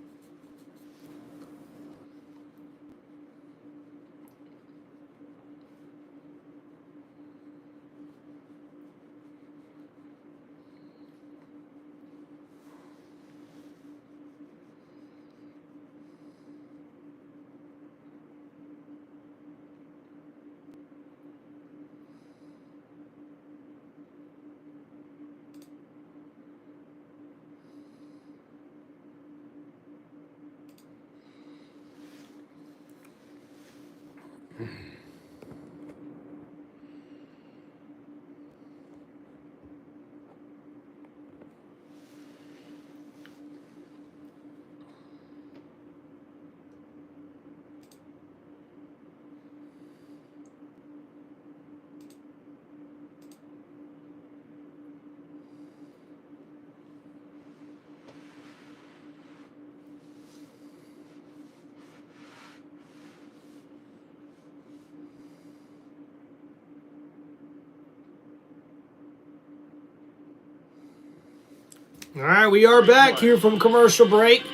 All right, we are back here from commercial break.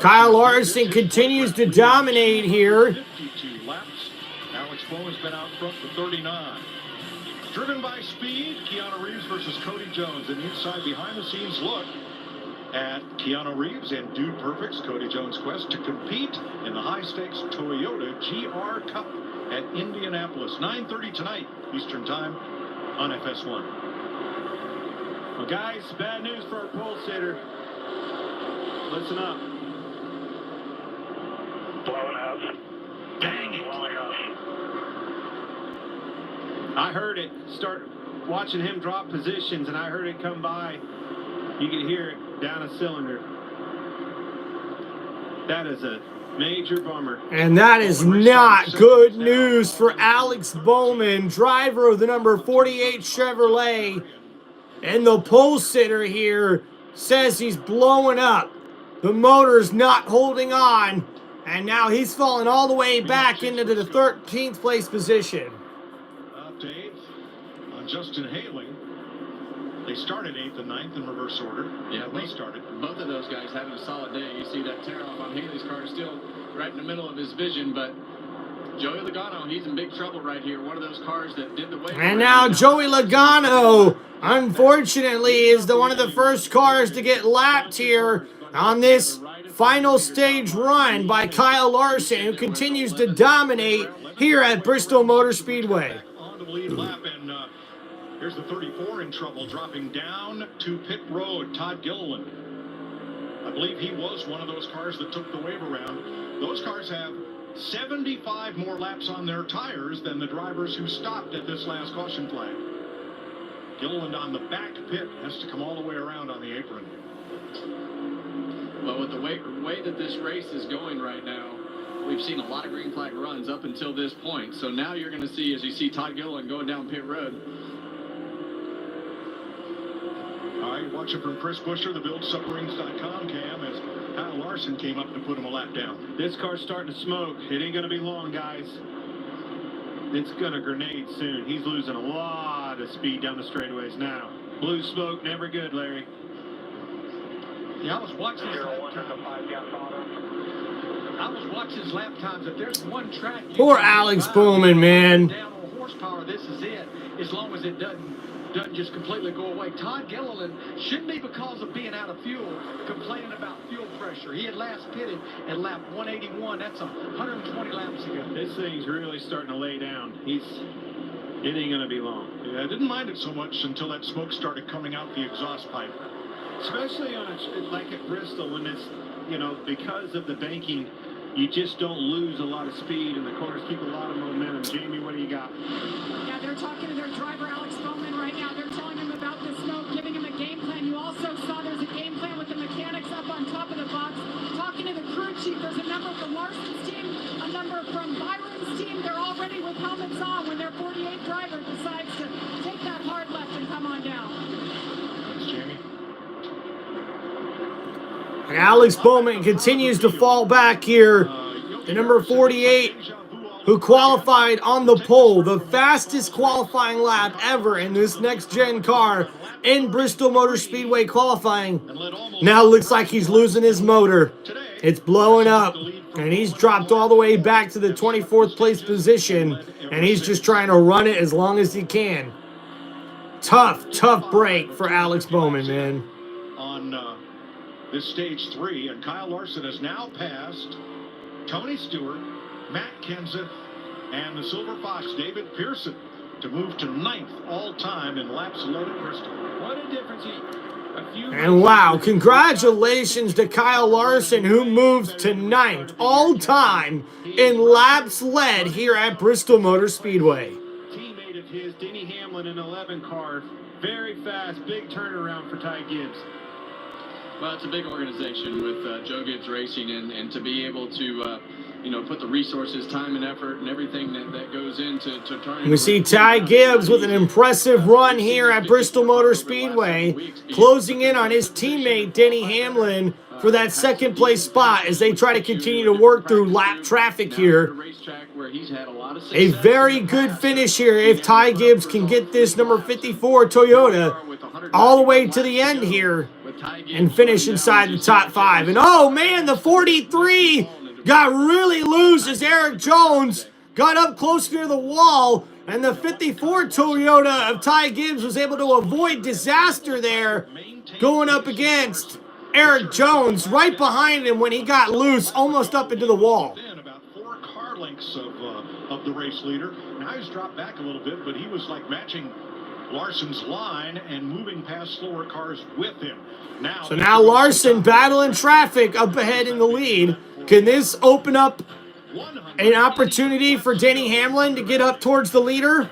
Kyle Larson continues to dominate here. 52 laps. Alex Bowman's been out front for 39. Driven by speed, Keanu Reeves versus Cody Jones. An inside behind-the-scenes look at Keanu Reeves and Dude Perfect's Cody Jones' quest to compete in the high-stakes Toyota GR Cup at Indianapolis. 9:30 tonight, Eastern Time on FS1. Well, guys, bad news for our pole sitter. Listen up. Blowing up. Dang it. Blowing up. I heard it. Start watching him drop positions, and I heard it come by. You could hear it down a cylinder. That is a major bummer. And that is not good news for Alex Bowman, driver of the number 48 Chevrolet. And the pole sitter here says he's blowing up. The motor's not holding on. And now he's falling all the way back into the 13th place position. Update on Justin Haley. They started 8th and 9th in reverse order. Yeah, they started. Both of those guys having a solid day. You see that tear off on Haley's car still right in the middle of his vision, but Joey Logano, he's in big trouble right here. One of those cars that did the way. And now Joey Logano, unfortunately, is one of the first cars to get lapped here on this final stage run by Kyle Larson, who continues to dominate here at Bristol Motor Speedway. On to the lead lap, and here's the 34 in trouble, dropping down to pit road. Todd Gilliland. I believe he was one of those cars that took the wave around. Those cars have 75 more laps on their tires than the drivers who stopped at this last caution flag. Gilliland on the back pit has to come all the way around on the apron. Well, with the way that this race is going right now, we've seen a lot of green flag runs up until this point. So now you're going to see, as you see Todd Gilliland going down pit road. All right, watching from Chris Buescher, the BuildSubmarines.com cam, as Kyle Larson came up to put him a lap down. This car's starting to smoke. It ain't going to be long, guys. It's going to grenade soon. He's losing a lot of speed down the straightaways now. Blue smoke, never good, Larry. Yeah, I was watching his lap times. If there's one track, Poor Alex Bowman, man. Down on horsepower, this is it. As long as it doesn't just completely go away. Todd Gilliland shouldn't be, because of being out of fuel, complaining about fuel pressure. He had last pitted at lap 181. That's 120 laps ago. This thing's really starting to lay down. He's It ain't going to be long. Yeah, I didn't mind it so much until that smoke started coming out the exhaust pipe. Especially on like at Bristol, when it's, you know, because of the banking, you just don't lose a lot of speed, and the corners keep a lot of momentum. Jamie, what do you got? Yeah, they're talking to their driver, Alex Bowman, right now. They're telling him about the smoke, giving him a game plan. You also saw there's a game plan with the mechanics up on top of the box, talking to the crew chief. There's a number from Larson's team, a number from Byron's team. They're already with helmets on when their 48 driver decides to take that hard left and come on down. Thanks, Jamie. And Alex Bowman continues to fall back here. The number 48, who qualified on the pole, the fastest qualifying lap ever in this next-gen car in Bristol Motor Speedway qualifying. Now looks like he's losing his motor. It's blowing up, and he's dropped all the way back to the 24th place position, and he's just trying to run it as long as he can. Tough break for Alex Bowman, man. On this stage 3, and Kyle Larson has now passed Tony Stewart, Matt Kenseth, and the Silver Fox, David Pearson, to move to 9th all-time in laps led at Bristol. What a difference. And wow, congratulations to Kyle Larson, who moves to 9th all-time in laps led here at Bristol Motor Speedway. Teammate of his, Denny Hamlin, in 11 car. Very fast, big turnaround for Ty Gibbs. Well, it's a big organization with Joe Gibbs Racing, and to be able to, you know, put the resources, time, and effort, and everything that goes into trying. We see Ty Gibbs with an impressive run here at Bristol Motor Speedway, closing in on his teammate Denny Hamlin for that second place spot as they try to continue to work through lap traffic here. A very good finish here if Ty Gibbs can get this number 54 Toyota all the way to the end here and finish inside the top 5. And oh man, the 43 got really loose as Eric Jones got up close near the wall, and the 54 Toyota of Ty Gibbs was able to avoid disaster there, going up against Eric Jones right behind him when he got loose, almost up into the wall. About 4 car lengths of the race leader. Now he's dropped back a little bit, but he was like matching Larson's line and moving past slower cars with him. So now Larson battling traffic up ahead in the lead. Can this open up an opportunity for Denny Hamlin to get up towards the leader?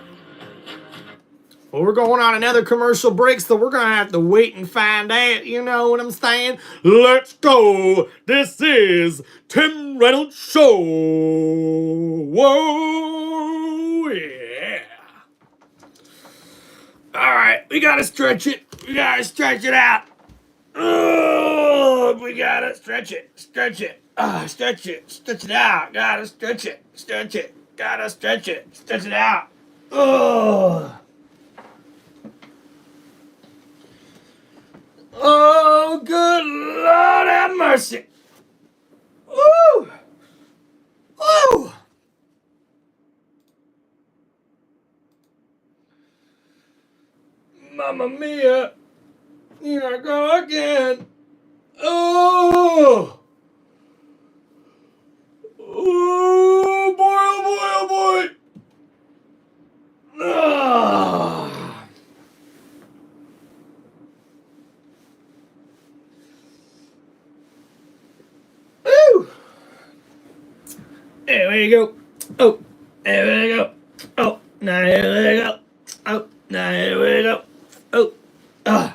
Well, we're going on another commercial break, so we're going to have to wait and find out. You know what I'm saying? Let's go. This is Tim Reynolds Show. Whoa, yeah. All right, we got to stretch it. We got to stretch it out. Oh, we got to stretch it. Stretch it. Stretch it. Stretch it out. Got to stretch it. Stretch it. Got to stretch it. Stretch it out. Oh. Oh, good Lord have mercy. Woo! Woo! Mamma mia. Here I go again. Oh! Oh, boy, oh, boy, oh, boy. Ah. Woo! There we go. Oh, there we go. Oh, now here we go. Oh, now here we go. Oh,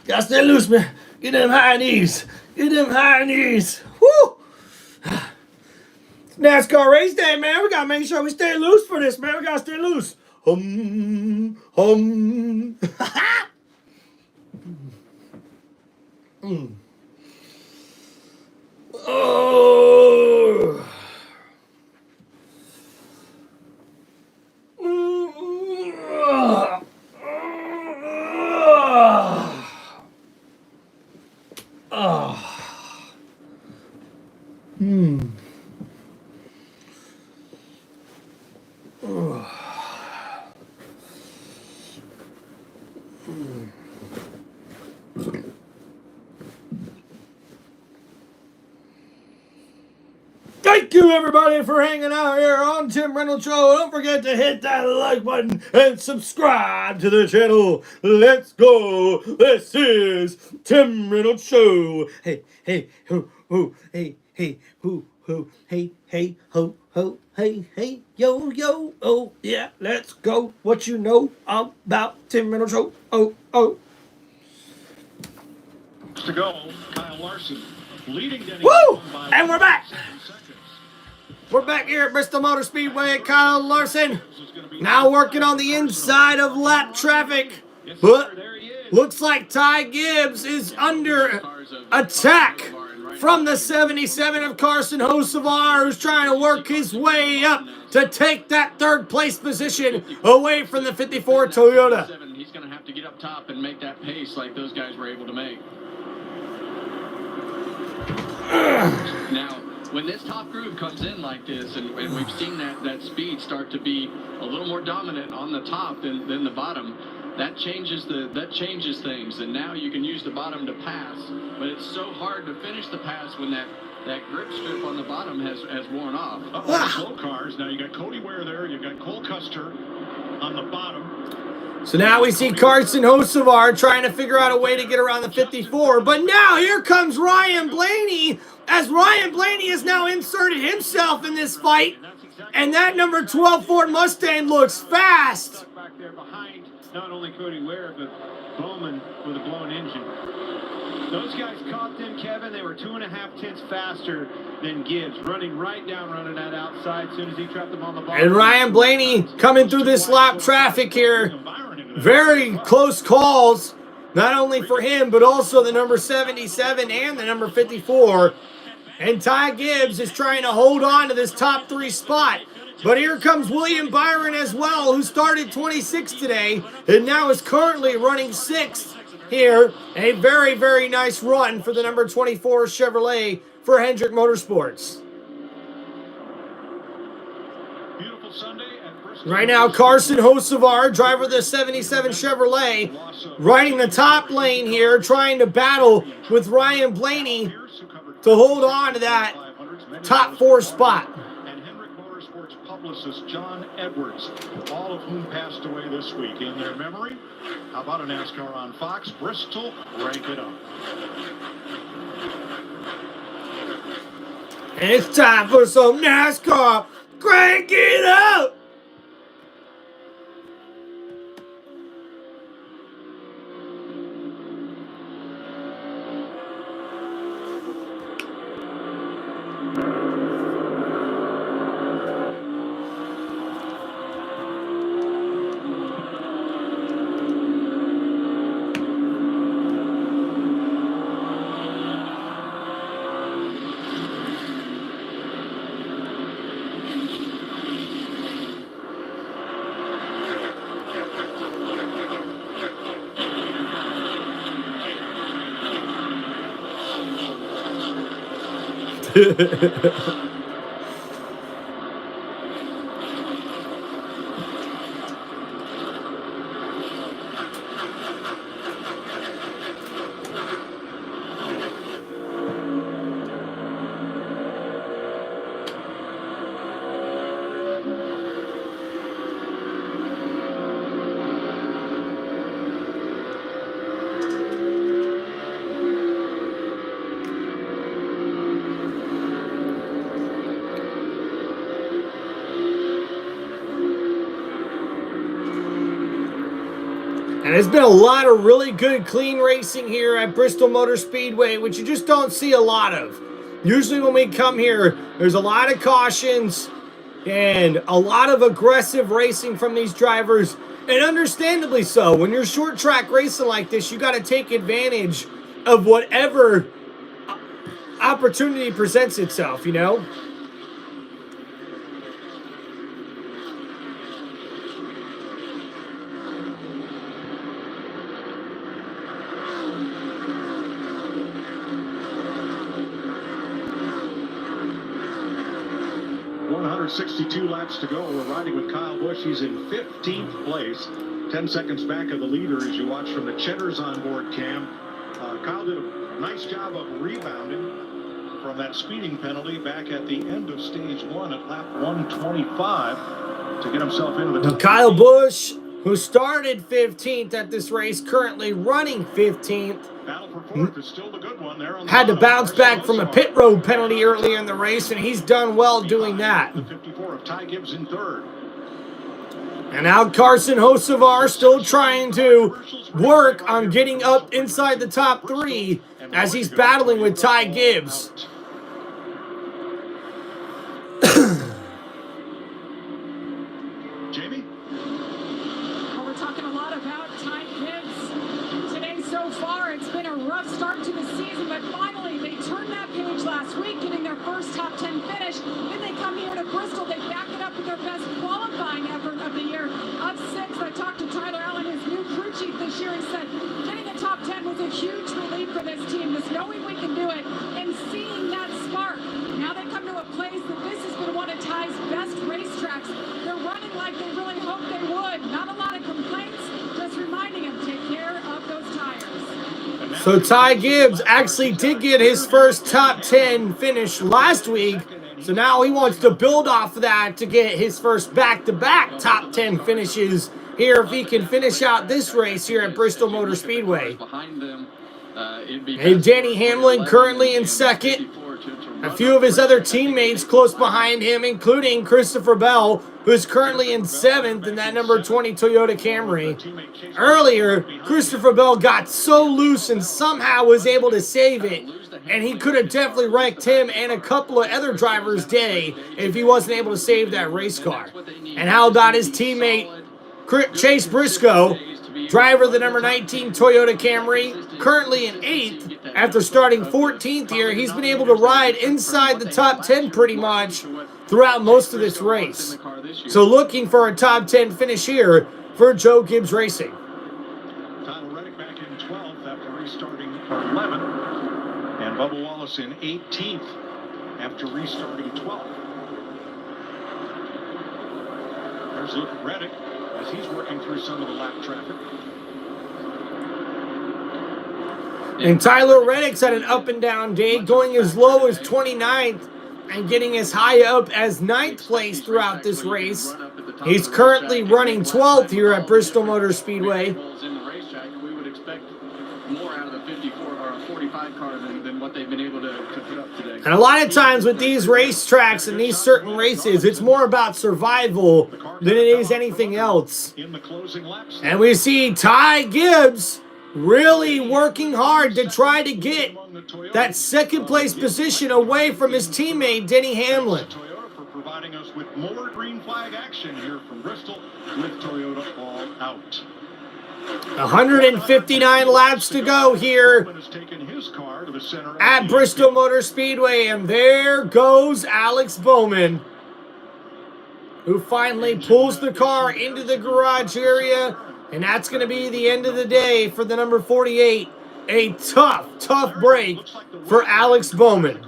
gotta stay loose, man. Get them high knees. Get them high knees. Woo! It's NASCAR race day, man. We gotta make sure we stay loose for this, man. We gotta stay loose. Hum. Oh. Thank you, everybody, for hanging out here on Tim Reynolds Show. Don't forget to hit that like button and subscribe to the channel. Let's go. This is Tim Reynolds Show. Hey, hey, ho, ho, hey, hey, ho, ho, hey, hey, ho, ho, hey, hey, yo, yo, oh, yeah, let's go. What you know about Tim Reynolds Show? Oh, oh. To go, Kyle Larson leading Denny. Woo! And we're back. We're back here at Bristol Motor Speedway. Kyle Larson now working on the inside of lap traffic. But looks like Ty Gibbs is under attack from the 77 of Carson Hocevar, who's trying to work his way up to take that third place position away from the 54 Toyota. He's going to have to get up top and make that pace like those guys were able to make. Now, when this top groove comes in like this, and we've seen that speed start to be a little more dominant on the top than the bottom, that changes things. And now you can use the bottom to pass, but it's so hard to finish the pass when that grip strip on the bottom has worn off. Slow cars. Now you got Cody Ware there. You got Cole Custer on the bottom. So now we see Carson Hocevar trying to figure out a way to get around the 54. But now here comes Ryan Blaney, as Ryan Blaney has now inserted himself in this fight. And that number 12 Ford Mustang looks fast. Back there behind not only Cody Ware, but Bowman with a blown engine. Those guys caught them, Kevin. They were 2.5 tenths faster than Gibbs, running that outside as soon as he trapped them on the ball. And Ryan Blaney coming through this lap traffic here. Very close calls, not only for him, but also the number 77 and the number 54. And Ty Gibbs is trying to hold on to this top 3 spot. But here comes William Byron as well, who started 26th today and now is currently running 6th here. A very, very nice run for the number 24 Chevrolet for Hendrick Motorsports. Beautiful Sunday at Bristol. Right now, Carson Hocevar, driver of the 77 Chevrolet, riding the top lane here, trying to battle with Ryan Blaney to hold on to that top 4 spot. And Hendrick Motorsports publicist John Edwards, all of whom passed away this week. In their memory, how about a NASCAR on Fox? Bristol, rank it up. And it's time for some NASCAR. Crank it up! And there's been a lot of really good clean racing here at Bristol Motor Speedway, which you just don't see a lot of. Usually when we come here, there's a lot of cautions and a lot of aggressive racing from these drivers, and understandably so. When you're short track racing like this, you got to take advantage of whatever opportunity presents itself, you know? .162 laps to go. We're riding with Kyle Busch. He's in 15th place, 10 seconds back of the leader as you watch from the Cheddar's onboard cam. Kyle did a nice job of rebounding from that speeding penalty back at the end of stage 1 at lap 125 to get himself into the top. Kyle Busch, who started 15th at this race, currently running 15th. Battle for fourth is still the good one there on the Had to bottom. bounce back from a pit road penalty earlier in the race, and he's done well doing that. The 54 of Ty Gibbs in third. And now Carson Hocevar still trying to work on getting up inside the top 3 as he's battling with Ty Gibbs. Jamie? Well, we're talking a lot about Ty Gibbs today so far. It's been a rough start to the season, but finally they turned that page last week, getting their first top 10 finish. Then they come here to Bristol. They back it up with their best qualifying effort of the year. Up 6, I talked to Tyler Allen, his new crew chief this year, and said getting the top 10 was a huge relief for this team, just knowing we can do it and seeing that spark. Now they come to a place that this has been one of Ty's best racetracks. They're running like they really hoped they would. Not a lot of complaints, just reminding them, take care of those tires. So Ty Gibbs actually did get his first top 10 finish last week. So now he wants to build off of that to get his first back-to-back top 10 finishes here if he can finish out this race here at Bristol Motor Speedway. And Denny Hamlin currently in second. A few of his other teammates close behind him, including Christopher Bell, who is currently in 7th in that number 20 Toyota Camry. Earlier, Christopher Bell got so loose and somehow was able to save it, and he could have definitely wrecked him and a couple of other drivers' day if he wasn't able to save that race car. And how about his teammate Chase Briscoe, driver of the number 19 Toyota Camry, currently in 8th. After starting 14th here, he's been able to ride inside the top 10 pretty much throughout most of this race. So looking for a top 10 finish here for Joe Gibbs Racing. Tyler Reddick back in 12th after restarting 11th. And Bubba Wallace in 18th after restarting 12th. There's Luke Reddick as he's working through some of the lap traffic. And Tyler Reddick's had an up and down day, going as low as 29th and getting as high up as 9th place throughout this race. He's currently running 12th here at Bristol Motor Speedway. We would expect more out of the 54 or 45 car than what they've been able to put up today. And a lot of times with these racetracks and these certain races, it's more about survival than it is anything else. And we see Ty Gibbs really working hard to try to get that second place position away from his teammate Denny Hamlin. Toyota for providing us with more green flag action here from Bristol with Toyota all out. 159 laps to go here at Bristol Motor Speedway, and there goes Alex Bowman, who finally pulls the car into the garage area. And that's going to be the end of the day for the number 48. A tough break for Alex Bowman.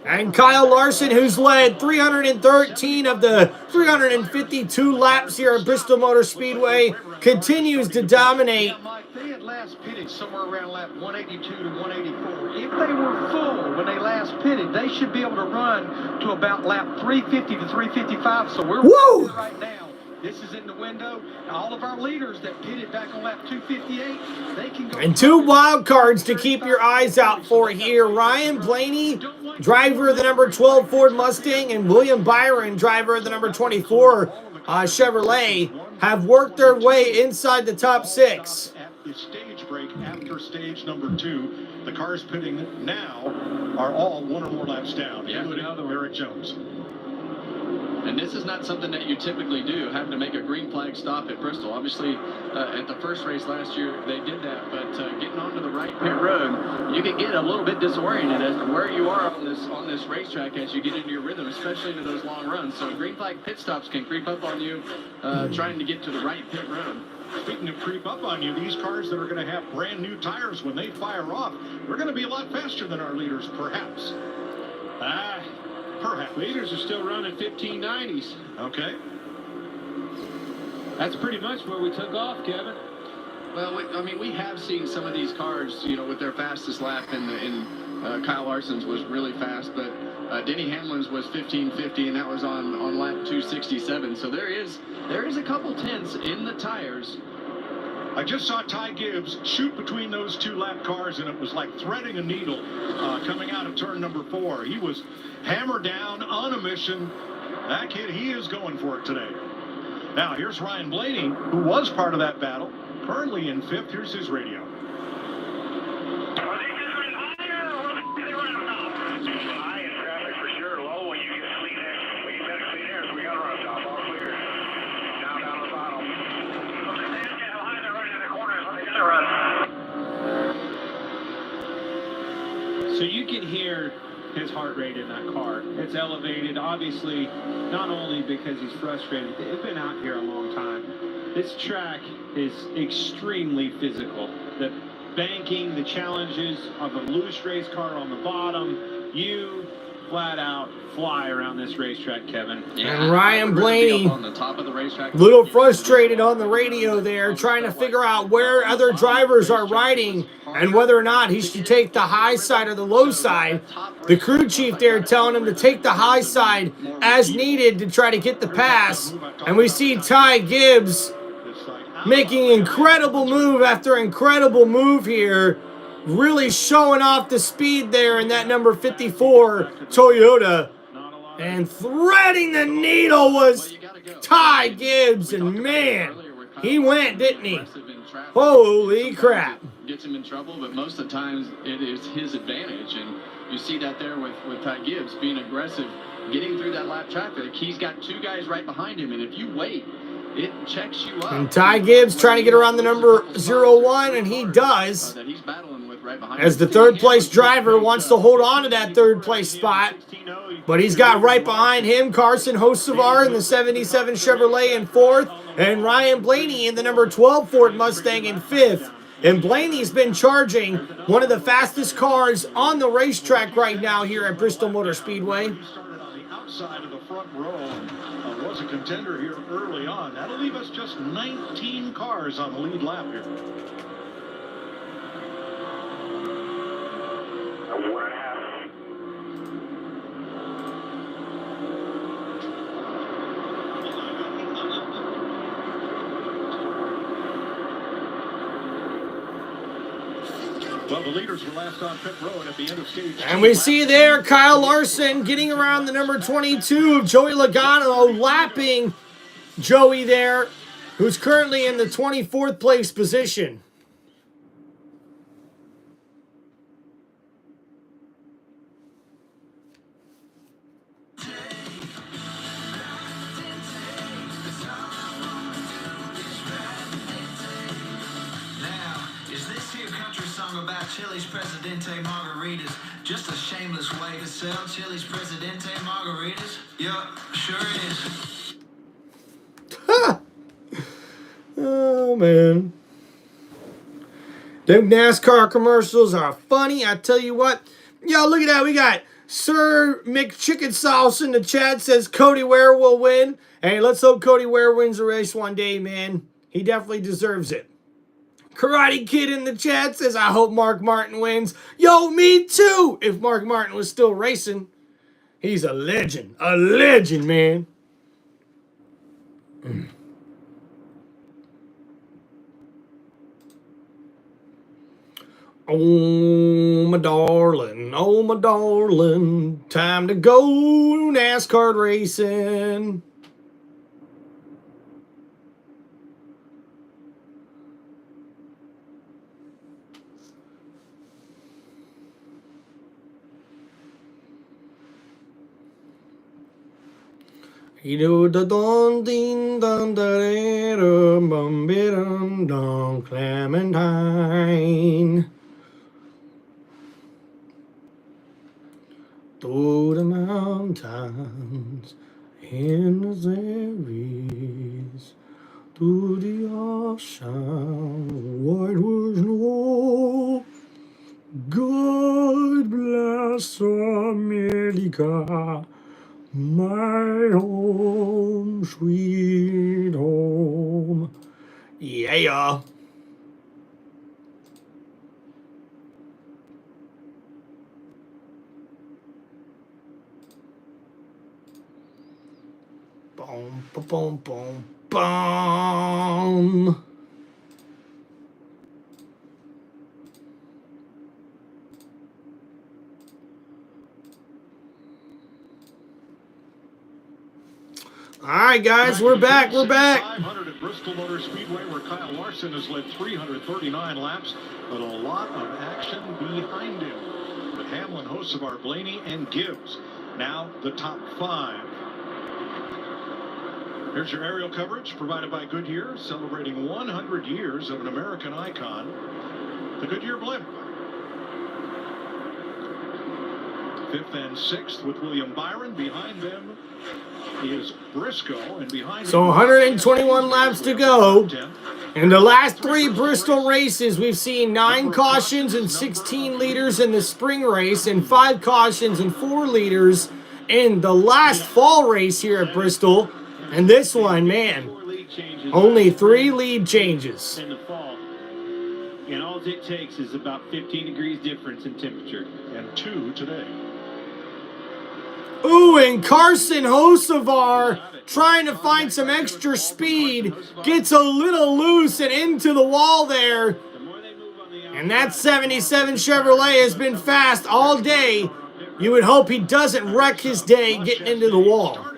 And Kyle Larson, who's led 313 of the 352 laps here at Bristol Motor Speedway, continues to dominate. They had last pitted somewhere around lap 182 to 184. If they were full when they last pitted, they should be able to run to about lap 350 to 355. So we're right now. This is in the window. All of our leaders that pitted back on lap 258, they can go. And 2 wild cards to keep your eyes out for here. Ryan Blaney, driver of the number 12 Ford Mustang, and William Byron, driver of the number 24 Chevrolet, have worked their way inside the top 6. At the stage break after stage number 2, the cars pitting now are all 1 or more laps down, including Eric Jones. And this is not something that you typically do, having to make a green flag stop at Bristol. Obviously, at the first race last year, they did that. But getting onto the right pit road, you can get a little bit disoriented as to where you are on this racetrack as you get into your rhythm, especially into those long runs. So green flag pit stops can creep up on you trying to get to the right pit road. Speaking of creep up on you, these cars that are going to have brand new tires when they fire off, they're going to be a lot faster than our leaders, perhaps. Perhaps. Leaders are still running 1590s. Okay. That's pretty much where we took off, Kevin. Well, I mean, we have seen some of these cars, with their fastest lap in Kyle Larson's was really fast, but Denny Hamlin's was 15.50, and that was on lap 267. So there is a couple tenths in the tires. I just saw Ty Gibbs shoot between those two lap cars, and it was like threading a needle coming out of turn number 4. He was hammered down on a mission. That kid, he is going for it today. Now, here's Ryan Blaney, who was part of that battle, currently in 5th. Here's his radio. High in traffic for sure. Low when you get clean air. When you get clean air, so we got to run stop. All clear. Now down to the bottom. Okay, they just get how high they're running in the corners when they get to run. So you can hear his heart rate in that car. It's elevated, obviously, not only because he's frustrated. They've been out here a long time. This track is extremely physical. The banking, the challenges of a loose race car on the bottom, you flat out fly around this racetrack, Kevin. And Ryan Blaney, on the top of the racetrack, little frustrated on the radio there, trying to figure out where other drivers are riding and whether or not he should take the high side or the low side. The crew chief there telling him to take the high side as needed to try to get the pass. And we see Ty Gibbs making incredible move after incredible move here, really showing off the speed there in that number 54 Toyota. And threading the needle was Ty Gibbs, and man, he went, didn't he? Holy crap. Gets him in trouble, but most of the times it is his advantage, and you see that there with Ty Gibbs being aggressive, getting through that lap traffic. He's got 2 guys right behind him, and if you wait, it checks you up. And Ty Gibbs trying to get around the number 01, and he does. That he's battling with right behind As the 3rd place driver wants to hold on to that 3rd place spot. But he's got right behind him Carson Hocevar in the 77 Chevrolet in 4th. And Ryan Blaney in the number 12 Ford Mustang in 5th. And Blaney's been charging one of the fastest cars on the racetrack right now here at Bristol Motor Speedway. Started on the outside of the front row. Was a contender here early on. That'll leave us just 19 cars on the lead lap here. Well, the leaders were last on pit road at the end of stage 2. And we see there Kyle Larson getting around the number 22, Joey Logano, lapping Joey there, who's currently in the 24th place position. About Chili's Presidente margaritas, just a shameless way to sell Chili's Presidente margaritas. Yup, sure it is. Oh man, them NASCAR commercials are funny. I tell you what, yo, look at that. We got Sir McChicken Sauce in the chat, says Cody Ware will win. Hey, let's hope Cody Ware wins the race one day, man. He definitely deserves it. Karate Kid in the chat says, I hope Mark Martin wins. Yo, me too. If Mark Martin was still racing, he's a legend, man. Oh, my darling, time to go NASCAR racing. You know the don ding dun da da bum dum dum Clementine. Through the mountains in the valleys, through the ocean, wide was no. God bless America. My home, sweet home. Yeah. Boom, boom, boom, boom. All right, guys, we're back. We're back. 500 at Bristol Motor Speedway, where Kyle Larson has led 339 laps, but a lot of action behind him. With Hamlin, Hocevar, Blaney, and Gibbs now the top 5. Here's your aerial coverage provided by Goodyear, celebrating 100 years of an American icon, the Goodyear blimp. 5th and 6th with William Byron. Behind them is Briscoe, and behind So 121 laps to go. In the last 3 Bristol races, we've seen 9 cautions and 16 leaders in the spring race and 5 cautions and 4 leaders in the last fall race here at Bristol. And this one, man, only 3 lead changes. In the fall. And all it takes is about 15 degrees difference in temperature. And 2 today. Ooh, and Carson Hocevar trying to find some extra speed, gets a little loose and into the wall there. And that 77 Chevrolet has been fast all day. You would hope he doesn't wreck his day getting into the wall.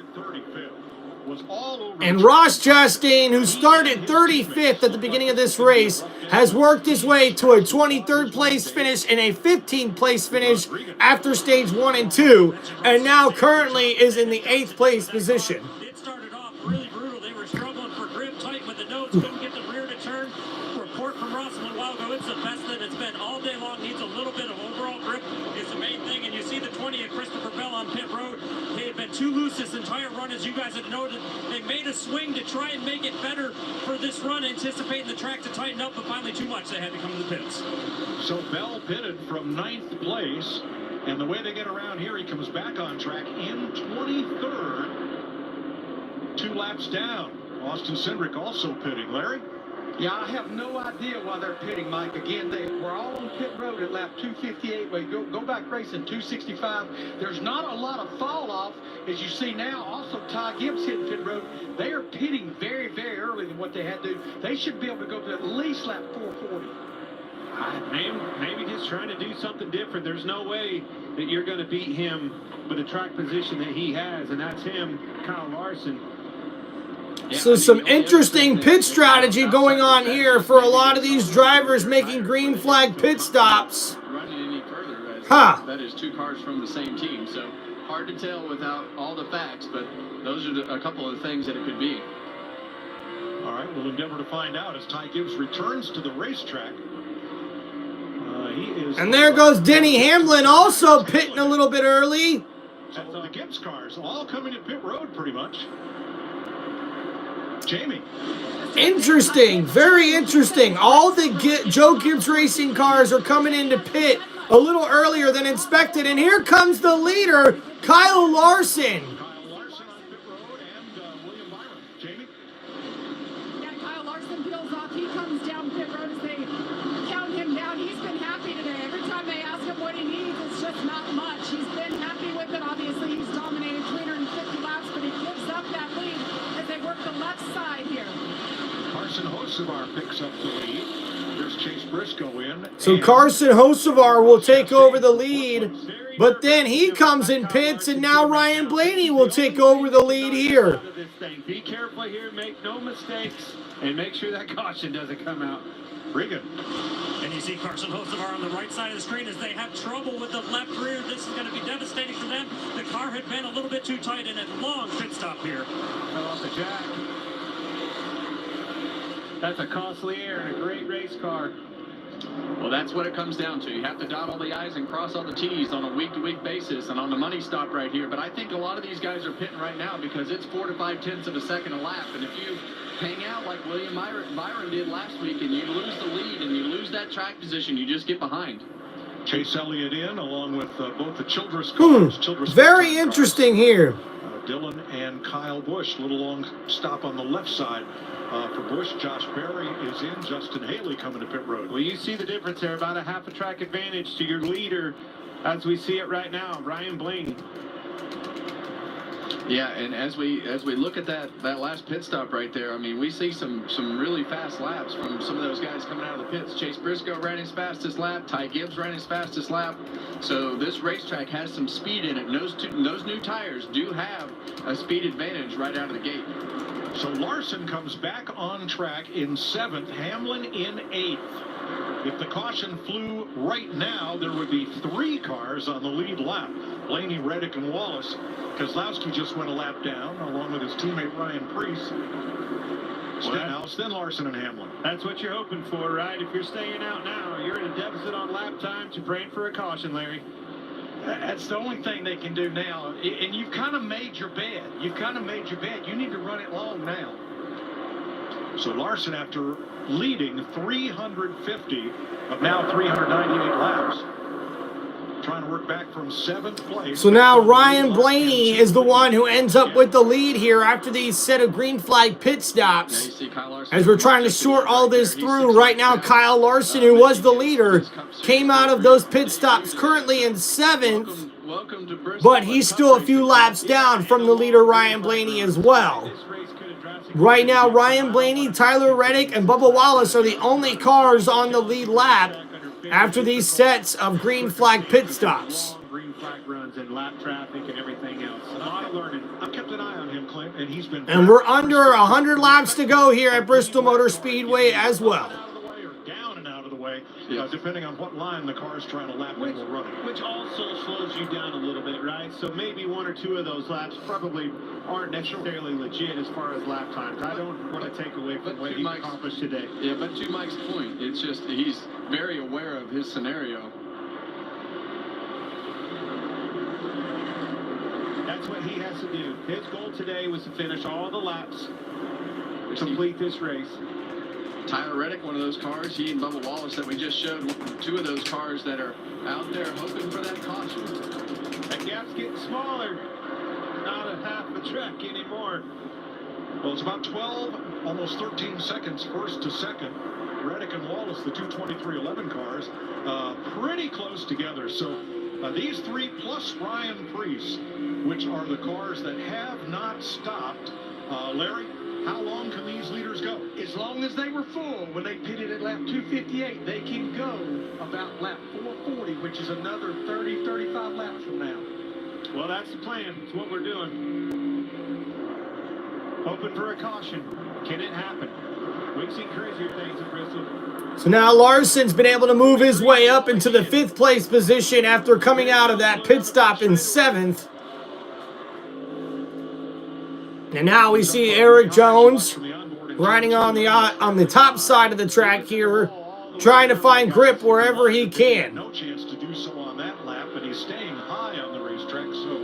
And Ross Chastain, who started 35th at the beginning of this race, has worked his way to a 23rd place finish and a 15th place finish after stage 1 and 2, and now currently is in the 8th place position. It started off really brutal. They were struggling for grip tight with the nose, couldn't get the rear to turn. Report from Ross a little while ago, it's the best that it's been all day long. Needs a little bit of overall grip is the main thing, and you see the 20 of Christopher Bell on pit road. They had been too loose this entire run, as you guys have noted. They made a swing to try and make it better for this run, anticipating the track to tighten up, but finally too much. They had to come to the pits. So Bell pitted from 9th place, and the way they get around here, he comes back on track in 23rd, 2 laps down. Austin Cindric also pitting. Larry? Yeah, I have no idea why they're pitting, Mike. Again, they were all on pit road at lap 258. We go back racing 265. There's not a lot of fall off, as you see now. Also, Ty Gibbs hitting pit road. They are pitting very, very early than what they had to do. They should be able to go to at least lap 440. Maybe just trying to do something different. There's no way that you're going to beat him with the track position that he has, and that's him, Kyle Larson. So some interesting pit strategy going on here for a lot of these drivers making green flag pit stops. Running any further, that is 2 cars from the same team, so hard to tell without all the facts, but those are a couple of the things that it could be. All right, we'll endeavor to find out as Ty Gibbs returns to the racetrack. And there goes Denny Hamlin also pitting a little bit early. So the Gibbs cars all coming to pit road pretty much. Jamie. Interesting, very interesting. All the Joe Gibbs Racing cars are coming into pit a little earlier than expected. And here comes the leader, Kyle Larson. Yeah, Kyle Larson peels off. He comes down pit road as they count him down. He's been happy today. Every time they ask him what he needs, it's just not much. He's been happy with it. Obviously, he's dominated 350 laps, but he gives up that lead as they work the left side here. Carson Hocevar picks up the lead. There's Chase Briscoe in. So Carson Hocevar will take over the lead, but then he comes in pits, and now Ryan Blaney will take over the lead here. Be careful here, make no mistakes, and make sure that caution doesn't come out. Regan. And you see Carson Hocevar on the right side of the screen as they have trouble with the left rear. This is going to be devastating for them. The car had been a little bit too tight in a long pit stop here. Fell off the jack. That's a costly error in a great race car. Well, that's what it comes down to. You have to dot all the I's and cross all the T's on a week-to-week basis and on the money stop right here. But I think a lot of these guys are pitting right now because it's 4 to 5 tenths of a second a lap. And if you hang out like William Byron did last week and you lose the lead and you lose that track position, you just get behind. Chase Elliott in along with both the Childress cars. Very interesting here. Dylan and Kyle Busch. Little long stop on the left side for Busch. Josh Berry is in. Justin Haley coming to pit road. Well, you see the difference there. About a half a track advantage to your leader as we see it right now, Ryan Blaney. Yeah, and as we look at that last pit stop right there, I mean, we see some really fast laps from some of those guys coming out of the pits. Chase Briscoe ran his fastest lap. Ty Gibbs ran his fastest lap. So this racetrack has some speed in it. And those new tires do have a speed advantage right out of the gate. So Larson comes back on track in 7th, Hamlin in 8th. If the caution flew right now, there would be 3 cars on the lead lap. Blaney, Reddick, and Wallace. Kozlowski just went a lap down, along with his teammate Ryan Preece. Stenhouse, then Larson and Hamlin. That's what you're hoping for, right? If you're staying out now, you're in a deficit on lap times, you're praying for a caution, Larry. That's the only thing they can do now. And you've kind of made your bed. You need to run it long now. So Larson, after leading 350 of now 398 laps, trying to work back from 7th place. So now Ryan Blaney is the one who ends up with the lead here after these set of green flag pit stops. As we're trying to sort all this through, right now Kyle Larson, who was the leader, came out of those pit stops currently in 7th, but he's still a few laps down from the leader Ryan Blaney as well. Right now, Ryan Blaney, Tyler Reddick, and Bubba Wallace are the only cars on the lead lap after these sets of green flag pit stops. Green flag runs and lap traffic and everything else. A lot of learning. I've kept an eye on him, Clint, and he's been... And we're under 100 laps to go here at Bristol Motor Speedway as well. Down and out of the way, depending on what line the car's trying to lap when we're running. Which also slows you down a little bit, right? So maybe 1 or 2 of those laps probably aren't necessarily legit as far as lap times. I don't want to take away from what he accomplished today. Yeah, but to Mike's point, it's just he's very aware of his scenario. That's what he has to do. His goal today was to finish all the laps, complete this race. Tyler Reddick, one of those cars, he and Bubba Wallace that we just showed, 2 of those cars that are out there hoping for that caution. That gap's getting smaller. Not a half a track anymore. Well, it's about 12, almost 13 seconds first to second. Reddick and Wallace, the 2:23.11 cars, pretty close together. So these 3 plus Ryan Preece, which are the cars that have not stopped. Larry, how long can these leaders go? As long as they were full when they pitted at lap 258, they can go about lap 440, which is another 30, 35 laps from now. Well, that's the plan. It's what we're doing. Hoping for a caution. Can it happen? We've seen crazier things at Bristol. So now Larson's been able to move his way up into the 5th place position after coming out of that pit stop in 7th. And now we see Eric Jones riding on the top side of the track here, trying to find grip wherever he can. No chance to do so on that lap, but he's staying high on the racetrack, so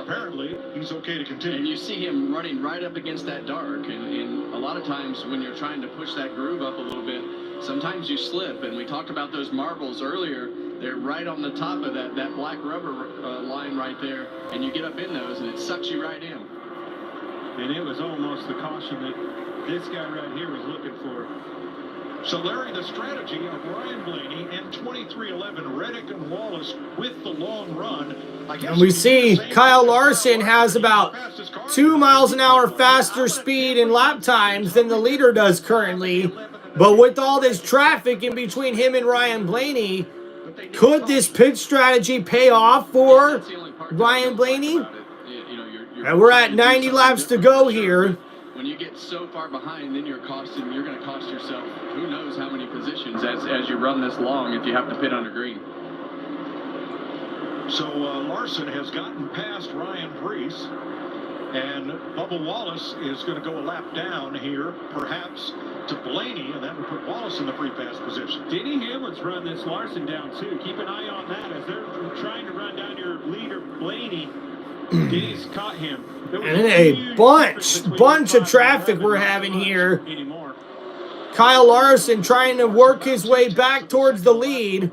apparently he's okay to continue. And you see him running right up against that dark, and a lot of times when you're trying to push that groove up a little bit, sometimes you slip, and we talked about those marbles earlier. They're right on the top of that black rubber line right there, and you get up in those, and it sucks you right in. And it was almost the caution that this guy right here was looking for. So, Larry, the strategy of Ryan Blaney and 2311 Reddick and Wallace with the long run. And we see Kyle Larson has about 2 miles an hour faster speed in lap times than the leader does currently. But with all this traffic in between him and Ryan Blaney, could this pit strategy pay off for Ryan Blaney? And we're at 90 laps to go here. When you get so far behind, then you're going to cost yourself who knows how many positions as you run this long if you have to pit under green. So Larson has gotten past Ryan Preece, and Bubba Wallace is going to go a lap down here, perhaps to Blaney, and that would put Wallace in the free pass position. Denny Hamlin's run this Larson down too. Keep an eye on that as they're trying to run down your leader Blaney. Denny's caught him. And a bunch of traffic we're having here. Kyle Larson trying to work his way back towards the lead.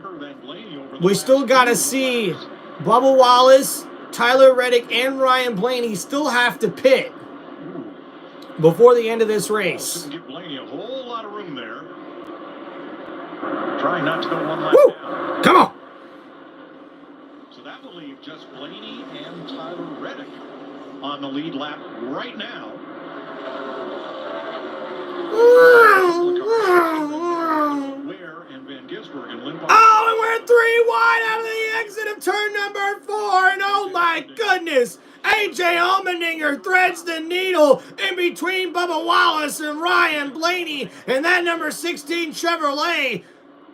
We still got to see Bubba Wallace, Tyler Reddick, and Ryan Blaney still have to pit before the end of this race. Give Blaney a whole lot of room there. Trying not to go one lap down. Come on. So that will leave just Blaney and Tyler Reddick. on the lead lap right now. Oh, and we're 3 wide out of the exit of turn number 4, and oh my goodness, AJ Allmendinger threads the needle in between Bubba Wallace and Ryan Blaney, and that number 16 Chevrolet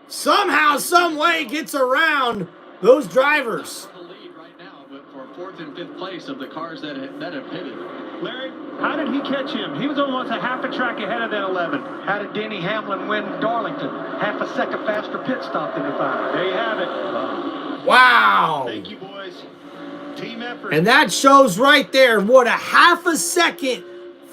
somehow, some way gets around those drivers. The lead right now, but for 4th and 5th place of the cars that have pitted. Larry, how did he catch him? He was almost a half a track ahead of that 11. How did Denny Hamlin win Darlington? Half a second faster pit stop than the 5. There you have it. Wow. Thank you, boys. Team effort. And that shows right there what a half a second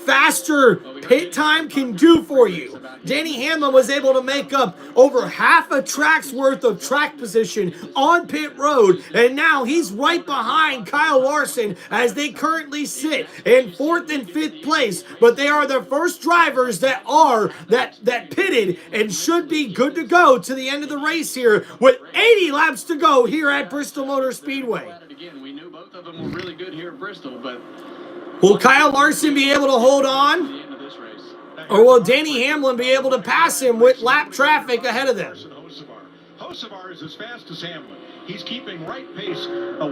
faster pit time can do for you. Denny Hamlin was able to make up over half a track's worth of track position on pit road, and now he's right behind Kyle Larson as they currently sit in 4th and 5th place. But they are the first drivers that pitted and should be good to go to the end of the race here with 80 laps to go here at Bristol Motor Speedway. Again, we knew both of them were really good here at Bristol, but will Kyle Larson be able to hold on? Or will Denny Hamlin be able to pass him with lap traffic ahead of them? Hocevar is as fast as Hamlin. He's keeping right pace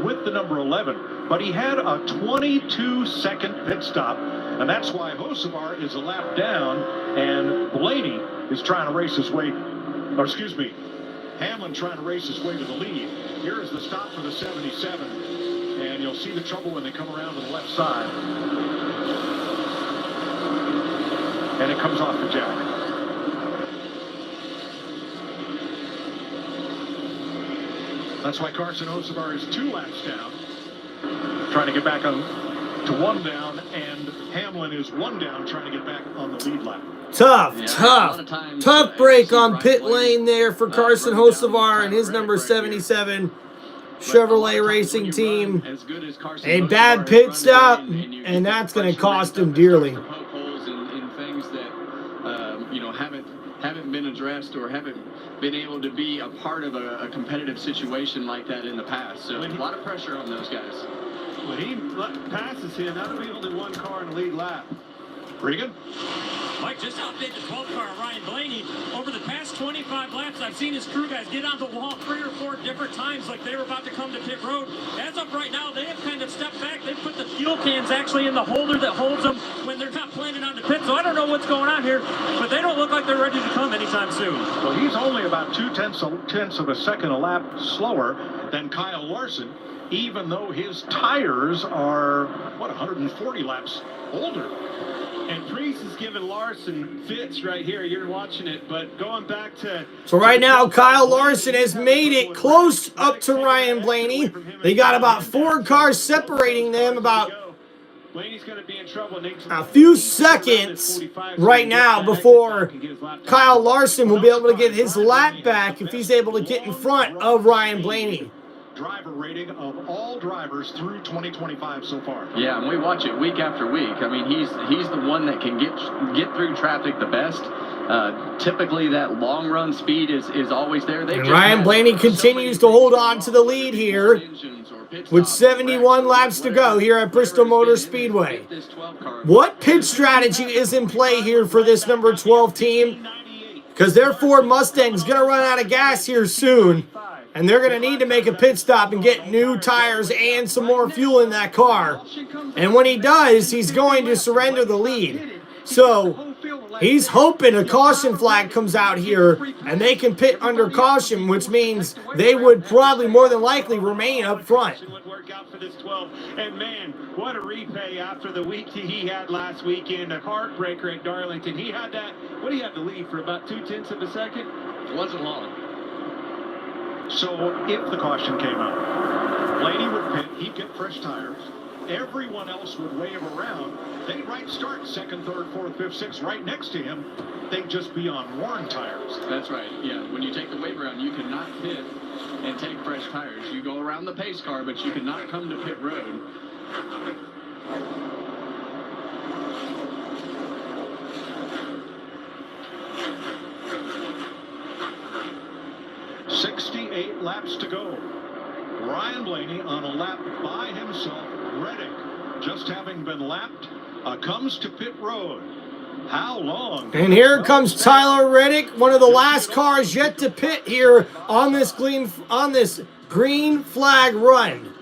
with the number 11, but he had a 22-second pit stop, and that's why Hocevar is a lap down, and Blaney is trying to race his way, or excuse me, Hamlin trying to race his way to the lead. Here is the stop for the 77, and you'll see the trouble when they come around to the left side. And it comes off the jack. That's why Carson Hocevar is 2 laps down, trying to get back on to 1 down, and Hamlin is 1 down, trying to get back on the lead lap. Tough break on pit lane there for Carson Hocevar and his number 77 Chevrolet Racing Team. A bad pit stop, and that's going to cost him dearly. Haven't been addressed or haven't been able to be a part of a competitive situation like that in the past. So a lot of pressure on those guys. When he passes him, that'll be only 1 car in the lead lap. Regan? Mike, just outbid the 12 car Ryan Blaney. Over the past 25 laps, I've seen his crew guys get on the wall 3 or 4 different times like they were about to come to pit road. As of right now, they have kind of stepped back. They've put the fuel cans actually in the holder that holds them when they're not planning on the pit. So I don't know what's going on here, but they don't look like they're ready to come anytime soon. Well, he's only about 0.2 of a second a lap slower than Kyle Larson, even though his tires are, 140 laps older. And Priest is giving Larson fits right here. You're watching it, but going back to... So right now, Kyle Larson has made it close up to Ryan Blaney. They got about 4 cars separating them, about a few seconds right now before Kyle Larson will be able to get his lap back if he's able to get in front of Ryan Blaney. Driver rating of all drivers through 2025 so far. Yeah, and we watch it week after week. I mean, he's the one that can get through traffic the best. Typically, that long run speed is always there. And Ryan Blaney continues to hold on to the lead here with 71 laps to go here at Bristol Motor Speedway. What pit strategy is in play here for this number 12 team? Because their Ford Mustang's going to run out of gas here soon. And they're going to need to make a pit stop and get new tires and some more fuel in that car. And when he does, he's going to surrender the lead. So he's hoping a caution flag comes out here and they can pit under caution, which means they would probably more than likely remain up front. And man, what a repay after the week he had last weekend, a heartbreaker at Darlington. He had that, what do you have to lead for about 0.2 of a second? It wasn't long. So if the caution came out, Blaney would pit, he'd get fresh tires. Everyone else would wave around. They'd right start 2nd, 3rd, 4th, 5th, 6th right next to him. They'd just be on worn tires. That's right, yeah. When you take the wave around, you cannot pit and take fresh tires. You go around the pace car, but you cannot come to pit road. 68 laps to go. Ryan Blaney on a lap by himself. Reddick just having been lapped, comes to pit road. How long? And here comes Tyler Reddick, one of the last cars yet to pit here on this green flag run.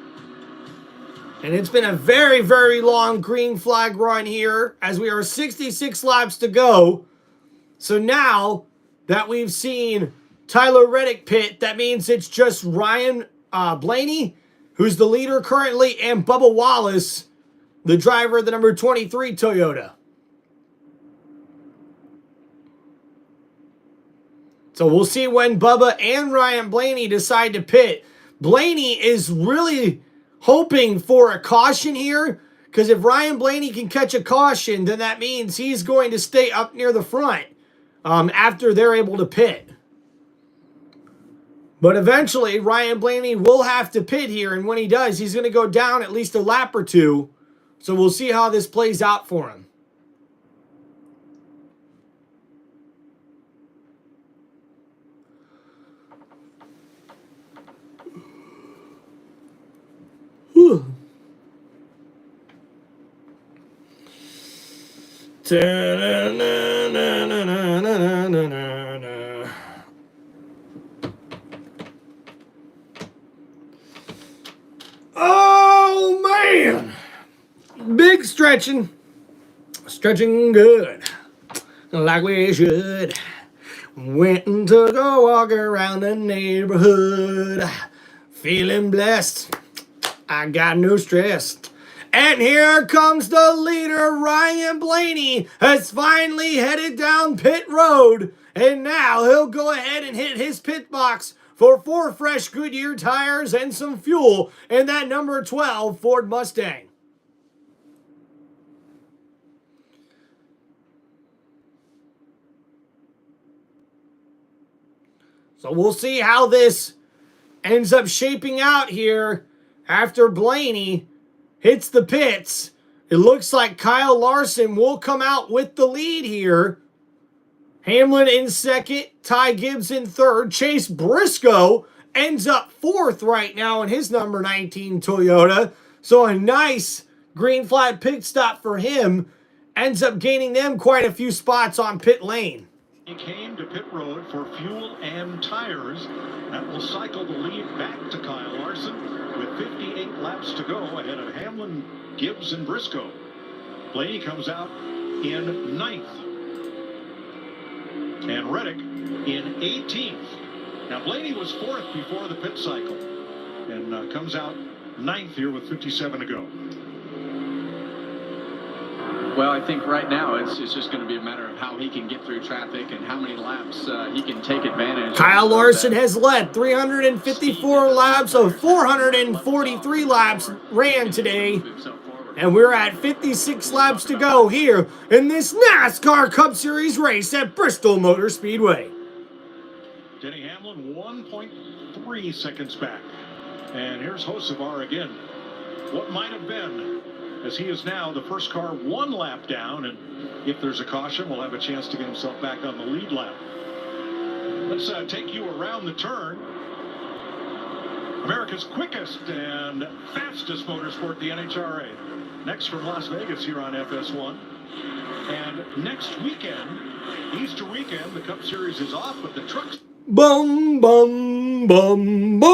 And it's been a very, very long green flag run here as we are 66 laps to go. So now that we've seen Tyler Reddick pit, that means it's just Ryan Blaney, who's the leader currently, and Bubba Wallace, the driver of the number 23 Toyota. So we'll see when Bubba and Ryan Blaney decide to pit. Blaney is really hoping for a caution here, because if Ryan Blaney can catch a caution, then that means he's going to stay up near the front after they're able to pit. But eventually, Ryan Blaney will have to pit here, and when he does, he's going to go down at least a lap or two. So we'll see how this plays out for him. Whew. Oh, man. Big stretching. Stretching good. Like we should. Went and took a walk around the neighborhood. Feeling blessed. I got no stress. And here comes the leader, Ryan Blaney, has finally headed down pit road. And now he'll go ahead and hit his pit box for 4 fresh Goodyear tires and some fuel in that number 12 Ford Mustang. So we'll see how this ends up shaping out here after Blaney hits the pits. It looks like Kyle Larson will come out with the lead here. Hamlin in second, Ty Gibbs in third. Chase Briscoe ends up fourth right now in his number 19 Toyota. So a nice green flag pit stop for him. Ends up gaining them quite a few spots on pit lane. He came to pit road for fuel and tires. That will cycle the lead back to Kyle Larson with 58 laps to go ahead of Hamlin, Gibbs, and Briscoe. Blaney comes out in 9th. And Reddick in 18th. Now Blaney was 4th before the pit cycle and comes out 9th here with 57 to go. Well, I think right now it's just going to be a matter of how he can get through traffic and how many laps he can take advantage. Kyle Larson has led 354 laps of 443 laps ran today. And we're at 56 laps to go here in this NASCAR Cup Series race at Bristol Motor Speedway. Denny Hamlin 1.3 seconds back. And here's Hocevar again. What might have been, as he is now the first car 1 lap down, and if there's a caution, will have a chance to get himself back on the lead lap. Let's take you around the turn. America's quickest and fastest motorsport, the NHRA. Next from Las Vegas here on FS1. And next weekend, Easter weekend, the Cup Series is off, but the trucks... Bum, bum, bum, bum.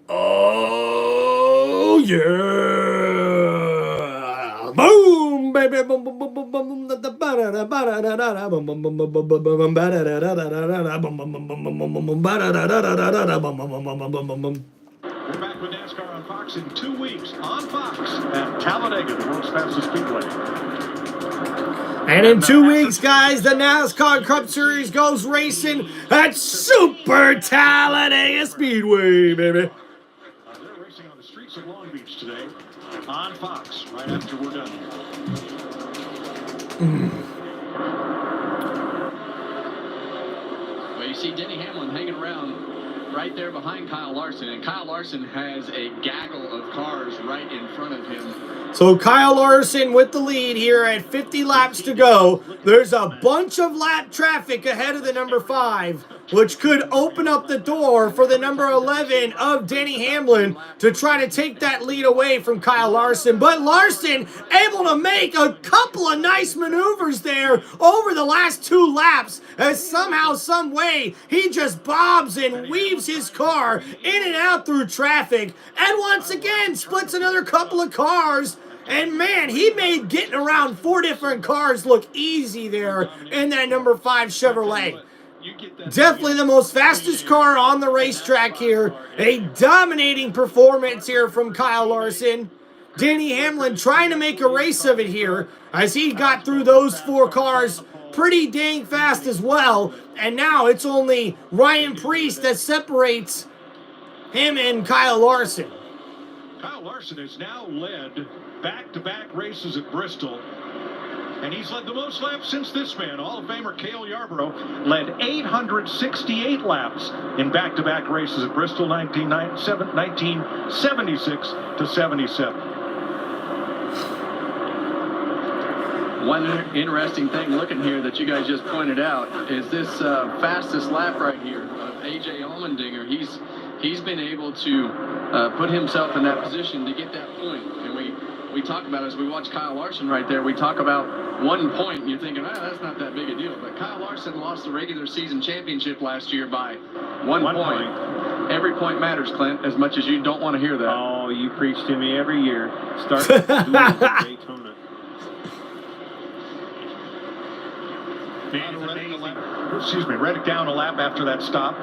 Oh, yeah. Boom, baby. Boom, boom, boom, boom, boom. We're back with NASCAR on Fox in 2 weeks. On Fox at Talladega, the world's fastest speedway. And in 2 weeks, guys, the NASCAR Cup Series goes racing at Super Talladega Speedway, baby. They're racing on the streets of Long Beach today on Fox right after we're done here. Well, you see Denny Hamlin hanging around right there behind Kyle Larson, and Kyle Larson has a gaggle of cars right in front of him. So Kyle Larson with the lead here at 50 laps to go. There's a bunch of lap traffic ahead of the number 5, which could open up the door for the number 11 of Denny Hamlin to try to take that lead away from Kyle Larson. But Larson able to make a couple of nice maneuvers there over the last 2 laps, as somehow, some way, he just bobs and weaves his car in and out through traffic, and once again splits another couple of cars. And man, he made getting around 4 different cars look easy there in that number 5 Chevrolet. Definitely the most fastest car on the racetrack here. A dominating performance here from Kyle Larson. Denny Hamlin trying to make a race of it here as he got through those 4 cars pretty dang fast as well. And now it's only Ryan Preece that separates him and Kyle Larson. Kyle Larson has now led back-to-back races at Bristol, and he's led the most laps since this man, Hall of Famer Cale Yarborough, led 868 laps in back-to-back races at Bristol, 1976 to 77. One interesting thing looking here that you guys just pointed out is this fastest lap right here of A.J. Allmendinger. He's been able to put himself in that position to get that point. And we talk about, as we watch Kyle Larson right there, we talk about 1 point, and you're thinking, that's not that big a deal. But Kyle Larson lost the regular season championship last year by 1 point. Every point matters, Clint, as much as you don't want to hear that. Oh, you preach to me every year. Start with Daytona. Reddick down a lap after that stop,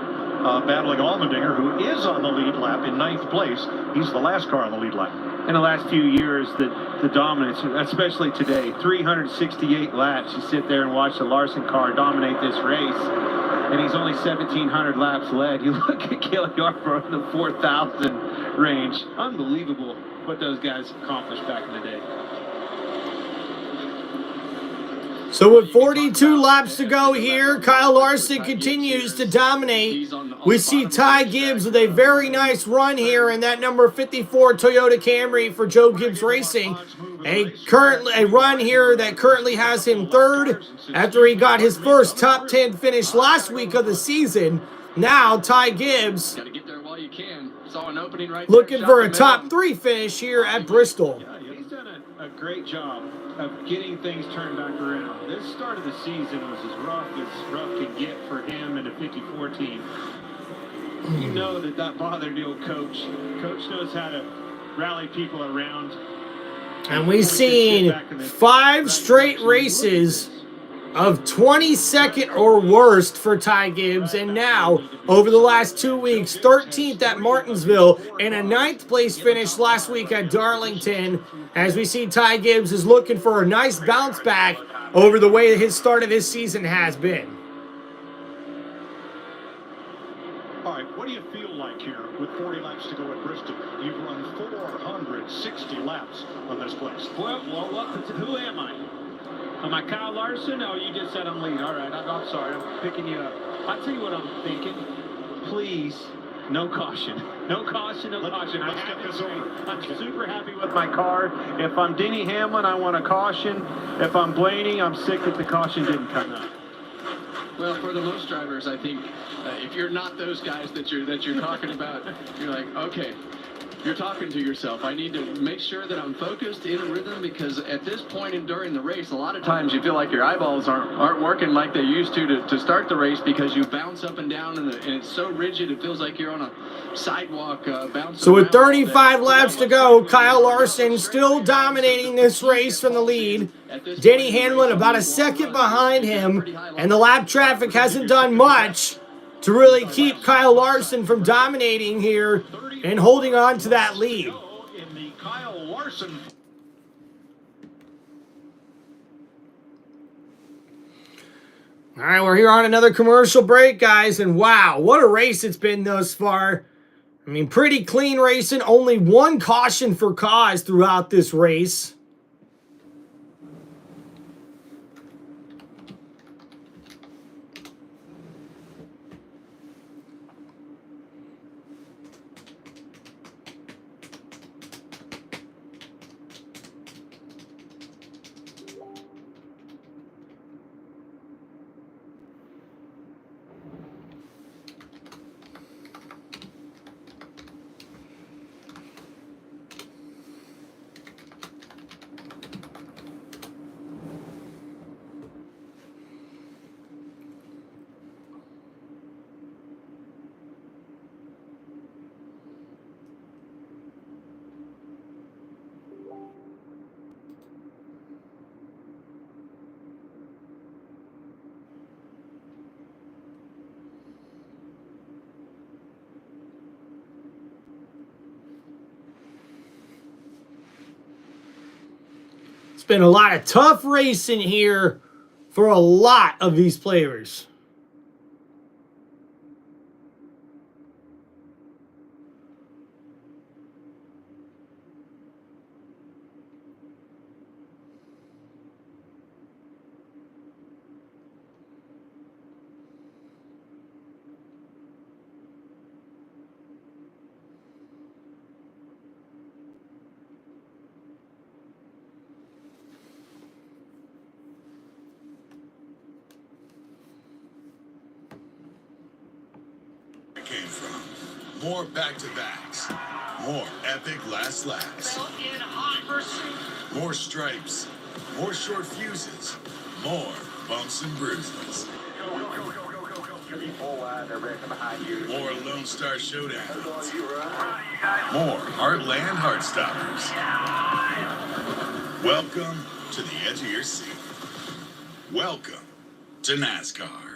battling Allmendinger, who is on the lead lap in 9th place. He's the last car on the lead lap. In the last few years, the dominance, especially today, 368 laps. You sit there and watch the Larson car dominate this race, and he's only 1,700 laps led. You look at Cale Yarborough in the 4,000 range. Unbelievable what those guys accomplished back in the day. So with 42 laps to go here, Kyle Larson continues to dominate. We see Ty Gibbs with a very nice run here in that number 54 Toyota Camry for Joe Gibbs Racing. A run here that currently has him 3rd after he got his first top 10 finish last week of the season. Now Ty Gibbs looking for a top 3 finish here at Bristol. He's done a great job of getting things turned back around. This start of the season was as rough can get for him and the 54 team. You know that bothered the old coach. Coach knows how to rally people around. And we've seen 5 straight races of 22nd or worst for Ty Gibbs, and now over the last 2 weeks, 13th at Martinsville and a 9th place finish last week at Darlington, as we see Ty Gibbs is looking for a nice bounce back over the way his start of this season has been. All right, what do you feel like here with 40 laps to go at Bristol? You've run 460 laps on this place. Well, who am I? Am I Kyle Larson? Oh, you just said I'm lead. All right, I'm sorry. I'm picking you up. I'll tell you what I'm thinking. Please, no caution. No caution, no caution. I'm super happy with my car. If I'm Denny Hamlin, I want a caution. If I'm Blaney, I'm sick that the caution didn't come up. Well, for the most drivers, I think if you're not those guys that you're talking about, you're like, okay, you're talking to yourself. I need to make sure that I'm focused in a rhythm, because at this point during the race, a lot of times you feel like your eyeballs aren't working like they used to start the race, because you bounce up and down and it's so rigid it feels like you're on a sidewalk bouncing. So with 35 laps to go, Kyle Larson still dominating this race from the lead. Denny Hamlin about a second behind him, and the lap traffic hasn't done much to really keep Kyle Larson from dominating here and holding on to that lead. In the Kyle Larson. All right, we're here on another commercial break, guys, and wow, what a race it's been thus far. I mean, pretty clean racing, only 1 caution for cause throughout this race. It's been a lot of tough racing here for a lot of these players. Came from more back-to-backs, more epic last laps, more stripes, more short fuses, more bumps and bruises, more Lone Star Showdowns, more Heartland Heartstoppers. Welcome to the edge of your seat. Welcome to NASCAR.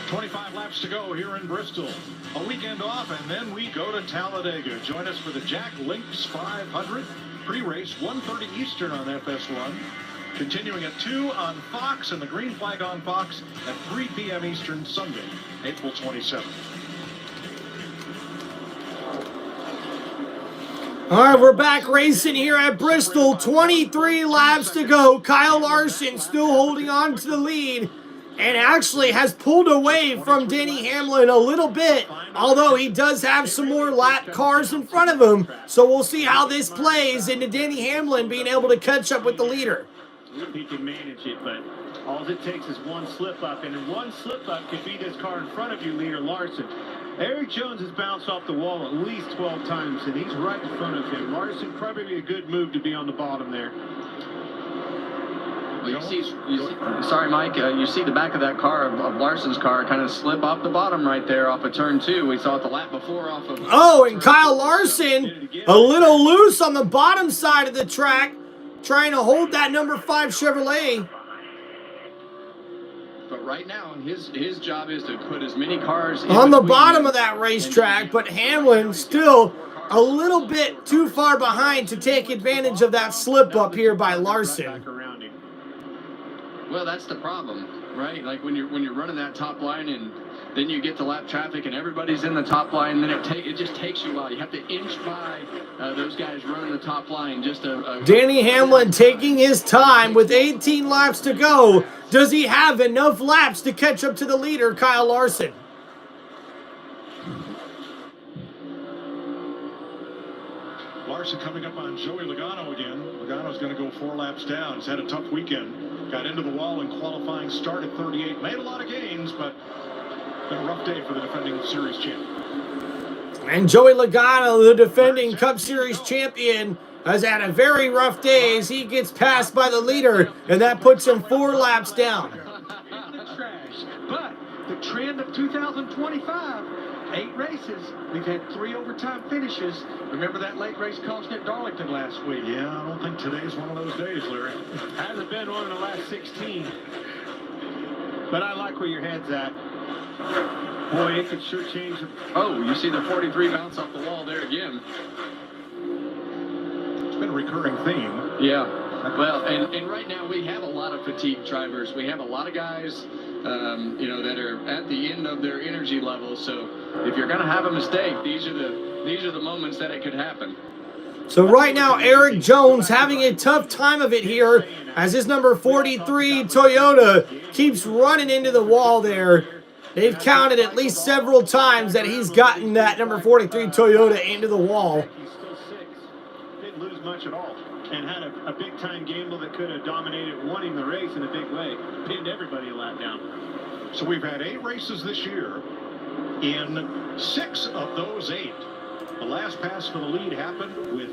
25 laps to go here in Bristol. A weekend off, and then we go to Talladega. Join us for the Jack Links 500 pre-race, 1:30 Eastern on FS1. Continuing at 2 on Fox, and the green flag on Fox at 3 p.m. Eastern Sunday, April 27th. All right, we're back racing here at Bristol. 23 laps to go. Kyle Larson still holding on to the lead, and actually has pulled away from Denny Hamlin a little bit, although he does have some more lap cars in front of him. So we'll see how this plays into Denny Hamlin being able to catch up with the leader. He can manage it, but all it takes is one slip up, and one slip up could be this car in front of you, leader Larson. Eric Jones has bounced off the wall at least 12 times, and he's right in front of him. Larson, probably a good move to be on the bottom there. Well, you see, sorry, Mike, you see the back of that car, of Larson's car, kind of slip off the bottom right there off of turn 2. We saw it the lap before off of... Oh, and Kyle Larson a little loose on the bottom side of the track, trying to hold that number 5 Chevrolet. But right now, his job is to put as many cars on the bottom of that racetrack, but Hamlin still a little bit too far behind to take advantage of that slip up here by Larson. Well, that's the problem, right? Like when you're running that top line, and then you get to lap traffic and everybody's in the top line, then it just takes you a while. You have to inch by those guys running the top line. Denny Hamlin taking his time with 18 laps to go. Does he have enough laps to catch up to the leader, Kyle Larson? Larson coming up on Joey Logano again. Logano's going to go 4 laps down. He's had a tough weekend. Got into the wall in qualifying, started 38. Made a lot of gains, but been a rough day for the defending series champ. And Joey Logano, the defending Cup Series champion, has had a very rough day as he gets passed by the leader, and that puts him 4 laps down. But the trend of 2025, 8 races, we've had 3 overtime finishes. Remember that late race caution at Darlington last week? Yeah, I don't think today's one of those days, Larry. Hasn't been one in the last 16. But I like where your head's at. Boy, it could sure change. Oh, you see the 43 bounce off the wall there again. It's been a recurring theme. Yeah. Well, and right now we have a lot of fatigued drivers. We have a lot of guys, that are at the end of their energy level. So if you're going to have a mistake, these are the moments that it could happen. So right now, Eric Jones having a tough time of it here as his number 43 Toyota keeps running into the wall there. They've counted at least several times that he's gotten that number 43 Toyota into the wall. He's still 6. Didn't lose much at all. And had a big-time gamble that could have dominated, won him the race in a big way. Pinned everybody a lap down. So we've had 8 races this year. In 6 of those 8, the last pass for the lead happened with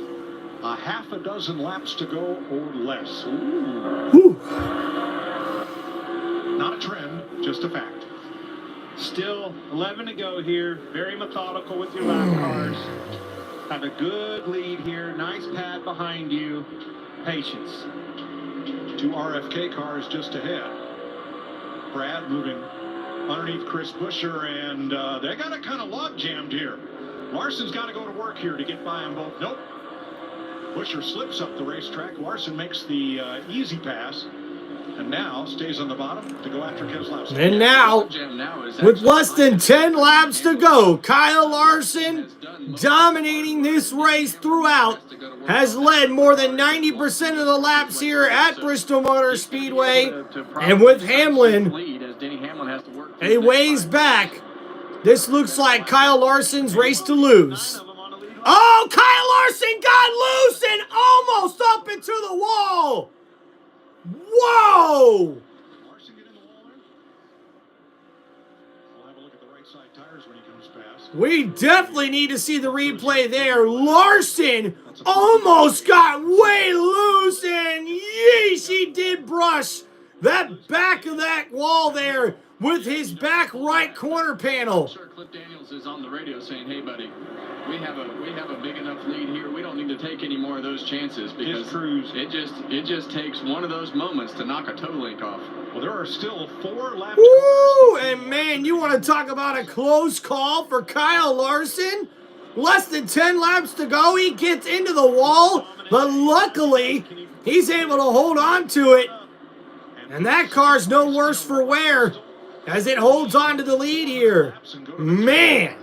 a half a dozen laps to go or less. Ooh. Not a trend, just a fact. Still 11 to go here. Very methodical with your lap cars. Have a good lead here. Nice pad behind you. Patience. 2 RFK cars just ahead. Brad moving underneath Chris Buescher, and they got it kind of log jammed here. Larson's got to go to work here to get by them both. Nope. Pusher slips up the racetrack. Larson makes the easy pass. And now stays on the bottom to go after Keselowski. And now, with less than 10 laps to go, Kyle Larson, dominating this race throughout, has led more than 90% of the laps here at Bristol Motor Speedway. And with Hamlin a ways back, this looks like Kyle Larson's race to lose. Oh, Kyle Larson got loose and almost up into the wall. Whoa! We definitely need to see the replay there. Larson almost got way loose, and yeesh, he did brush that back of that wall there with his back right corner panel. Cliff Daniels is on the radio saying, "Hey, buddy, we have a big enough lead here. We don't need to take any more of those chances because it just takes one of those moments to knock a toe link off." Well, there are still 4 laps. Woo! And man, you want to talk about a close call for Kyle Larson? Less than 10 laps to go, he gets into the wall, but luckily he's able to hold on to it. And that car's no worse for wear as it holds on to the lead here. Man,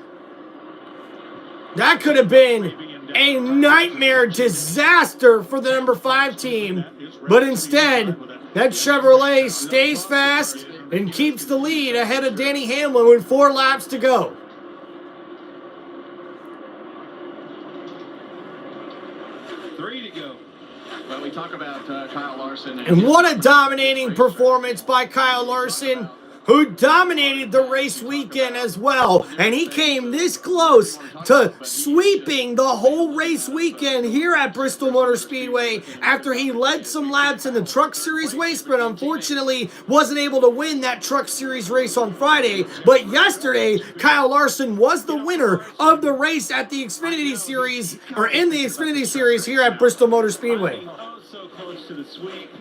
that could have been a nightmare disaster for the number 5 team, but instead, that Chevrolet stays fast and keeps the lead ahead of Denny Hamlin with 4 laps to go. Well, we talk about Kyle Larson. And what a dominating performance by Kyle Larson, who dominated the race weekend as well. And he came this close to sweeping the whole race weekend here at Bristol Motor Speedway after he led some laps in the Truck Series race, but unfortunately wasn't able to win that Truck Series race on Friday. But yesterday, Kyle Larson was the winner of the race at the Xfinity Series, or in the Xfinity Series here at Bristol Motor Speedway. So close to the sweep.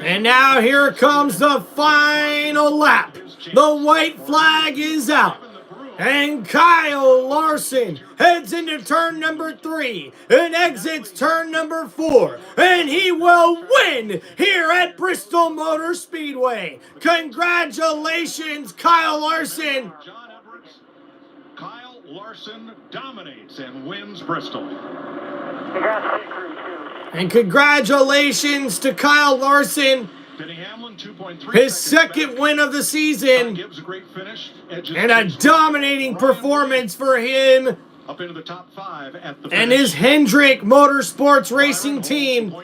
And now here comes the final lap. The white flag is out. And Kyle Larson heads into turn number 3 and exits turn number 4. And he will win here at Bristol Motor Speedway. Congratulations, Kyle Larson. Kyle Larson dominates and wins Bristol. And congratulations to Kyle Larson, his second win of the season, and a dominating performance for him and his Hendrick Motorsports Racing team,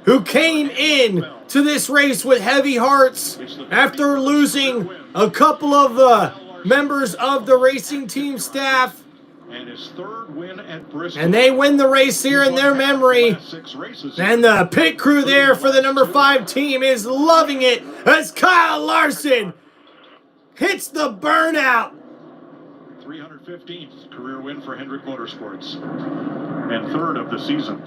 who came in to this race with heavy hearts after losing a couple of members of the racing team staff. And his 3rd win at Bristol. And they win the race here in their memory. And the pit crew there for the number 5 team is loving it as Kyle Larson hits the burnout. 315th career win for Hendrick Motorsports. And 3rd of the season.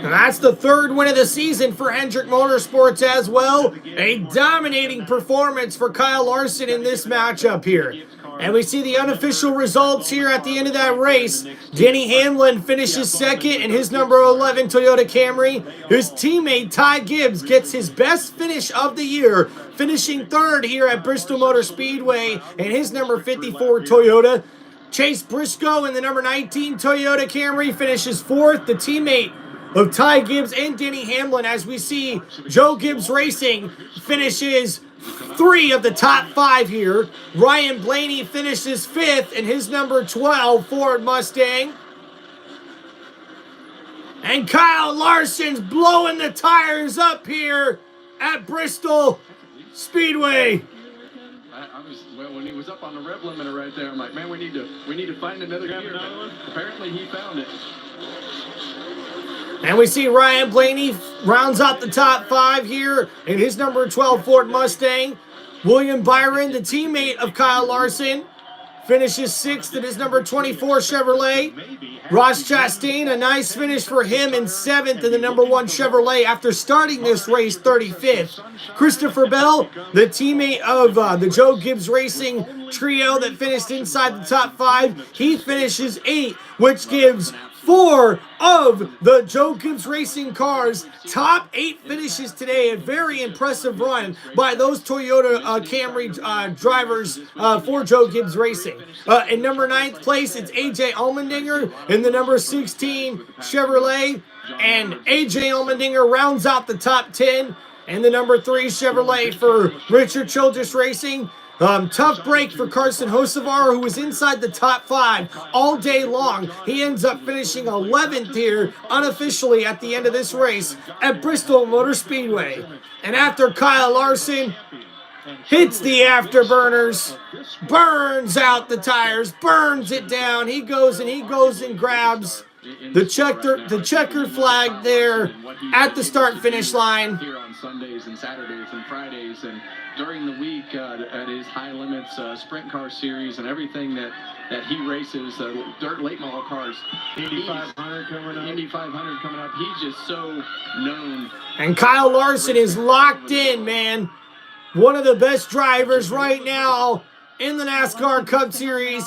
And that's the 3rd win of the season for Hendrick Motorsports as well. A dominating performance for Kyle Larson in this matchup here. And we see the unofficial results here at the end of that race. Denny Hamlin finishes second in his number 11 Toyota Camry. His teammate Ty Gibbs gets his best finish of the year, finishing 3rd here at Bristol Motor Speedway in his number 54 Toyota. Chase Briscoe in the number 19 Toyota Camry finishes 4th, the teammate of Ty Gibbs and Denny Hamlin, as we see Joe Gibbs Racing finishes 3 of the top 5 here. Ryan Blaney finishes 5th in his number 12 Ford Mustang. And Kyle Larson's blowing the tires up here at Bristol Speedway. Well, when he was up on the rev limiter right there, I'm like, man, we need to find another gear. Apparently he found it. And we see Ryan Blaney rounds out the top 5 here in his number 12 Ford Mustang. William Byron, the teammate of Kyle Larson, finishes 6th in his number 24 Chevrolet. Ross Chastain, a nice finish for him, in 7th in the number 1 Chevrolet after starting this race 35th. Christopher Bell, the teammate of the Joe Gibbs Racing trio that finished inside the top 5, he finishes 8th, which gives 4 of the Joe Gibbs Racing cars. Top 8 finishes today. A very impressive run by those Toyota Camry drivers for Joe Gibbs Racing. In number 9th place, it's AJ Allmendinger. In the number 16 Chevrolet. And AJ Allmendinger rounds out the top 10. And the number 3 Chevrolet for Richard Childress Racing. Tough break for Carson Hocevar, who was inside the top 5 all day long. He ends up finishing 11th here unofficially at the end of this race at Bristol Motor Speedway. And after Kyle Larson hits the afterburners, burns out the tires, burns it down, he goes and grabs the checkered flag there at the start-finish line. Here on Sundays and Saturdays and Fridays and during the week at his high limits sprint car series and everything that he races, dirt late model cars. Indy 500 coming up. Indy 500 coming up. He's just so known. And Kyle Larson is locked in, man. One of the best drivers right now in the NASCAR Cup Series,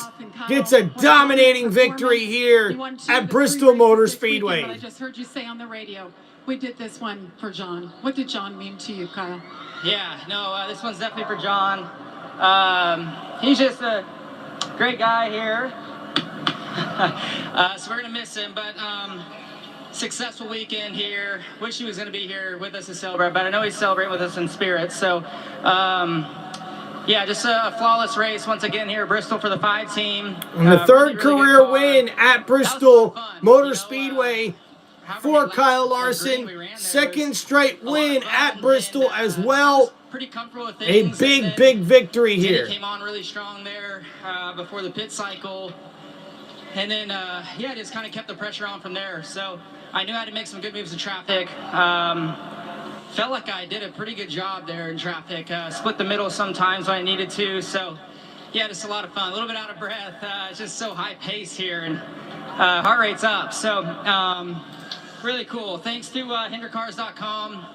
gets a dominating victory here at Bristol Motor Speedway. I just heard you say on the radio, we did this one for John. What did John mean to you, Kyle? Yeah, no, this one's definitely for John. He's just a great guy here. So we're going to miss him, but successful weekend here. Wish he was going to be here with us to celebrate, but I know he's celebrating with us in spirit. So, yeah, just a flawless race once again here at Bristol for the 5 team. And the third career win at Bristol Motor Speedway for Kyle Larson. Second straight win at Bristol as well. Pretty comfortable with A things. big victory here. He came on really strong there before the pit cycle. And then, yeah, just kind of kept the pressure on from there. So I knew I had to make some good moves in traffic. Felt like I did a pretty good job there in traffic. Split the middle sometimes when I needed to. So, yeah, just a lot of fun. A little bit out of breath. It's just so high pace here, and heart rate's up. So, really cool. Thanks to HinderCars.com,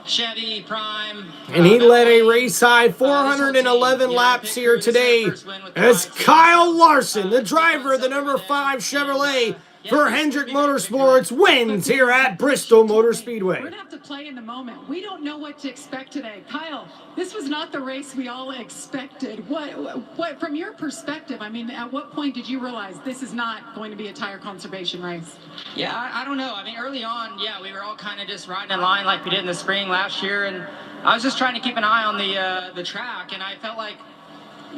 Chevy, Prime. And he led a race high 411 laps here today as Kyle Larson, the driver of the number 5 Chevrolet for Hendrick Motorsports, wins here at Bristol Motor Speedway. We're going to have to play in the moment. We don't know what to expect today. Kyle, this was not the race we all expected. What from your perspective, I mean, at what point did you realize this is not going to be a tire conservation race? Yeah, I don't know. I mean, early on, yeah, we were all kind of just riding in line like we did in the spring last year, and I was just trying to keep an eye on the track, and I felt like,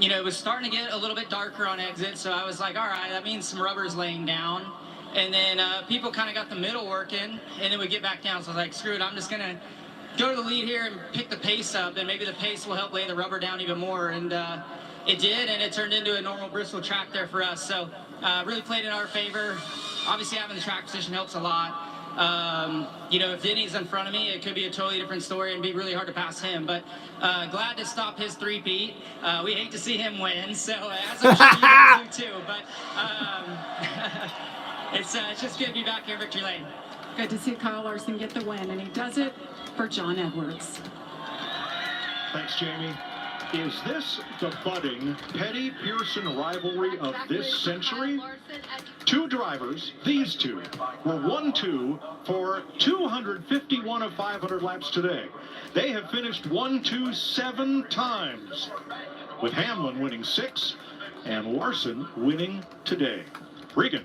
you know, it was starting to get a little bit darker on exit, so I was like, all right, that means some rubber's laying down. And then people kind of got the middle working, and then we get back down. So I was like, screw it, I'm just going to go to the lead here and pick the pace up, and maybe the pace will help lay the rubber down even more. And it did, and it turned into a normal Bristol track there for us. So really played in our favor. Obviously, having the track position helps a lot. You know, if Denny's in front of me, it could be a totally different story and be really hard to pass him. But glad to stop his three-peat. We hate to see him win, so as I'm sure you guys do too. But it's just good to be back here in Victory Lane. Good to see Kyle Larson get the win, and he does it for John Edwards. Thanks, Jamie. Is this the budding Petty-Pearson rivalry of this century? 2 drivers, these 2, were 1-2 for 251 of 500 laps today. They have finished 1-2 7 times, with Hamlin winning 6 and Larson winning today. Regan.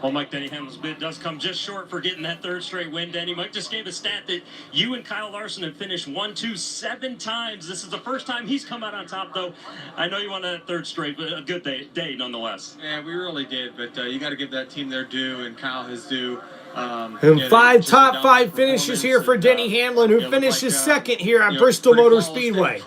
Well, Mike, Denny Hamlin's bid does come just short for getting that 3rd straight win, Denny. Mike just gave a stat that you and Kyle Larson have finished 1-2 7 times. This is the first time he's come out on top, though. I know you won that 3rd straight, but a good day nonetheless. Yeah, we really did, but you got to give that team their due, and Kyle his due. And 5 top 5 finishes here for Denny Hamlin, who finishes second here at Bristol Motor Speedway.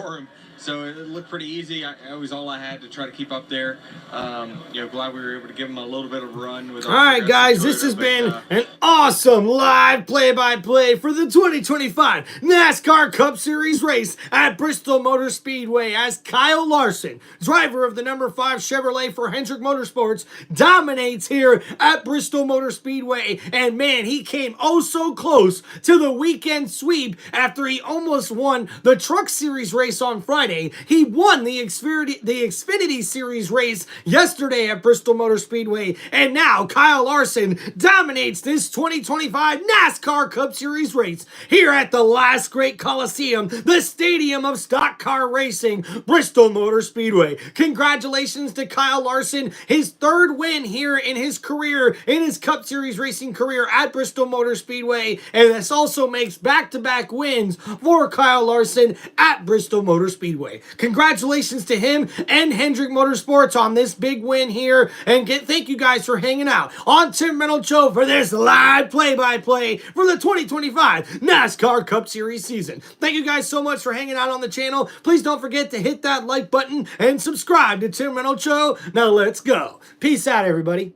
So it looked pretty easy. It was all I had to try to keep up there. You know, glad we were able to give him a little bit of a run. With all right, guys, this has been an awesome live play-by-play for the 2025 NASCAR Cup Series race at Bristol Motor Speedway as Kyle Larson, driver of the number 5 Chevrolet for Hendrick Motorsports, dominates here at Bristol Motor Speedway. And man, he came oh so close to the weekend sweep after he almost won the Truck Series race on Friday. Friday. He won the Xfinity Series race yesterday at Bristol Motor Speedway, and now Kyle Larson dominates this 2025 NASCAR Cup Series race here at the last great Coliseum, the stadium of stock car racing, Bristol Motor Speedway. Congratulations to Kyle Larson, his third win here in his career, in his Cup Series racing career at Bristol Motor Speedway, and this also makes back-to-back wins for Kyle Larson at Bristol Motor Speedway. Congratulations to him and Hendrick Motorsports on this big win here, and thank you guys for hanging out on Tim Reynolds Show for this live play-by-play for the 2025 NASCAR Cup Series season. Thank you guys so much for hanging out on the channel. Please don't forget to hit that like button and subscribe to Tim Reynolds Show. Now let's go. Peace out, everybody.